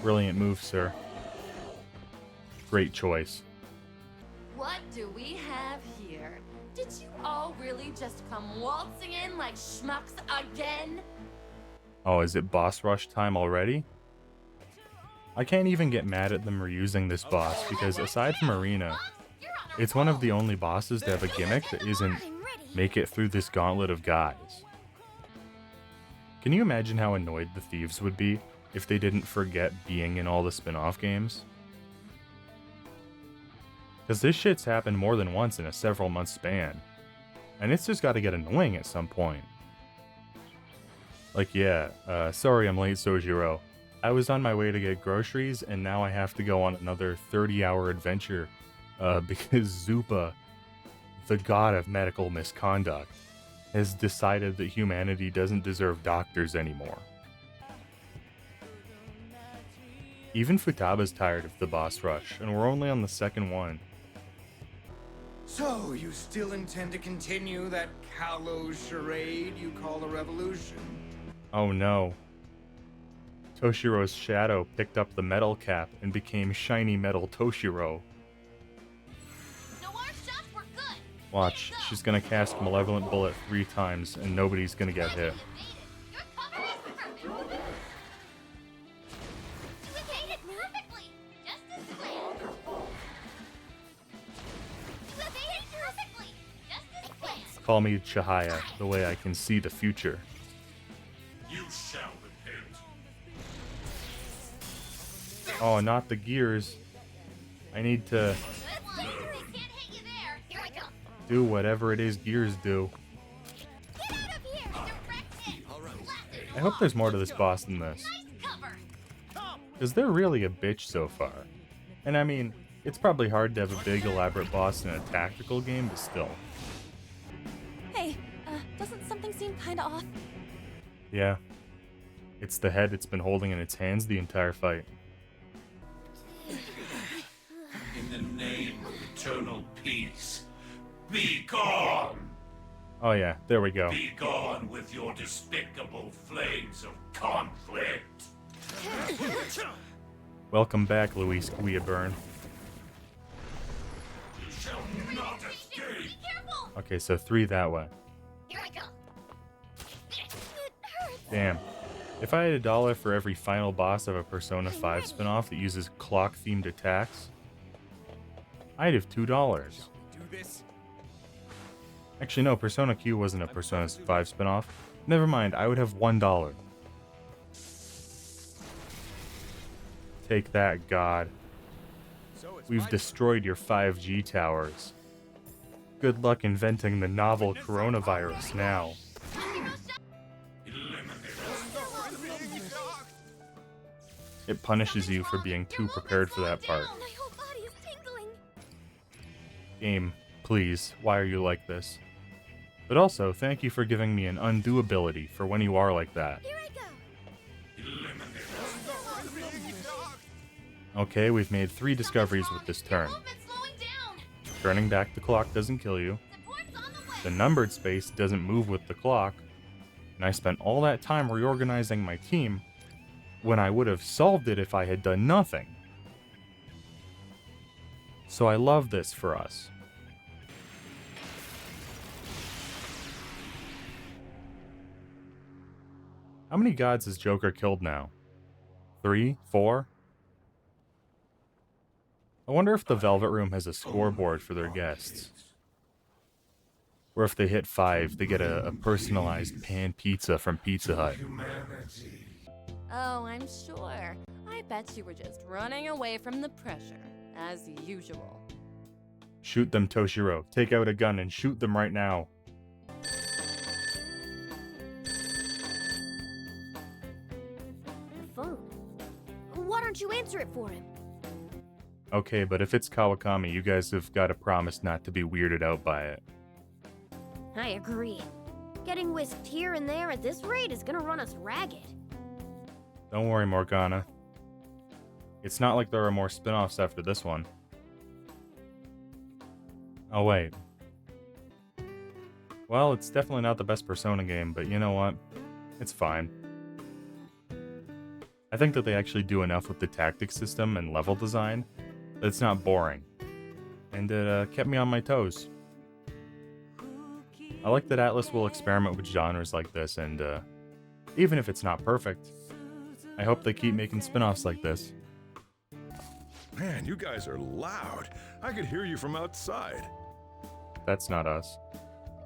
Brilliant move, sir. Great choice. What do we have here? Did you all really just come waltzing in like schmucks again? Oh, is it boss rush time already? I can't even get mad at them reusing this boss because aside from Arena, it's one of the only bosses to have a gimmick that isn't make it through this gauntlet of guys. Can you imagine how annoyed the thieves would be if they didn't forget being in all the spin-off games? Because this shit's happened more than once in a several month span, and it's just gotta get annoying at some point. Like, yeah, sorry I'm late, Sojiro. I was on my way to get groceries, and now I have to go on another 30-hour adventure, because Zupa, the god of medical misconduct, has decided that humanity doesn't deserve doctors anymore. Even Futaba's tired of the boss rush, and we're only on the second one. So, you still intend to continue that callow charade you call a revolution? Oh no. Toshiro's shadow picked up the metal cap and became shiny metal Toshiro. Watch, she's gonna cast Malevolent Bullet 3 times and nobody's gonna get hit. Call me Chihaya, the way I can see the future. You shall repent. Oh, not the gears. I need to do whatever it is gears do. I hope there's more to this boss than this. Because they're really a bitch so far. And I mean, it's probably hard to have a big elaborate boss in a tactical game, but still. Hey, doesn't something seem kinda off? Yeah. It's the head it's been holding in its hands the entire fight. In the name of eternal peace, be gone! Oh yeah, there we go. Be gone with your despicable flames of conflict! Welcome back, Luis Guillaburn. You shall not escape! Okay, so 3 that way. Damn. If I had $1 for every final boss of a Persona 5 spin-off that uses clock-themed attacks, I'd have $2. Actually, no, Persona Q wasn't a Persona 5 spin-off. Never mind, I would have $1. Take that, God. We've destroyed your 5G towers. Good luck inventing the novel coronavirus now. It punishes you for being too prepared for that part. Game, please, why are you like this? But also, thank you for giving me an undo ability for when you are like that. Okay, we've made 3 discoveries with this turn. Turning back the clock doesn't kill you. The numbered space doesn't move with the clock. And I spent all that time reorganizing my team when I would have solved it if I had done nothing. So I love this for us. How many gods has Joker killed now? 3? 4? I wonder if the Velvet Room has a scoreboard for their guests. Or if they hit 5, they get a personalized pan pizza from Pizza Hut. Oh, I'm sure. I bet you were just running away from the pressure, as usual. Shoot them, Toshiro. Take out a gun and shoot them right now. The phone. Why don't you answer it for him? Okay, but if it's Kawakami, you guys have got to promise not to be weirded out by it. I agree. Getting whisked here and there at this rate is gonna run us ragged. Don't worry, Morgana. It's not like there are more spin-offs after this one. Oh, wait. Well, it's definitely not the best Persona game, but you know what? It's fine. I think that they actually do enough with the tactics system and level design that it's not boring. And it kept me on my toes. I like that Atlas will experiment with genres like this, and even if it's not perfect, I hope they keep making spin-offs like this. Man, you guys are loud. I could hear you from outside. That's not us.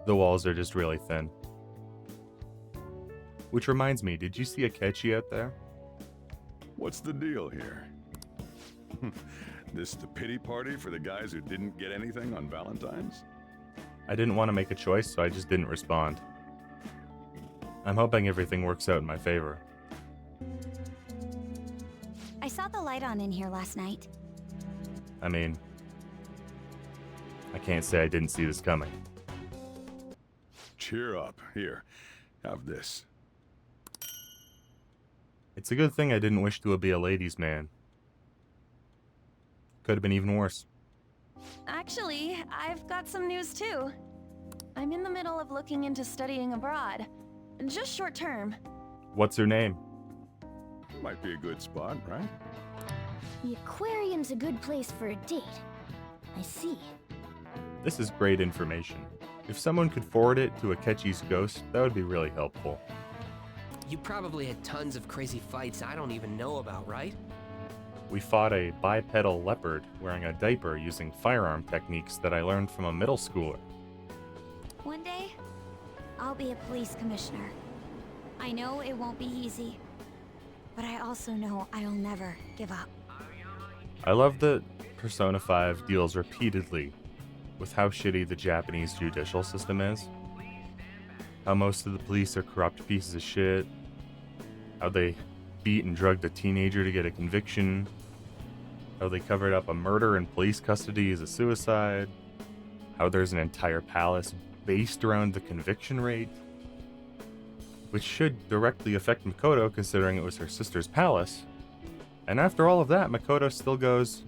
The walls are just really thin. Which reminds me, did you see Akechi out there? What's the deal here? This the pity party for the guys who didn't get anything on Valentine's? I didn't want to make a choice, so I just didn't respond. I'm hoping everything works out in my favor. I saw the light on in here last night. I mean, I can't say I didn't see this coming. Cheer up. Here, have this. It's a good thing I didn't wish to be a ladies' man. Could have been even worse. Actually, I've got some news too. I'm in the middle of looking into studying abroad. Just short term. What's her name? Might be a good spot, right? The aquarium's a good place for a date. I see. This is great information. If someone could forward it to Akechi's ghost, that would be really helpful. You probably had tons of crazy fights I don't even know about, right? We fought a bipedal leopard wearing a diaper using firearm techniques that I learned from a middle schooler. One day, I'll be a police commissioner. I know it won't be easy, but I also know I'll never give up. I love that Persona 5 deals repeatedly with how shitty the Japanese judicial system is. How most of the police are corrupt pieces of shit. How they beat and drugged a teenager to get a conviction. How they covered up a murder in police custody as a suicide. How there's an entire palace based around the conviction rate. Which should directly affect Makoto considering it was her sister's palace. And after all of that, Makoto still goes,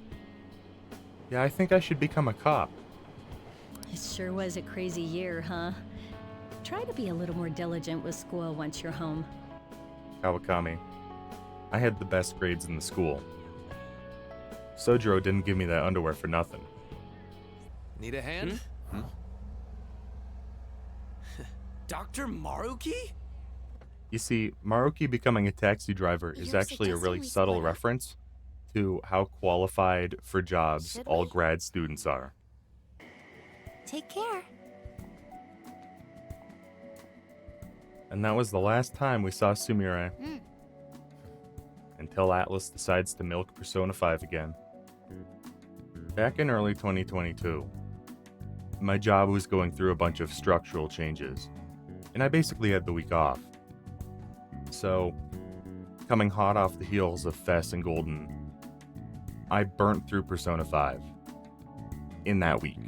yeah, I think I should become a cop. It sure was a crazy year, huh? Try to be a little more diligent with school once you're home. Kawakami, I had the best grades in the school. Sojiro didn't give me that underwear for nothing. Need a hand? Dr. Maruki? You see, Maruki becoming a taxi driver is You're actually a really suggesting we subtle split up? reference to how qualified for jobs Should all we? grad students are. Take care. And that was the last time we saw Sumire. Until Atlas decides to milk Persona 5 again. Back in early 2022, my job was going through a bunch of structural changes, and I basically had the week off. So, coming hot off the heels of Fess and Golden, I burnt through Persona 5 in that week.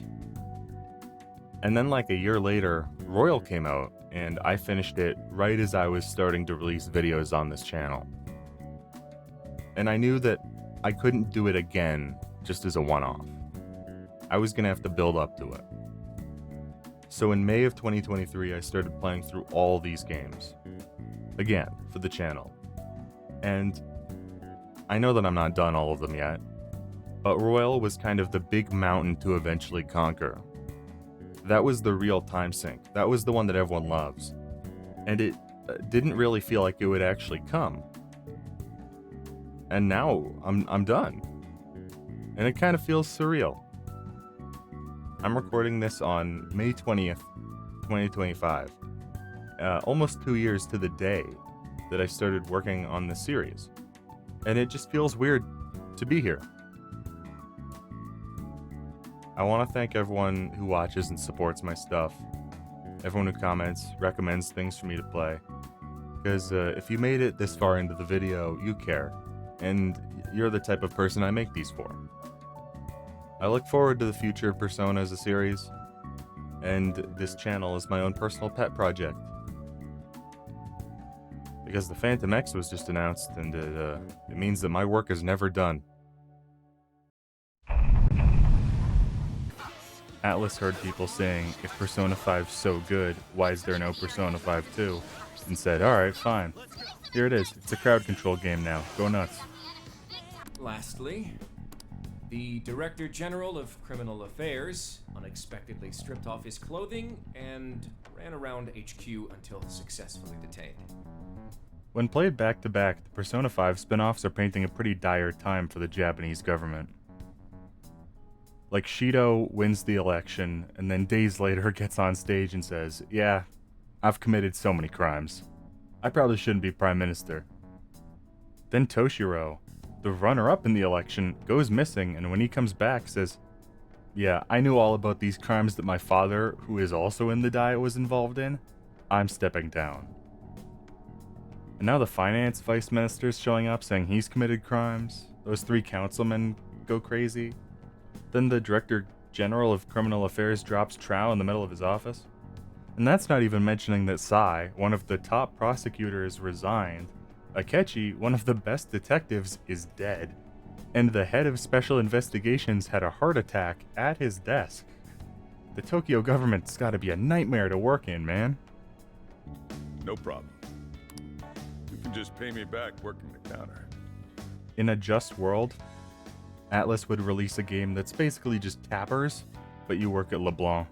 And then like a year later, Royal came out, and I finished it right as I was starting to release videos on this channel. And I knew that I couldn't do it again just as a one-off. I was gonna have to build up to it. So in May of 2023, I started playing through all these games. Again, for the channel. And I know that I'm not done all of them yet, but Royal was kind of the big mountain to eventually conquer. That was the real time sink. That was the one that everyone loves. And it didn't really feel like it would actually come. And now I'm done. And it kind of feels surreal. I'm recording this on May 20th, 2025. Almost 2 years to the day that I started working on this series. And it just feels weird to be here. I want to thank everyone who watches and supports my stuff. Everyone who comments, recommends things for me to play. Because if you made it this far into the video, you care. And you're the type of person I make these for. I look forward to the future of Persona as a series. And this channel is my own personal pet project. Because the Phantom X was just announced, and it means that my work is never done. Atlas heard people saying, if Persona 5's so good, why is there no Persona 5 2? And said, alright, fine. Here it is. It's a crowd control game now. Go nuts. Lastly, The Director General of Criminal Affairs unexpectedly stripped off his clothing and ran around HQ until successfully detained. When played back to back, the Persona 5 spin-offs are painting a pretty dire time for the Japanese government. Like, Shido wins the election, and then days later gets on stage and says, "Yeah, I've committed so many crimes. I probably shouldn't be Prime Minister." Then Toshiro, the runner-up in the election, goes missing, and when he comes back says, "Yeah, I knew all about these crimes that my father, who is also in the Diet, was involved in. I'm stepping down." And now the finance vice minister's showing up saying he's committed crimes. Those 3 councilmen go crazy. Then the Director General of Criminal Affairs drops trowel in the middle of his office. And that's not even mentioning that Sai, one of the top prosecutors, resigned. Akechi, one of the best detectives, is dead. And the head of special investigations had a heart attack at his desk. The Tokyo government's gotta be a nightmare to work in, man. No problem. You can just pay me back working the counter. In a just world, Atlas would release a game that's basically just tappers, but you work at LeBlanc.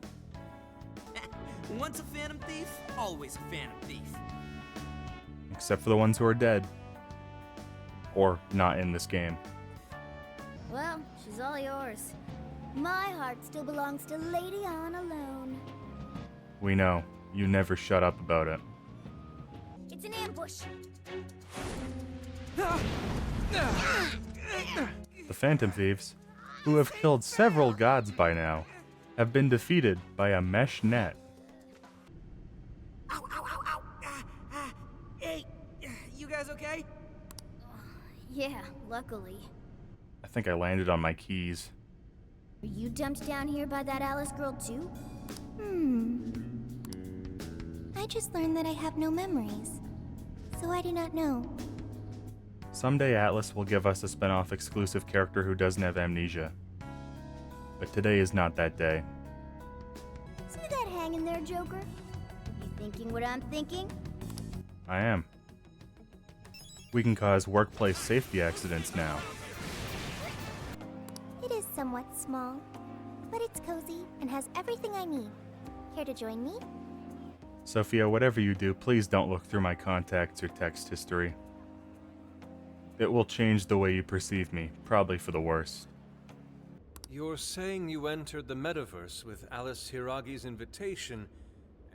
Once a Phantom Thief, always a Phantom Thief. Except for the ones who are dead. Or not in this game. Well, she's all yours. My heart still belongs to Lady On alone. We know. You never shut up about it. It's an ambush. The Phantom Thieves, who have killed several gods by now, have been defeated by a mesh net. Hey, you guys okay? Yeah, luckily. I think I landed on my keys. Were you dumped down here by that Alice girl too? I just learned that I have no memories, so I do not know. Someday Atlas will give us a spin-off exclusive character who doesn't have amnesia. But today is not that day. See that hanging there, Joker? You thinking what I'm thinking? I am. We can cause workplace safety accidents now. It is somewhat small, but it's cozy and has everything I need. Care to join me? Sophia, whatever you do, please don't look through my contacts or text history. It will change the way you perceive me, probably for the worse. You're saying you entered the metaverse with Alice Hiragi's invitation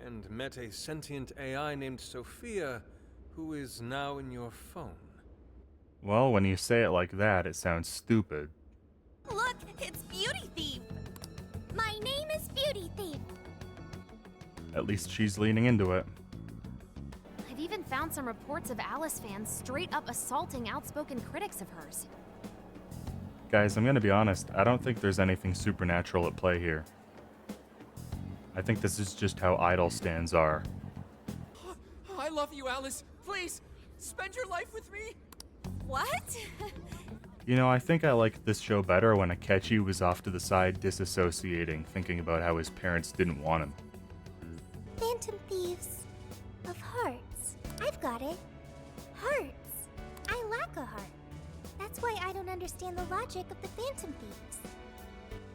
and met a sentient AI named Sophia, who is now in your phone. Well, when you say it like that, it sounds stupid. Look, it's Beauty Thief. My name is Beauty Thief. At least she's leaning into it. I've even found some reports of Alice fans straight up assaulting outspoken critics of hers. Guys, I'm gonna be honest, I don't think there's anything supernatural at play here. I think this is just how idol stands are. I love you, Alice. Please, spend your life with me. What? You know, I think I liked this show better when Akechi was off to the side disassociating, thinking about how his parents didn't want him. Phantom Thieves of Hearts. I've got it. Hearts. I lack a heart. That's why I don't understand the logic of the Phantom Thieves.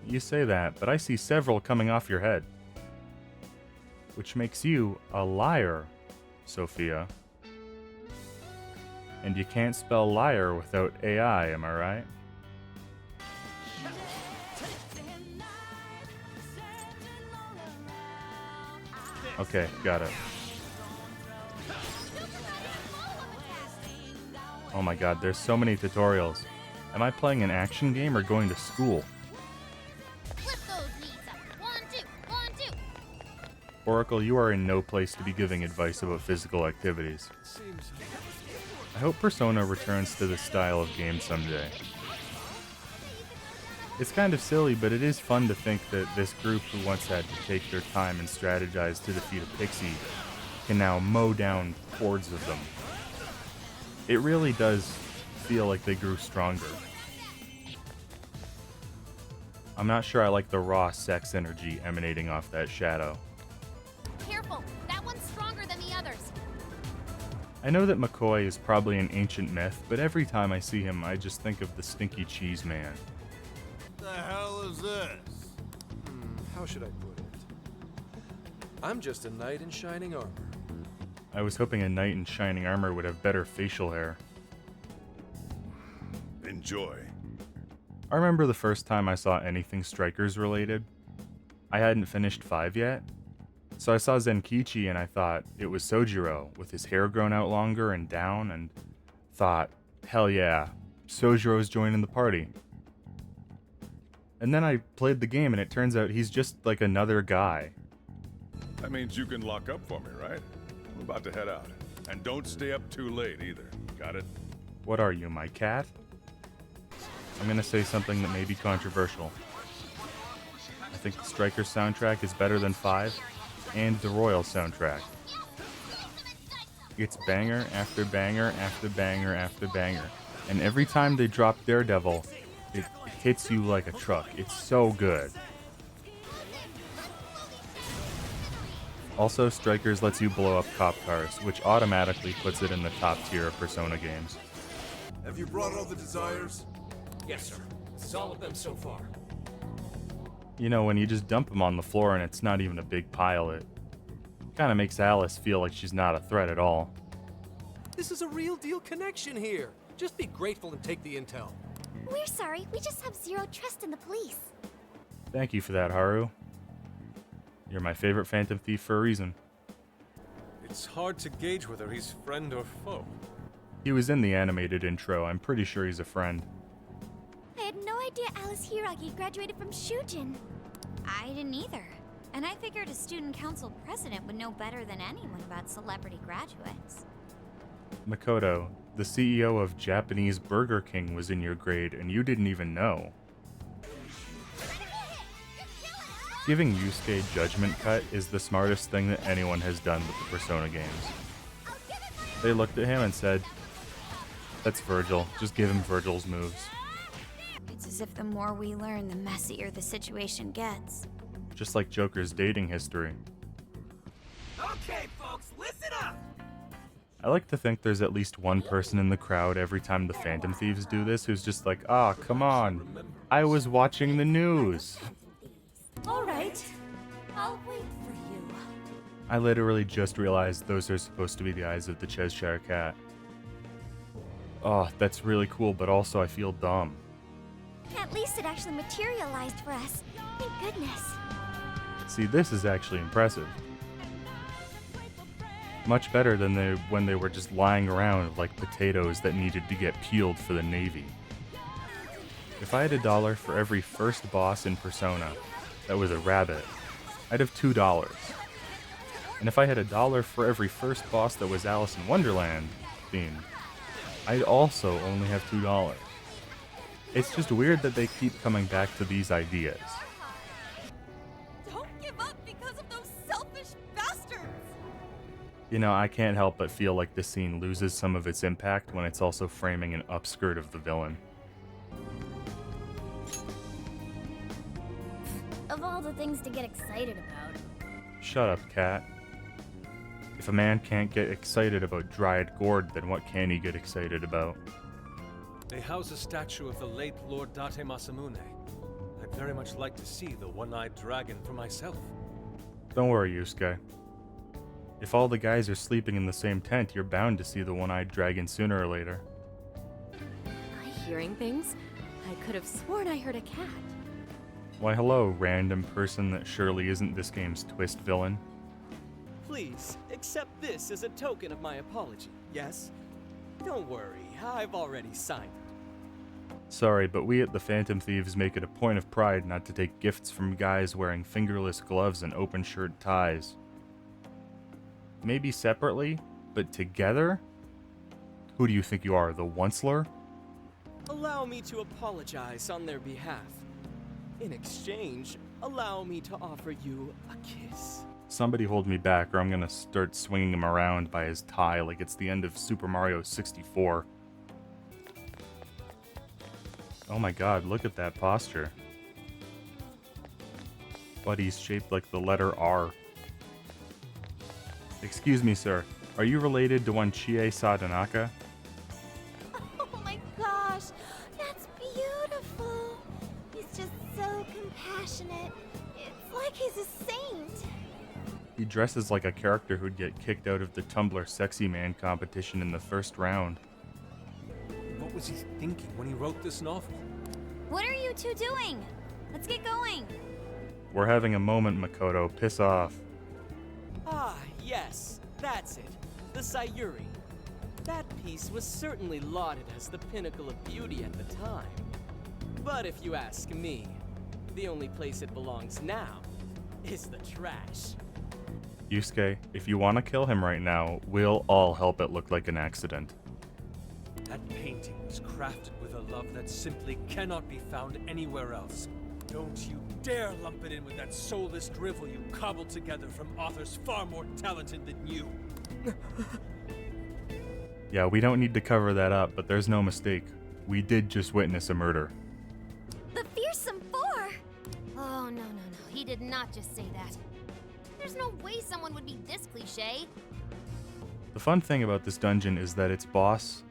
You say that, but I see several coming off your head. Which makes you a liar, Sophia. And you can't spell liar without AI, am I right? Okay, got it. Oh my god, there's so many tutorials. Am I playing an action game or going to school? Flip those knees up. 1, 2, 1, 2. Oracle, you are in no place to be giving advice about physical activities. I hope Persona returns to this style of game someday. It's kind of silly, but it is fun to think that this group who once had to take their time and strategize to defeat a pixie can now mow down hordes of them. It really does feel like they grew stronger. I'm not sure I like the raw sex energy emanating off that shadow. Careful, that one's stronger than the others. I know that McCoy is probably an ancient myth, but every time I see him, I just think of the Stinky Cheese Man. The hell is this? How should I put it? I'm just a knight in shining armor. I was hoping a knight in shining armor would have better facial hair. Enjoy. I remember the first time I saw anything Strikers related. I hadn't finished 5 yet, so I saw Zenkichi and I thought it was Sojiro with his hair grown out longer and down, and thought, hell yeah, Sojiro's joining the party. And then I played the game and it turns out he's just like another guy. That means you can lock up for me, right? I'm about to head out. And don't stay up too late either. Got it? What are you, my cat? I'm gonna say something that may be controversial. I think the Strikers soundtrack is better than 5, and the Royal soundtrack. It's banger after banger after banger after banger, and every time they drop Daredevil, it hits you like a truck. It's so good. Also, Strikers lets you blow up cop cars, which automatically puts it in the top tier of Persona games. Have you brought all the desires? Yes, sir. This is all of them so far. You know, when you just dump them on the floor and it's not even a big pile, it kind of makes Alice feel like she's not a threat at all. This is a real deal connection here. Just be grateful and take the intel. We're sorry, we just have zero trust in the police. Thank you for that, Haru. You're my favorite Phantom Thief for a reason. It's hard to gauge whether he's friend or foe. He was in the animated intro. I'm pretty sure he's a friend. I had no idea Alice Hiragi graduated from Shujin. I didn't either. And I figured a student council president would know better than anyone about celebrity graduates. Makoto, the CEO of Japanese Burger King, was in your grade and you didn't even know. Giving Yusuke Judgment Cut is the smartest thing that anyone has done with the Persona games. They looked at him and said, "That's Virgil, just give him Virgil's moves." It's as if the more we learn, the messier the situation gets. Just like Joker's dating history. Okay, folks, listen up! I like to think there's at least one person in the crowd every time the Phantom Thieves do this who's just like, "Ah, come on, I was watching the news." All right. I'll wait for you. I literally just realized those are supposed to be the eyes of the Cheshire Cat. Oh, that's really cool, but also I feel dumb. At least it actually materialized for us. Thank goodness. See, this is actually impressive. Much better than when they were just lying around like potatoes that needed to get peeled for the Navy. If I had $1 for every first boss in Persona that was a rabbit, I'd have $2. And if I had $1 for every first boss that was Alice in Wonderland themed, I'd also only have $2. It's just weird that they keep coming back to these ideas. Don't give up because of those selfish bastards! You know, I can't help but feel like this scene loses some of its impact when it's also framing an upskirt of the villain. Of all the things to get excited about. Shut up, cat. If a man can't get excited about dried gourd, then what can he get excited about? They house a statue of the late Lord Date Masamune. I'd very much like to see the one-eyed dragon for myself. Don't worry, Yusuke. If all the guys are sleeping in the same tent, you're bound to see the one-eyed dragon sooner or later. Am I hearing things? I could have sworn I heard a cat. Why hello, random person that surely isn't this game's twist villain. Please, accept this as a token of my apology, yes? Don't worry, I've already signed it. Sorry, but we at the Phantom Thieves make it a point of pride not to take gifts from guys wearing fingerless gloves and open shirt ties. Maybe separately, but together? Who do you think you are, the Onceler? Allow me to apologize on their behalf. In exchange, allow me to offer you a kiss. Somebody hold me back or I'm gonna start swinging him around by his tie like it's the end of Super Mario 64. Oh my god, look at that posture. Buddy's shaped like the letter R. Excuse me, sir. Are you related to one Chie Sadanaka? Oh my gosh, that's beautiful. He's just passionate. It's like he's a saint. He dresses like a character who'd get kicked out of the Tumblr Sexy Man competition in the first round. What was he thinking when he wrote this novel? What are you two doing? Let's get going. We're having a moment, Makoto. Piss off. Ah, yes, that's it. The Sayuri. That piece was certainly lauded as the pinnacle of beauty at the time. But if you ask me, the only place it belongs now is the trash. Yusuke, if you want to kill him right now, we'll all help it look like an accident. That painting was crafted with a love that simply cannot be found anywhere else. Don't you dare lump it in with that soulless drivel you cobbled together from authors far more talented than you. Yeah, we don't need to cover that up, but there's no mistake. We did just witness a murder. The Fearsome Four! Oh, no. He did not just say that. There's no way someone would be this cliche. The fun thing about this dungeon is that its boss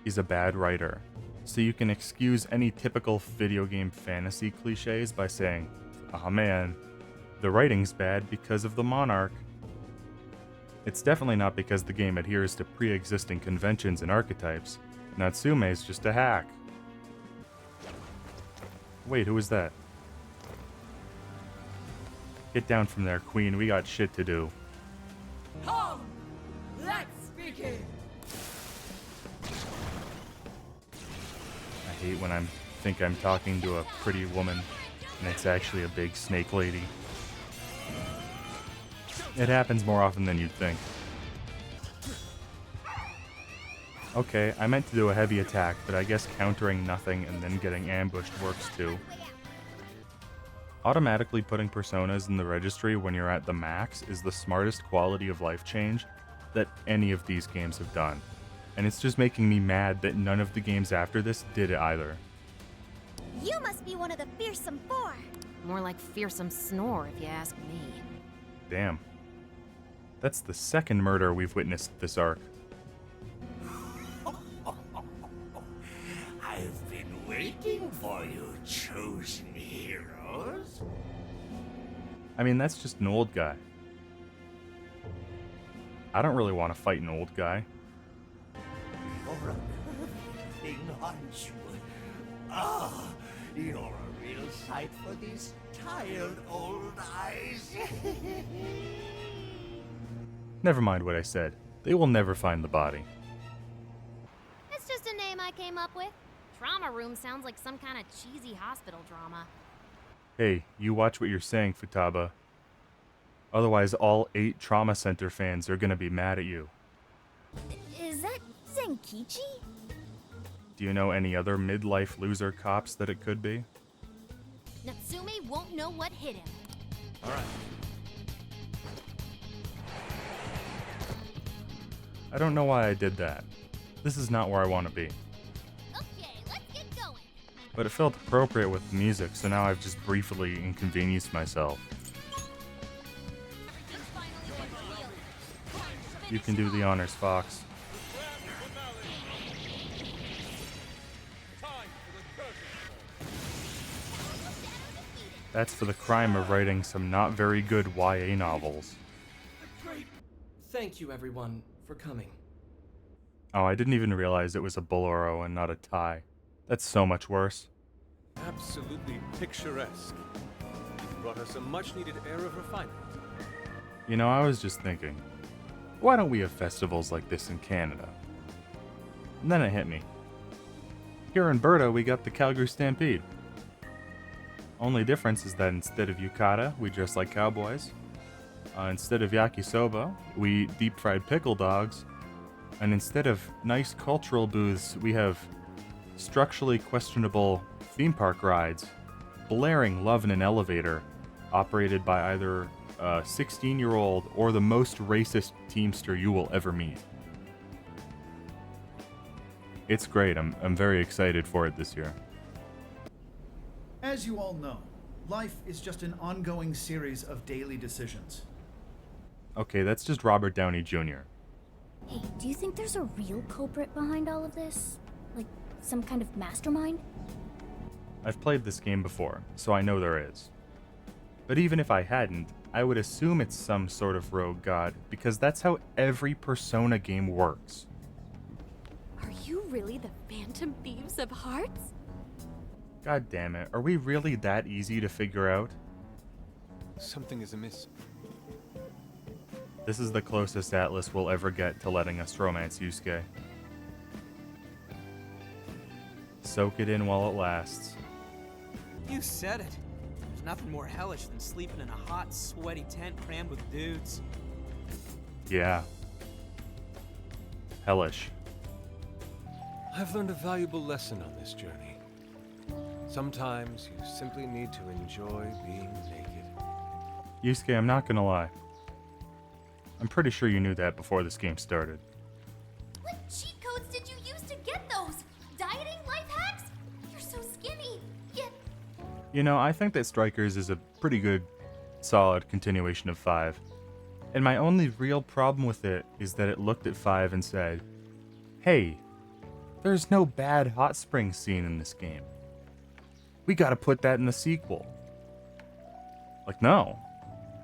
is a bad writer, so you can excuse any typical video game fantasy cliches by saying, "Aw man, the writing's bad because of the monarch." It's definitely not because the game adheres to pre-existing conventions and archetypes. Natsume's just a hack. Wait, who is that? Get down from there, Queen. We got shit to do. Come! Let's begin! I hate when I think I'm talking to a pretty woman and it's actually a big snake lady. It happens more often than you'd think. Okay, I meant to do a heavy attack, but I guess countering nothing and then getting ambushed works too. Automatically putting personas in the registry when you're at the max is the smartest quality of life change that any of these games have done. And it's just making me mad that none of the games after this did it either. You must be one of the Fearsome Four. More like fearsome snore, if you ask me. Damn. That's the second murder we've witnessed this arc. I've been waiting for you, chosen heroes. I mean, that's just an old guy. I don't really want to fight an old guy. You're a perfect thing, aren't you? Ah, you're a real sight for these tired old eyes. Never mind what I said. They will never find the body. It's just a name I came up with. Trauma room sounds like some kind of cheesy hospital drama. Hey, you watch what you're saying, Futaba. Otherwise, all 8 Trauma Center fans are gonna be mad at you. Is that Zenkichi? Do you know any other midlife loser cops that it could be? Natsume won't know what hit him. Alright. I don't know why I did that. This is not where I want to be. Okay, let's get going. But it felt appropriate with the music, so now I've just briefly inconvenienced myself. You can do the honors, Fox. That's for the crime of writing some not very good YA novels. Thank you, everyone, for coming. Oh, I didn't even realize it was a bolero and not a tie. That's so much worse. Absolutely picturesque. You've brought us a much-needed air of refinement. You know, I was just thinking, why don't we have festivals like this in Canada? And then it hit me. Here in Berta, we got the Calgary Stampede. Only difference is that instead of yukata, we dress like cowboys. Instead of yakisoba, we eat deep-fried pickle dogs. And instead of nice cultural booths, we have structurally questionable theme park rides, blaring Love in an Elevator, operated by either a 16-year-old or the most racist teamster you will ever meet. It's great. I'm very excited for it this year. As you all know, life is just an ongoing series of daily decisions. Okay, that's just Robert Downey Jr. Hey, do you think there's a real culprit behind all of this? Like, some kind of mastermind? I've played this game before, so I know there is. But even if I hadn't, I would assume it's some sort of rogue god, because that's how every Persona game works. Are you really the Phantom Thieves of Hearts? God damn it, are we really that easy to figure out? Something is amiss. This is the closest Atlas will ever get to letting us romance Yusuke. Soak it in while it lasts. You said it. There's nothing more hellish than sleeping in a hot, sweaty tent crammed with dudes. Yeah. Hellish. I've learned a valuable lesson on this journey. Sometimes you simply need to enjoy being naked. Yusuke, I'm not gonna lie. I'm pretty sure you knew that before this game started. What cheat codes did you use to get those? Dieting life hacks? You're so skinny, yet... You know, I think that Strikers is a pretty good, solid continuation of 5. And my only real problem with it is that it looked at 5 and said, hey, there's no bad hot spring scene in this game. We gotta put that in the sequel. Like, no.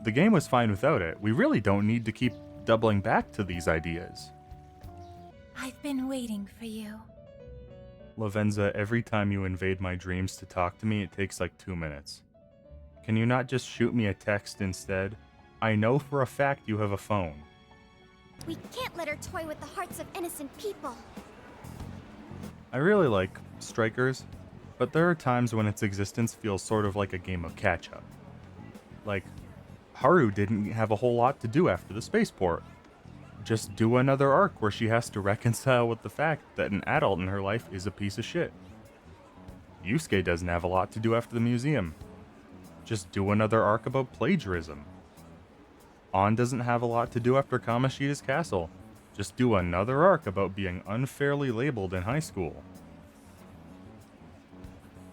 The game was fine without it. We really don't need to keep doubling back to these ideas. I've been waiting for you. Lavenza, every time you invade my dreams to talk to me, it takes like 2 minutes. Can you not just shoot me a text instead? I know for a fact you have a phone. We can't let her toy with the hearts of innocent people. I really like Strikers, but there are times when its existence feels sort of like a game of catch-up. Like, Haru didn't have a whole lot to do after the Spaceport. Just do another arc where she has to reconcile with the fact that an adult in her life is a piece of shit. Yusuke doesn't have a lot to do after the museum. Just do another arc about plagiarism. An doesn't have a lot to do after Kamoshida's castle. Just do another arc about being unfairly labeled in high school.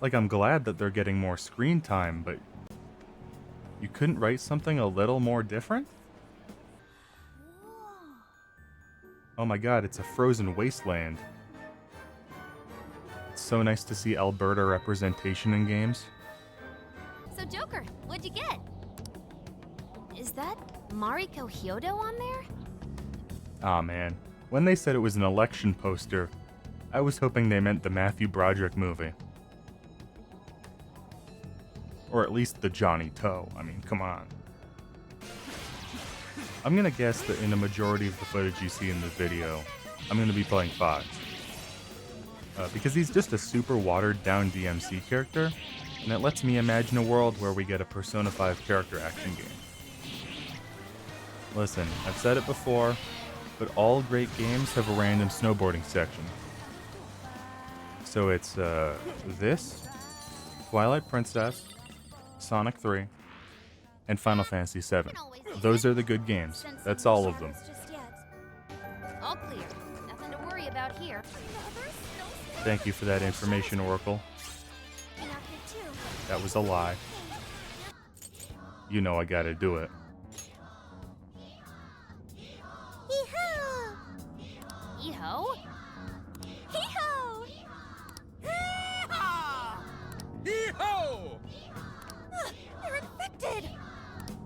Like, I'm glad that they're getting more screen time, but you couldn't write something a little more different? Oh my god, it's a frozen wasteland. It's so nice to see Alberta representation in games. So Joker, what'd you get? Is that Mariko Hyodo on there? Aw man, when they said it was an election poster, I was hoping they meant the Matthew Broderick movie. Or at least the Johnny Toe. I mean, come on. I'm gonna guess that in a majority of the footage you see in this video, I'm gonna be playing Fox. Because he's just a super watered down DMC character, and it lets me imagine a world where we get a Persona 5 character action game. Listen, I've said it before, but all great games have a random snowboarding section. So it's this, Twilight Princess, Sonic 3, and Final Fantasy 7. Those are the good games. That's all of them. All clear. Nothing to worry about here. Thank you for that information, Oracle. That was a lie. You know I gotta do it. Hee-ho! Hee-ho! Hee-ho! They're infected!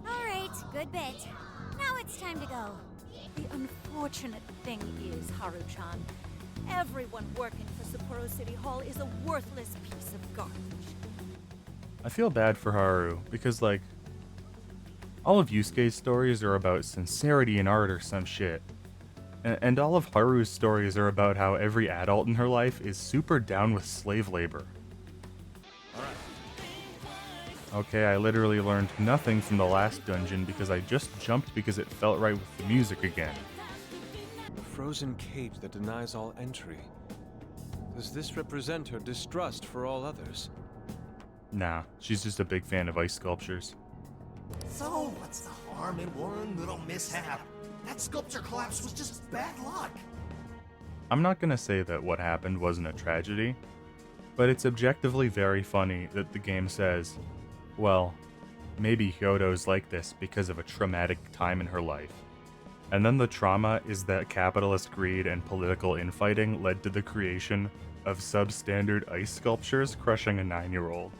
Alright, good bit. Now it's time to go. The unfortunate thing is, Haru-chan, everyone working for Sapporo City Hall is a worthless piece of garbage. I feel bad for Haru, because, like, all of Yusuke's stories are about sincerity in art or some shit. And all of Haru's stories are about how every adult in her life is super down with slave labor. Okay, I literally learned nothing from the last dungeon because I just jumped because it felt right with the music again. A frozen cage that denies all entry. Does this represent her distrust for all others? Nah, she's just a big fan of ice sculptures. So, what's the harm in one little mishap? That sculpture collapse was just bad luck. I'm not gonna say that what happened wasn't a tragedy, but it's objectively very funny that the game says, well, maybe Hyodo's like this because of a traumatic time in her life. And then the trauma is that capitalist greed and political infighting led to the creation of substandard ice sculptures crushing a 9-year-old.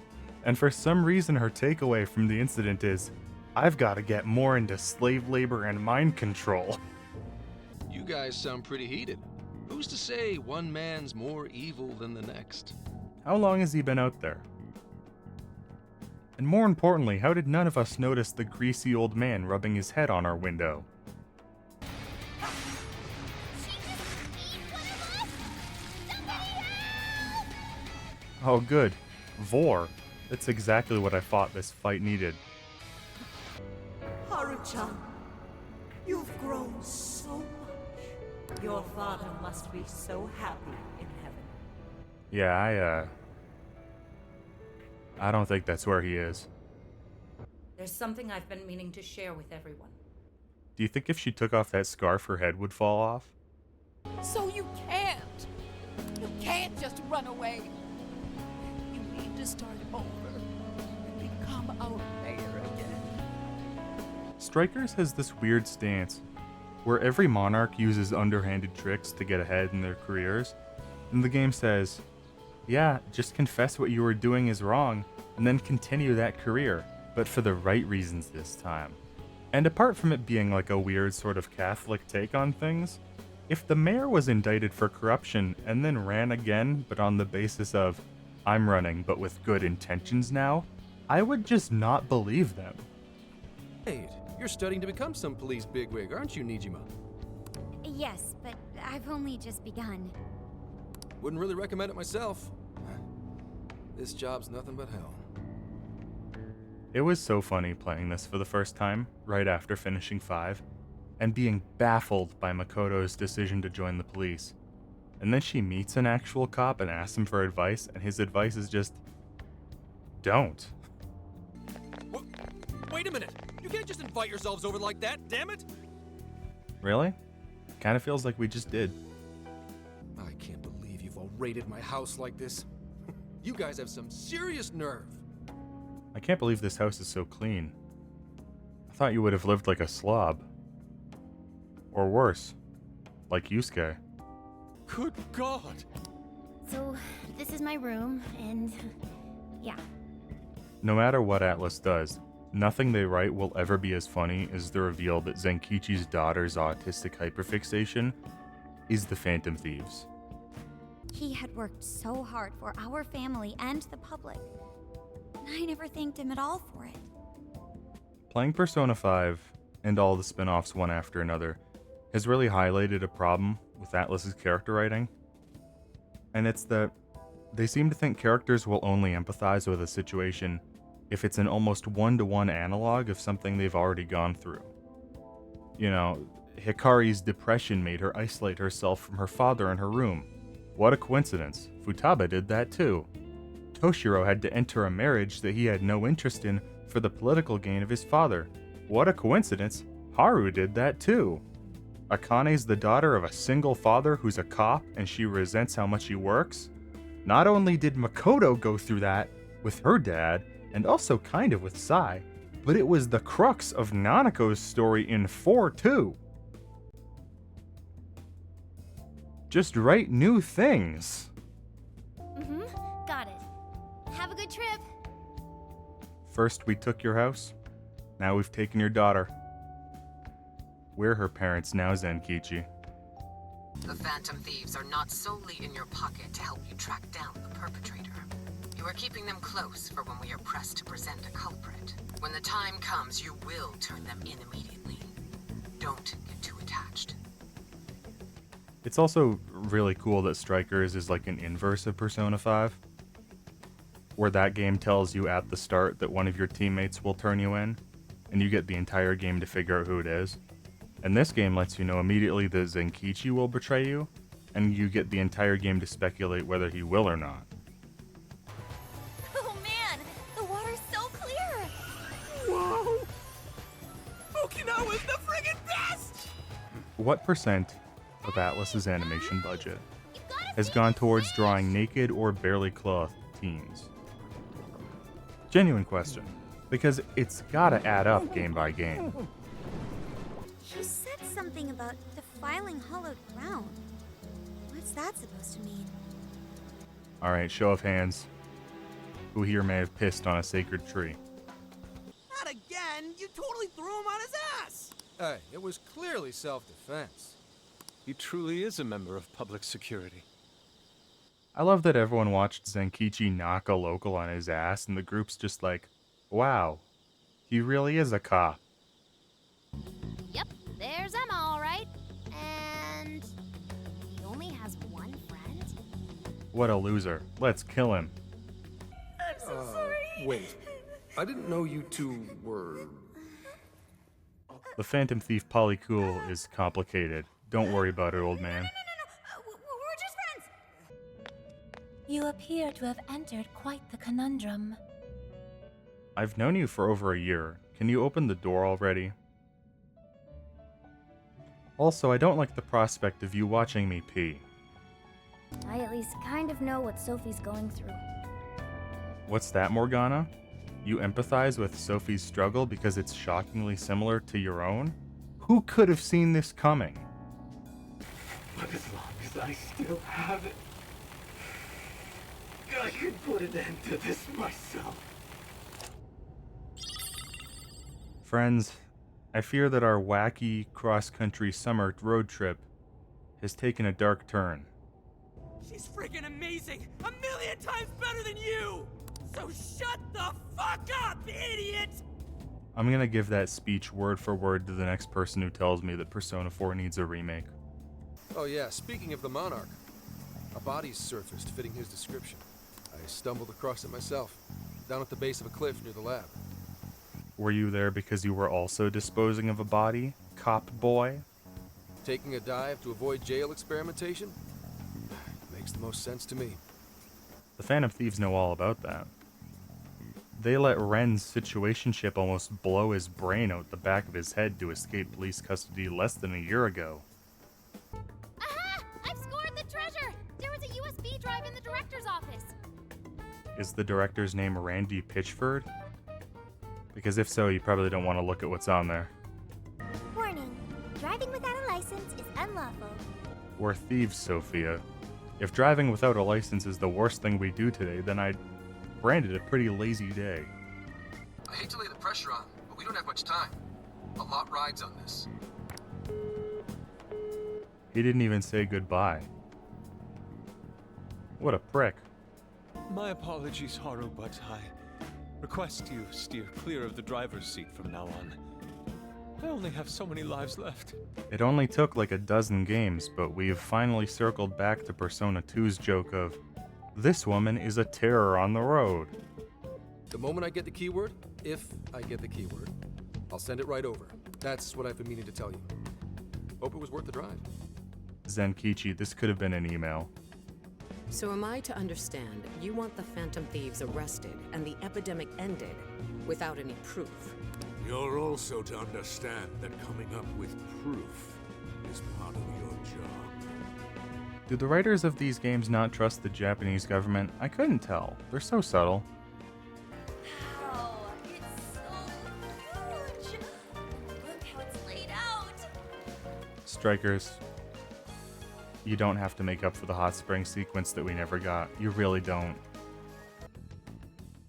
And for some reason her takeaway from the incident is, I've got to get more into slave labor and mind control. You guys sound pretty heated. Who's to say one man's more evil than the next? How long has he been out there? And more importantly, how did none of us notice the greasy old man rubbing his head on our window? Oh good. Vor. That's exactly what I thought this fight needed. Haru-chan, you've grown so much. Your father must be so happy in heaven. Yeah, I don't think that's where he is. There's something I've been meaning to share with everyone. Do you think if she took off that scarf, her head would fall off? So you can't! You can't just run away! You need to start over and become our mayor again. Strikers has this weird stance where every monarch uses underhanded tricks to get ahead in their careers, and the game says, yeah, just confess what you were doing is wrong, and then continue that career, but for the right reasons this time. And apart from it being like a weird sort of Catholic take on things, if the mayor was indicted for corruption and then ran again, but on the basis of, I'm running but with good intentions now, I would just not believe them. Hey, you're studying to become some police bigwig, aren't you, Nijima? Yes, but I've only just begun. Wouldn't really recommend it myself. This job's nothing but hell. It was so funny playing this for the first time, right after finishing 5, and being baffled by Makoto's decision to join the police. And then she meets an actual cop and asks him for advice, and his advice is just, don't. Wait a minute! You can't just invite yourselves over like that, damn it! Really? Kinda feels like we just did. I can't believe you've all raided my house like this. You guys have some serious nerve. I can't believe this house is so clean. I thought you would have lived like a slob. Or worse, like Yusuke. Good God! So, this is my room, and yeah. No matter what Atlas does, nothing they write will ever be as funny as the reveal that Zenkichi's daughter's autistic hyperfixation is the Phantom Thieves. He had worked so hard for our family and the public. I never thanked him at all for it. Playing Persona 5 and all the spin-offs one after another has really highlighted a problem with Atlas's character writing. And it's that they seem to think characters will only empathize with a situation if it's an almost one-to-one analog of something they've already gone through. You know, Hikari's depression made her isolate herself from her father in her room. What a coincidence. Futaba did that too. Toshiro had to enter a marriage that he had no interest in for the political gain of his father. What a coincidence. Haru did that too. Akane's the daughter of a single father who's a cop and she resents how much he works. Not only did Makoto go through that with her dad, and also kind of with Sai, but it was the crux of Nanako's story in 4 too. Just write new things. Got it. Have a good trip. First we took your house, now we've taken your daughter. We're her parents now, Zenkichi. The Phantom Thieves are not solely in your pocket to help you track down the perpetrator. You are keeping them close for when we are pressed to present a culprit. When the time comes, you will turn them in immediately. Don't get too attached. It's also really cool that Strikers is like an inverse of Persona 5, where that game tells you at the start that one of your teammates will turn you in, and you get the entire game to figure out who it is. And this game lets you know immediately that Zenkichi will betray you, and you get the entire game to speculate whether he will or not. Oh man, the water's so clear! Whoa! Okinawa's the friggin' best! What percent of Atlas's animation budget has gone towards drawing naked or barely clothed teens? Genuine question, because it's gotta add up game by game. He said something about defiling hollowed ground. What's that supposed to mean? Alright, show of hands. who here may have pissed on a sacred tree. Not again! You totally threw him on his ass! Hey, it was clearly self-defense. He truly is a member of public security. I love that everyone watched Zenkichi knock a local on his ass, and the group's just like, wow, he really is a cop. Yep, there's Emma, all right. And he only has one friend? What a loser. Let's kill him. I'm so sorry. Wait. I didn't know you two were... The Phantom Thief polycool is complicated. Don't worry about it, old man. We're just friends. You appear to have entered quite the conundrum. I've known you for over a year. Can you open the door already? Also, I don't like the prospect of you watching me pee. I at least kind of know what Sophie's going through. What's that, Morgana? You empathize with Sophie's struggle because it's shockingly similar to your own? Who could have seen this coming? But as long as I still have it, I can put an end to this myself. Friends, I fear that our wacky cross-country summer road trip has taken a dark turn. She's freaking amazing! A million times better than you! So shut the fuck up, idiot! I'm gonna give that speech word for word to the next person who tells me that Persona 4 needs a remake. Oh yeah, speaking of the Monarch, a body's surfaced fitting his description. I stumbled across it myself, down at the base of a cliff near the lab. Were you there because you were also disposing of a body, cop boy? Taking a dive to avoid jail experimentation? Makes the most sense to me. The Phantom Thieves know all about that. They let Ren's situationship almost blow his brain out the back of his head to escape police custody less than a year ago. Aha! I've scored the treasure! There was a USB drive in the director's office. Is the director's name Randy Pitchford? Because if so, you probably don't want to look at what's on there. Warning. Driving without a license is unlawful. We're thieves, Sophia. If driving without a license is the worst thing we do today, then I'd brand it a pretty lazy day. I hate to lay the pressure on, but we don't have much time. A lot rides on this. He didn't even say goodbye. What a prick. My apologies, Haru, but I request you steer clear of the driver's seat from now on. I only have so many lives left. It only took like a dozen games, but we've finally circled back to Persona 2's joke of, this woman is a terror on the road. The moment I get the keyword, if I get the keyword, I'll send it right over. That's what I've been meaning to tell you. Hope it was worth the drive. Zenkichi, this could have been an email. So am I to understand you want the Phantom Thieves arrested and the epidemic ended without any proof? You're also to understand that coming up with proof is part of your job. Do the writers of these games not trust the Japanese government? I couldn't tell. They're so subtle. Wow, it's so huge! Look how it's laid out! Strikers, you don't have to make up for the hot spring sequence that we never got. You really don't.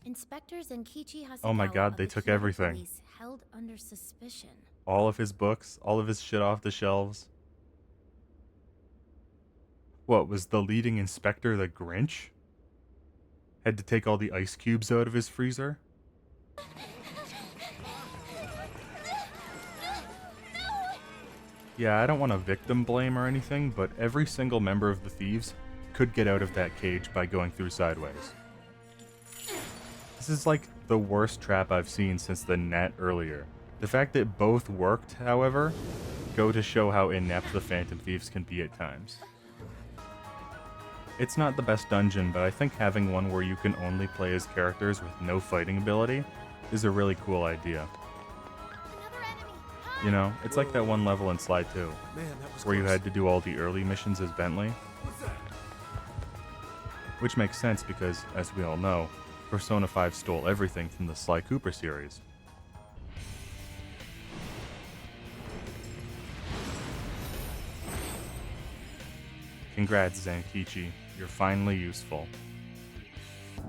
Inspectors and Kichi Hasagawa Oh my god, of they the took Hero everything. Police held under suspicion. All of his books, all of his shit off the shelves. What, was the leading inspector the Grinch? Had to take all the ice cubes out of his freezer? Yeah, I don't want to victim blame or anything, but every single member of the Thieves could get out of that cage by going through sideways. This is like the worst trap I've seen since the net earlier. The fact that both worked, however, go to show how inept the Phantom Thieves can be at times. It's not the best dungeon, but I think having one where you can only play as characters with no fighting ability is a really cool idea. You know, it's like that one level in Slide 2, where you had to do all the early missions as Bentley. Which makes sense because, as we all know, Persona 5 stole everything from the Sly Cooper series. Congrats, Zenkichi. You're finally useful.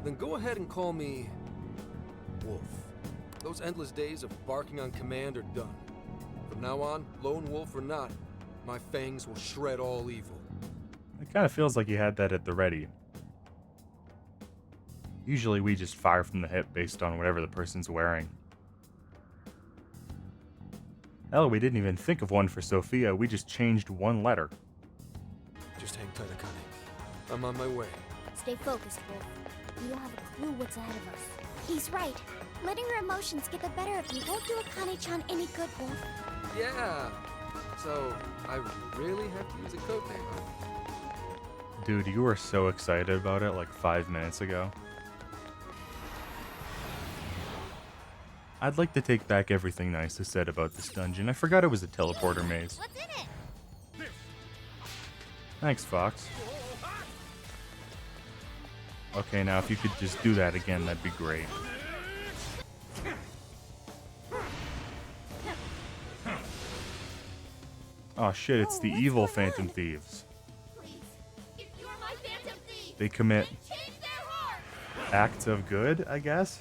Then go ahead and call me Wolf. Those endless days of barking on command are done. From now on, lone wolf or not, my fangs will shred all evil. It kind of feels like you had that at the ready. Usually we just fire from the hip based on whatever the person's wearing. Hell, we didn't even think of one for Sophia, we just changed one letter. Just hang tight, Akane. I'm on my way. Stay focused, Wolf. You don't have a clue what's ahead of us. He's right. Letting your emotions get the better of you won't do Akane-chan any good, Wolf. Yeah. So, I really have to use a codename, huh? Dude, you were so excited about it like 5 minutes ago. I'd like to take back everything nice I said about this dungeon. I forgot it was a teleporter maze. What's in it? Thanks, Fox. Okay, now if you could just do that again, that'd be great. Oh shit, it's the evil Phantom Thieves. They commit acts of good, I guess?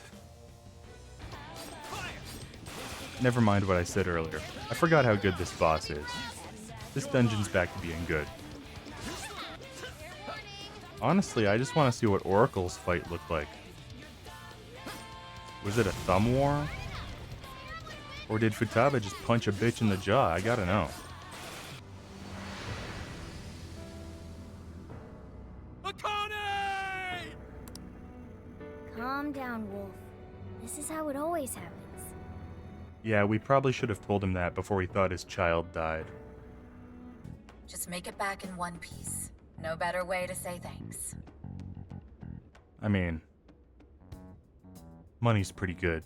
Never mind what I said earlier. I forgot how good this boss is. This dungeon's back to being good. Honestly, I just want to see what Oracle's fight looked like. Was it a thumb war? Or did Futaba just punch a bitch in the jaw? I gotta know. Calm down, Wolf. This is how it always happens. Yeah, we probably should have told him that before he thought his child died. Just make it back in one piece. No better way to say thanks. I mean, money's pretty good.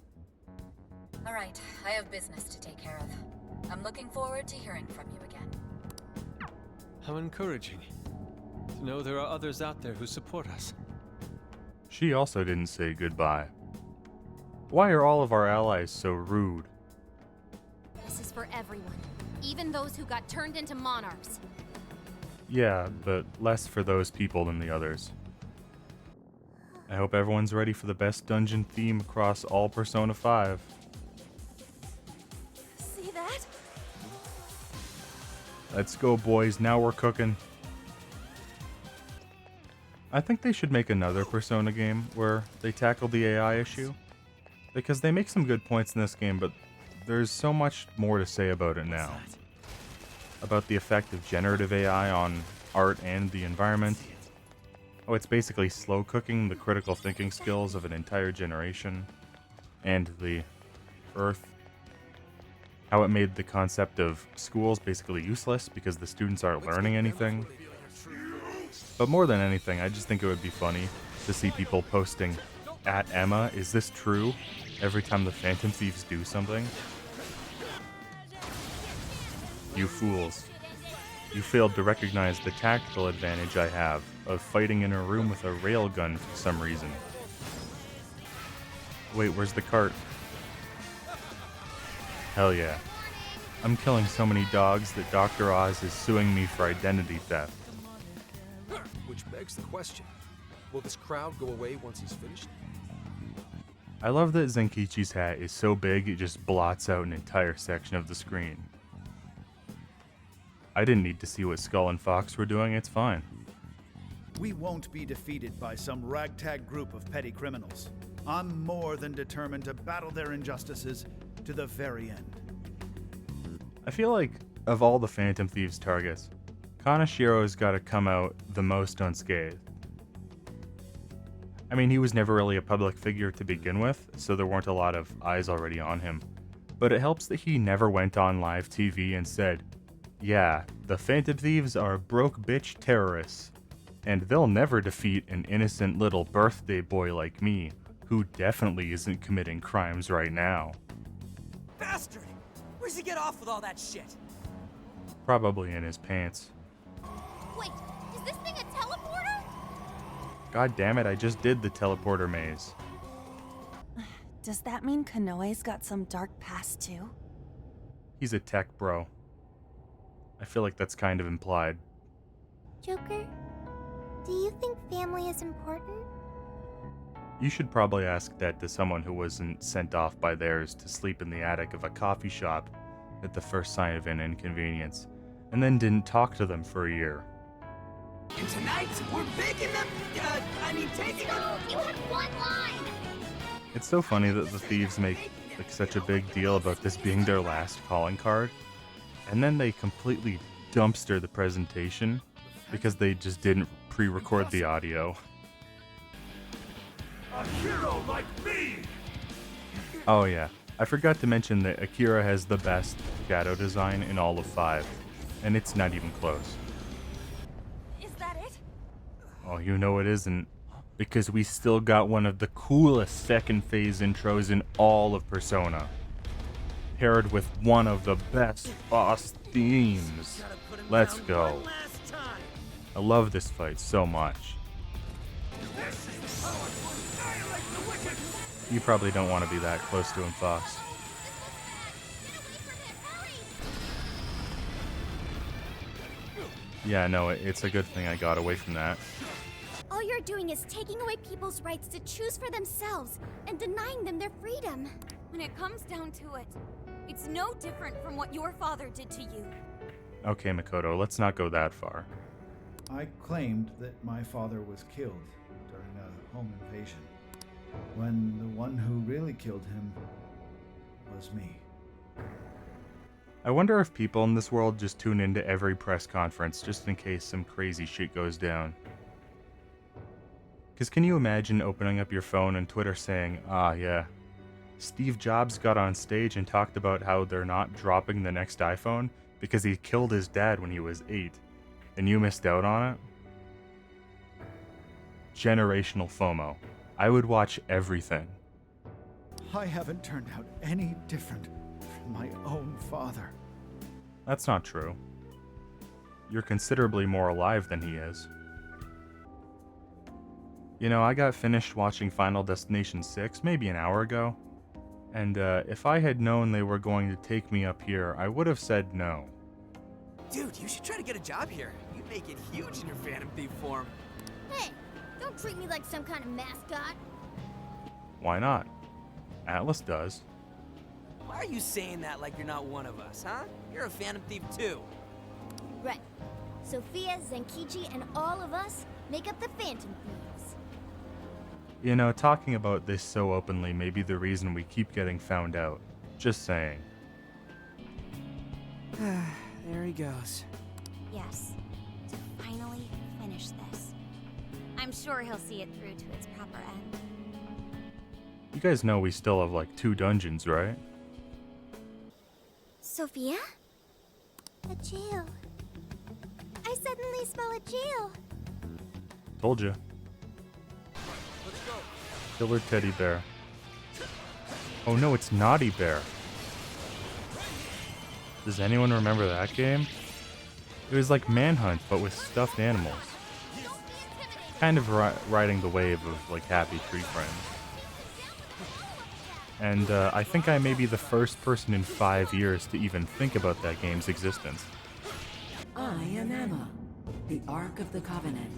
All right, I have business to take care of. I'm looking forward to hearing from you again. How encouraging to know there are others out there who support us. She also didn't say goodbye. Why are all of our allies so rude? This is for everyone, even those who got turned into monarchs. Yeah, but less for those people than the others. I hope everyone's ready for the best dungeon theme across all Persona 5. See that? Let's go, boys. Now we're cooking. I think they should make another Persona game where they tackle the AI issue. Because they make some good points in this game, but there's so much more to say about it now. About the effect of generative AI on art and the environment. Oh, it's basically slow cooking the critical thinking skills of an entire generation. And the Earth. How it made the concept of schools basically useless because the students aren't learning anything. But more than anything, I just think it would be funny to see people posting, @Emma, is this true? Every time the Phantom Thieves do something. You fools. You failed to recognize the tactical advantage I have of fighting in a room with a railgun for some reason. Wait, where's the cart? Hell yeah. I'm killing so many dogs that Dr. Oz is suing me for identity theft. Which begs the question, will this crowd go away once he's finished? I love that Zenkichi's hat is so big it just blots out an entire section of the screen. I didn't need to see what Skull and Fox were doing, it's fine. We won't be defeated by some ragtag group of petty criminals. I'm more than determined to battle their injustices to the very end. I feel like, of all the Phantom Thieves targets, Kanashiro's gotta come out the most unscathed. I mean, he was never really a public figure to begin with, so there weren't a lot of eyes already on him. But it helps that he never went on live TV and said, yeah, the Phantom Thieves are broke bitch terrorists, and they'll never defeat an innocent little birthday boy like me, who definitely isn't committing crimes right now. Bastard! Where's he get off with all that shit? Probably in his pants. Wait, is this thing a teleporter? God damn it, I just did the teleporter maze. Does that mean Konoe's got some dark past too? He's a tech bro. I feel like that's kind of implied. Joker, do you think family is important? You should probably ask that to someone who wasn't sent off by theirs to sleep in the attic of a coffee shop at the first sign of an inconvenience, and then didn't talk to them for a year. And tonight, we're baking them, taking them. You had one line! It's so funny that the thieves make like such a big deal about this being their last calling card, and then they completely dumpster the presentation because they just didn't pre-record the audio. A hero like me! Oh yeah, I forgot to mention that Akira has the best shadow design in all of 5, and it's not even close. Is that it? Oh, you know it isn't, because we still got one of the coolest second phase intros in all of Persona, paired with one of the best boss themes. Let's go. I love this fight so much. You probably don't want to be that close to him, Fox. Yeah, no, it's a good thing I got away from that. All you're doing is taking away people's rights to choose for themselves and denying them their freedom. When it comes down to it, it's no different from what your father did to you. Okay, Makoto, let's not go that far. I claimed that my father was killed during a home invasion, when the one who really killed him was me. I wonder if people in this world just tune into every press conference just in case some crazy shit goes down. Because can you imagine opening up your phone and Twitter saying, ah yeah, Steve Jobs got on stage and talked about how they're not dropping the next iPhone because he killed his dad when he was 8, and you missed out on it? Generational FOMO. I would watch everything. I haven't turned out any different from my own father. That's not true. You're considerably more alive than he is. You know, I got finished watching Final Destination 6 maybe an hour ago, and if I had known they were going to take me up here, I would have said no. Dude, you should try to get a job here. You'd make it huge in your Phantom Thief form. Hey, don't treat me like some kind of mascot. Why not? Atlas does. Why are you saying that like you're not one of us, huh? You're a Phantom Thief too. Right. Sophia, Zenkichi, and all of us make up the Phantom Thieves. You know, talking about this so openly may be the reason we keep getting found out. Just saying. There he goes. Yes, to finally finish this. I'm sure he'll see it through to its proper end. You guys know we still have like 2 dungeons, right? Sophia? A jail. I suddenly smell a jail. Told you. Killer teddy bear. Oh no, it's Naughty Bear. Does anyone remember that game? It was like Manhunt, but with stuffed animals. Kind of riding the wave of like Happy Tree Friends. And I think I may be the first person in 5 years to even think about that game's existence. I am Emma, the Ark of the Covenant,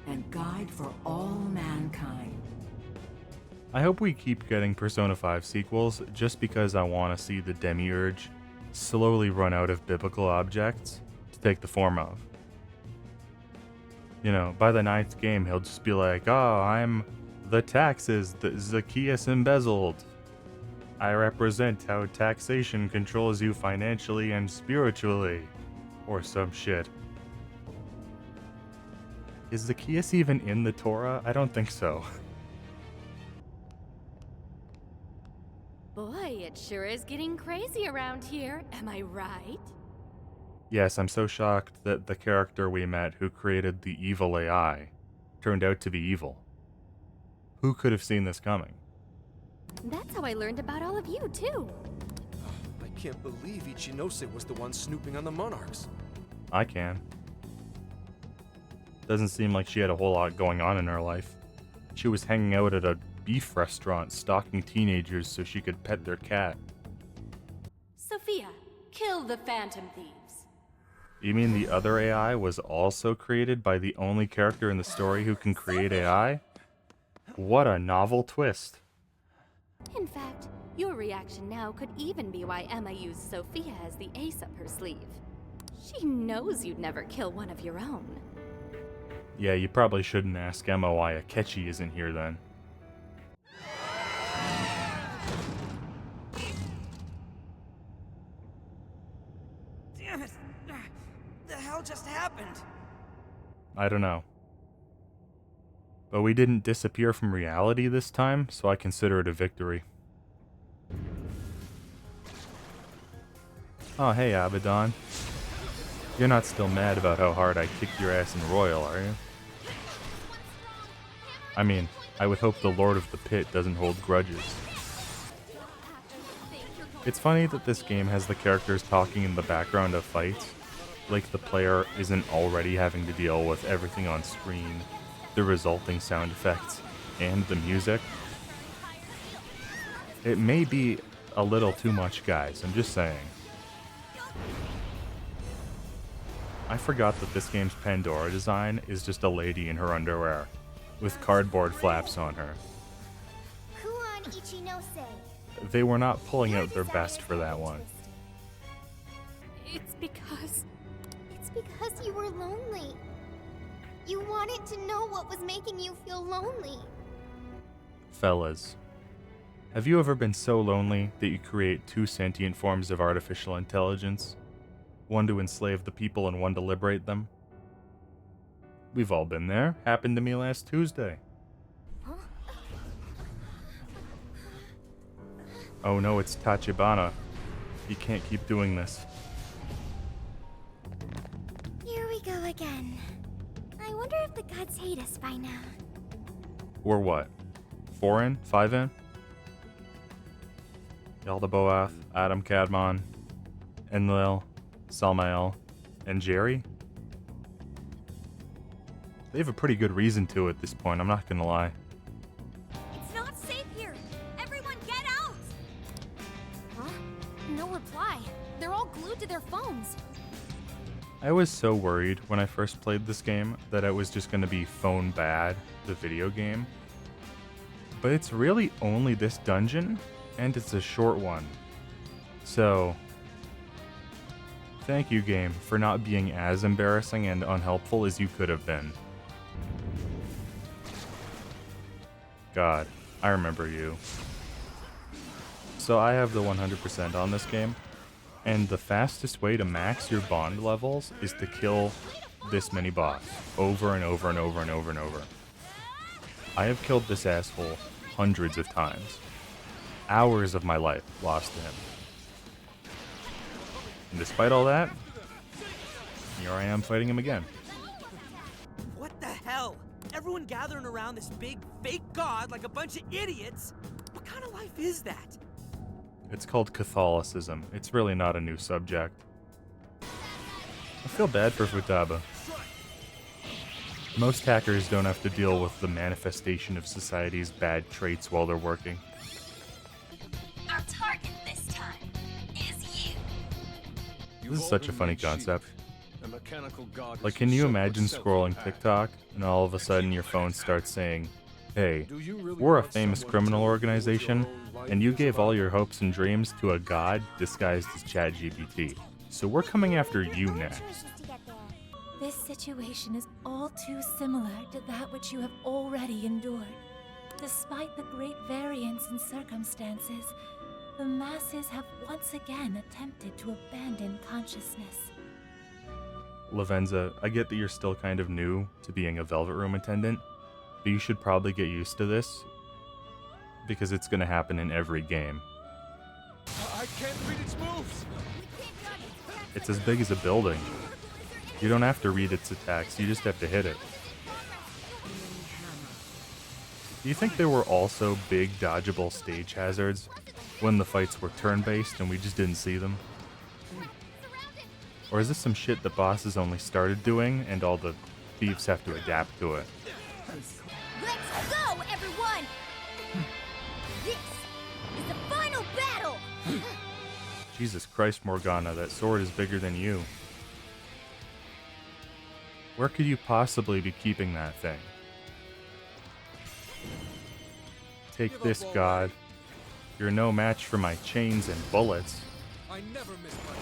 and guide for all mankind. I hope we keep getting Persona 5 sequels just because I want to see the Demiurge slowly run out of biblical objects to take the form of. You know, by the 9th game, he'll just be like, oh, I'm the taxes that Zacchaeus embezzled. I represent how taxation controls you financially and spiritually. Or some shit. Is Zacchaeus even in the Torah? I don't think so. Boy, it sure is getting crazy around here, am I right? Yes, I'm so shocked that the character we met who created the evil AI turned out to be evil. Who could have seen this coming? That's how I learned about all of you, too. I can't believe Ichinose was the one snooping on the Monarchs. I can. Doesn't seem like she had a whole lot going on in her life. She was hanging out at a beef restaurant stalking teenagers so she could pet their cat. Sophia, kill the Phantom Thieves. You mean the other AI was also created by the only character in the story who can create AI? What a novel twist. In fact, your reaction now could even be why Emma used Sophia as the ace up her sleeve. She knows you'd never kill one of your own. Yeah, you probably shouldn't ask Emma why Akechi isn't here then. Damn it! The hell just happened? I don't know. But we didn't disappear from reality this time, so I consider it a victory. Oh, hey, Abaddon. You're not still mad about how hard I kicked your ass in Royal, are you? I mean, I would hope the Lord of the Pit doesn't hold grudges. It's funny that this game has the characters talking in the background of fights, like the player isn't already having to deal with everything on screen, the resulting sound effects, and the music. It may be a little too much, guys, I'm just saying. I forgot that this game's Pandora design is just a lady in her underwear, with cardboard flaps on her. They were not pulling out their best for that one. It's because you were lonely. You wanted to know what was making you feel lonely. Fellas, have you ever been so lonely that you create two sentient forms of artificial intelligence? One to enslave the people and one to liberate them? We've all been there. Happened to me last Tuesday. Oh no, it's Tachibana. You can't keep doing this. Here we go again. I wonder if the gods hate us by now. Or what? 4 in? 5 in? Yaldabaoth, Adam Kadmon, Enlil, Salmael, and Jerry? They have a pretty good reason to at this point, I'm not gonna lie. It's not safe here! Everyone get out! Huh? No reply. They're all glued to their phones. I was so worried when I first played this game that it was just gonna be Phone Bad, the video game. But it's really only this dungeon, and it's a short one. So, thank you, game, for not being as embarrassing and unhelpful as you could have been. God, I remember you. So I have the 100% on this game, and the fastest way to max your bond levels is to kill this many bots over and over and over and over and over. I have killed this asshole hundreds of times. Hours of my life lost to him. And despite all that, here I am fighting him again. What the hell? Everyone gathering around this big, fake god like a bunch of idiots? What kind of life is that? It's called Catholicism. It's really not a new subject. I feel bad for Futaba. Most hackers don't have to deal with the manifestation of society's bad traits while they're working. Our target this time is you. This is such a funny concept. A mechanical god. Like, can you imagine scrolling TikTok and all of a sudden your phone starts saying, "Hey, we're a famous criminal organization, and you gave all your hopes and dreams to a god disguised as ChatGPT. So we're coming after you next." This situation is all too similar to that which you have already endured. Despite the great variance in circumstances, the masses have once again attempted to abandon consciousness. Lavenza, I get that you're still kind of new to being a Velvet Room attendant, but you should probably get used to this, because it's going to happen in every game. I can't read its moves. It's as big as a building. You don't have to read its attacks, you just have to hit it. Do you think there were also big dodgeable stage hazards when the fights were turn-based and we just didn't see them? Or is this some shit the bosses only started doing and all the thieves have to adapt to it? Let's go, everyone! This is the final battle! Jesus Christ, Morgana, that sword is bigger than you. Where could you possibly be keeping that thing? Take this, God. You're no match for my chains and bullets. I never miss my...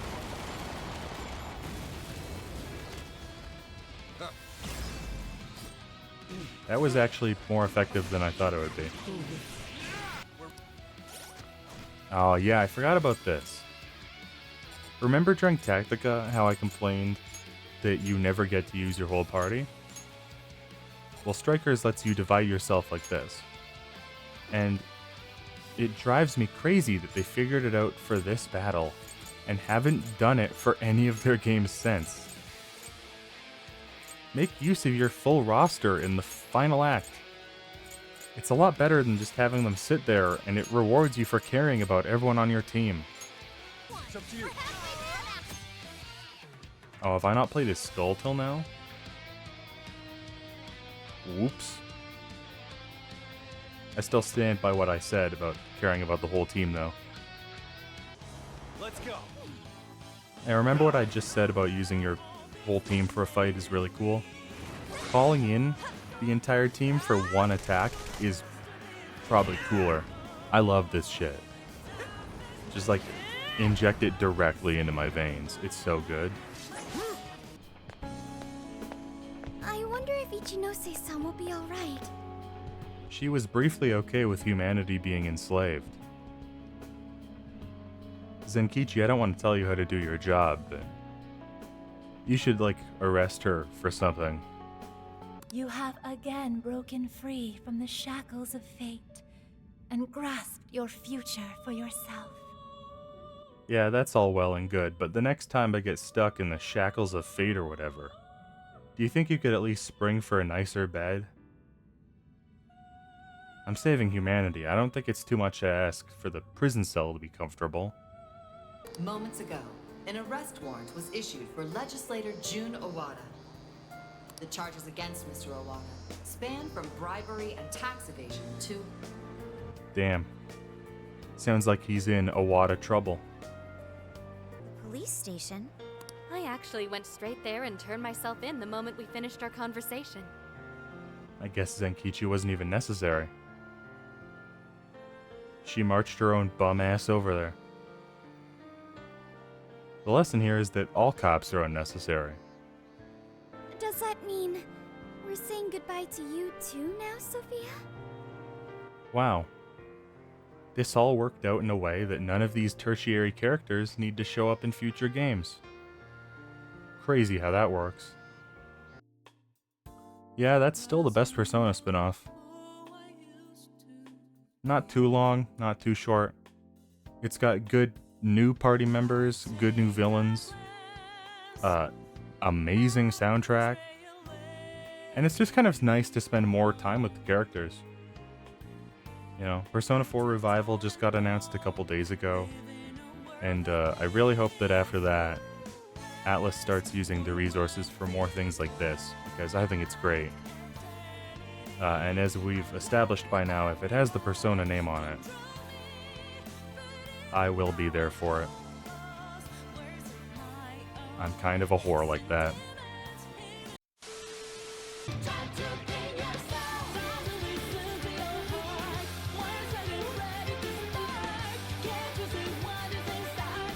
That was actually more effective than I thought it would be. Oh yeah, I forgot about this. Remember during Tactica how I complained that you never get to use your whole party? Well, Strikers lets you divide yourself like this. And it drives me crazy that they figured it out for this battle and haven't done it for any of their games since. Make use of your full roster in the final act. It's a lot better than just having them sit there, and it rewards you for caring about everyone on your team. It's up to you. Oh, have I not played his skull till now? Whoops. I still stand by what I said about caring about the whole team, though. Let's go. And remember what I just said about using your whole team for a fight is really cool? Calling in the entire team for one attack is probably cooler. I love this shit. Just like inject it directly into my veins. It's so good. I wonder if Ichinose-san will be alright. She was briefly okay with humanity being enslaved. Zenkichi, I don't want to tell you how to do your job, but you should, like, arrest her for something. You have again broken free from the shackles of fate and grasped your future for yourself. Yeah, that's all well and good, but the next time I get stuck in the shackles of fate or whatever, do you think you could at least spring for a nicer bed? I'm saving humanity. I don't think it's too much to ask for the prison cell to be comfortable. Moments ago, an arrest warrant was issued for Legislator Jun Owada. The charges against Mr. Owada span from bribery and tax evasion to... Damn. Sounds like he's in Owada trouble. Police station? I actually went straight there and turned myself in the moment we finished our conversation. I guess Zenkichi wasn't even necessary. She marched her own bum ass over there. The lesson here is that all cops are unnecessary. Does that mean we're saying goodbye to you too now, Sophia? Wow. This all worked out in a way that none of these tertiary characters need to show up in future games. Crazy how that works. Yeah, that's still the best Persona spinoff. Not too long, not too short. It's got good new party members, good new villains, amazing soundtrack, and it's just kind of nice to spend more time with the characters. You know, Persona 4 Revival just got announced a couple days ago, and I really hope that after that, Atlus starts using the resources for more things like this, because I think it's great. And as we've established by now, if it has the Persona name on it, I will be there for it. I'm kind of a whore like that.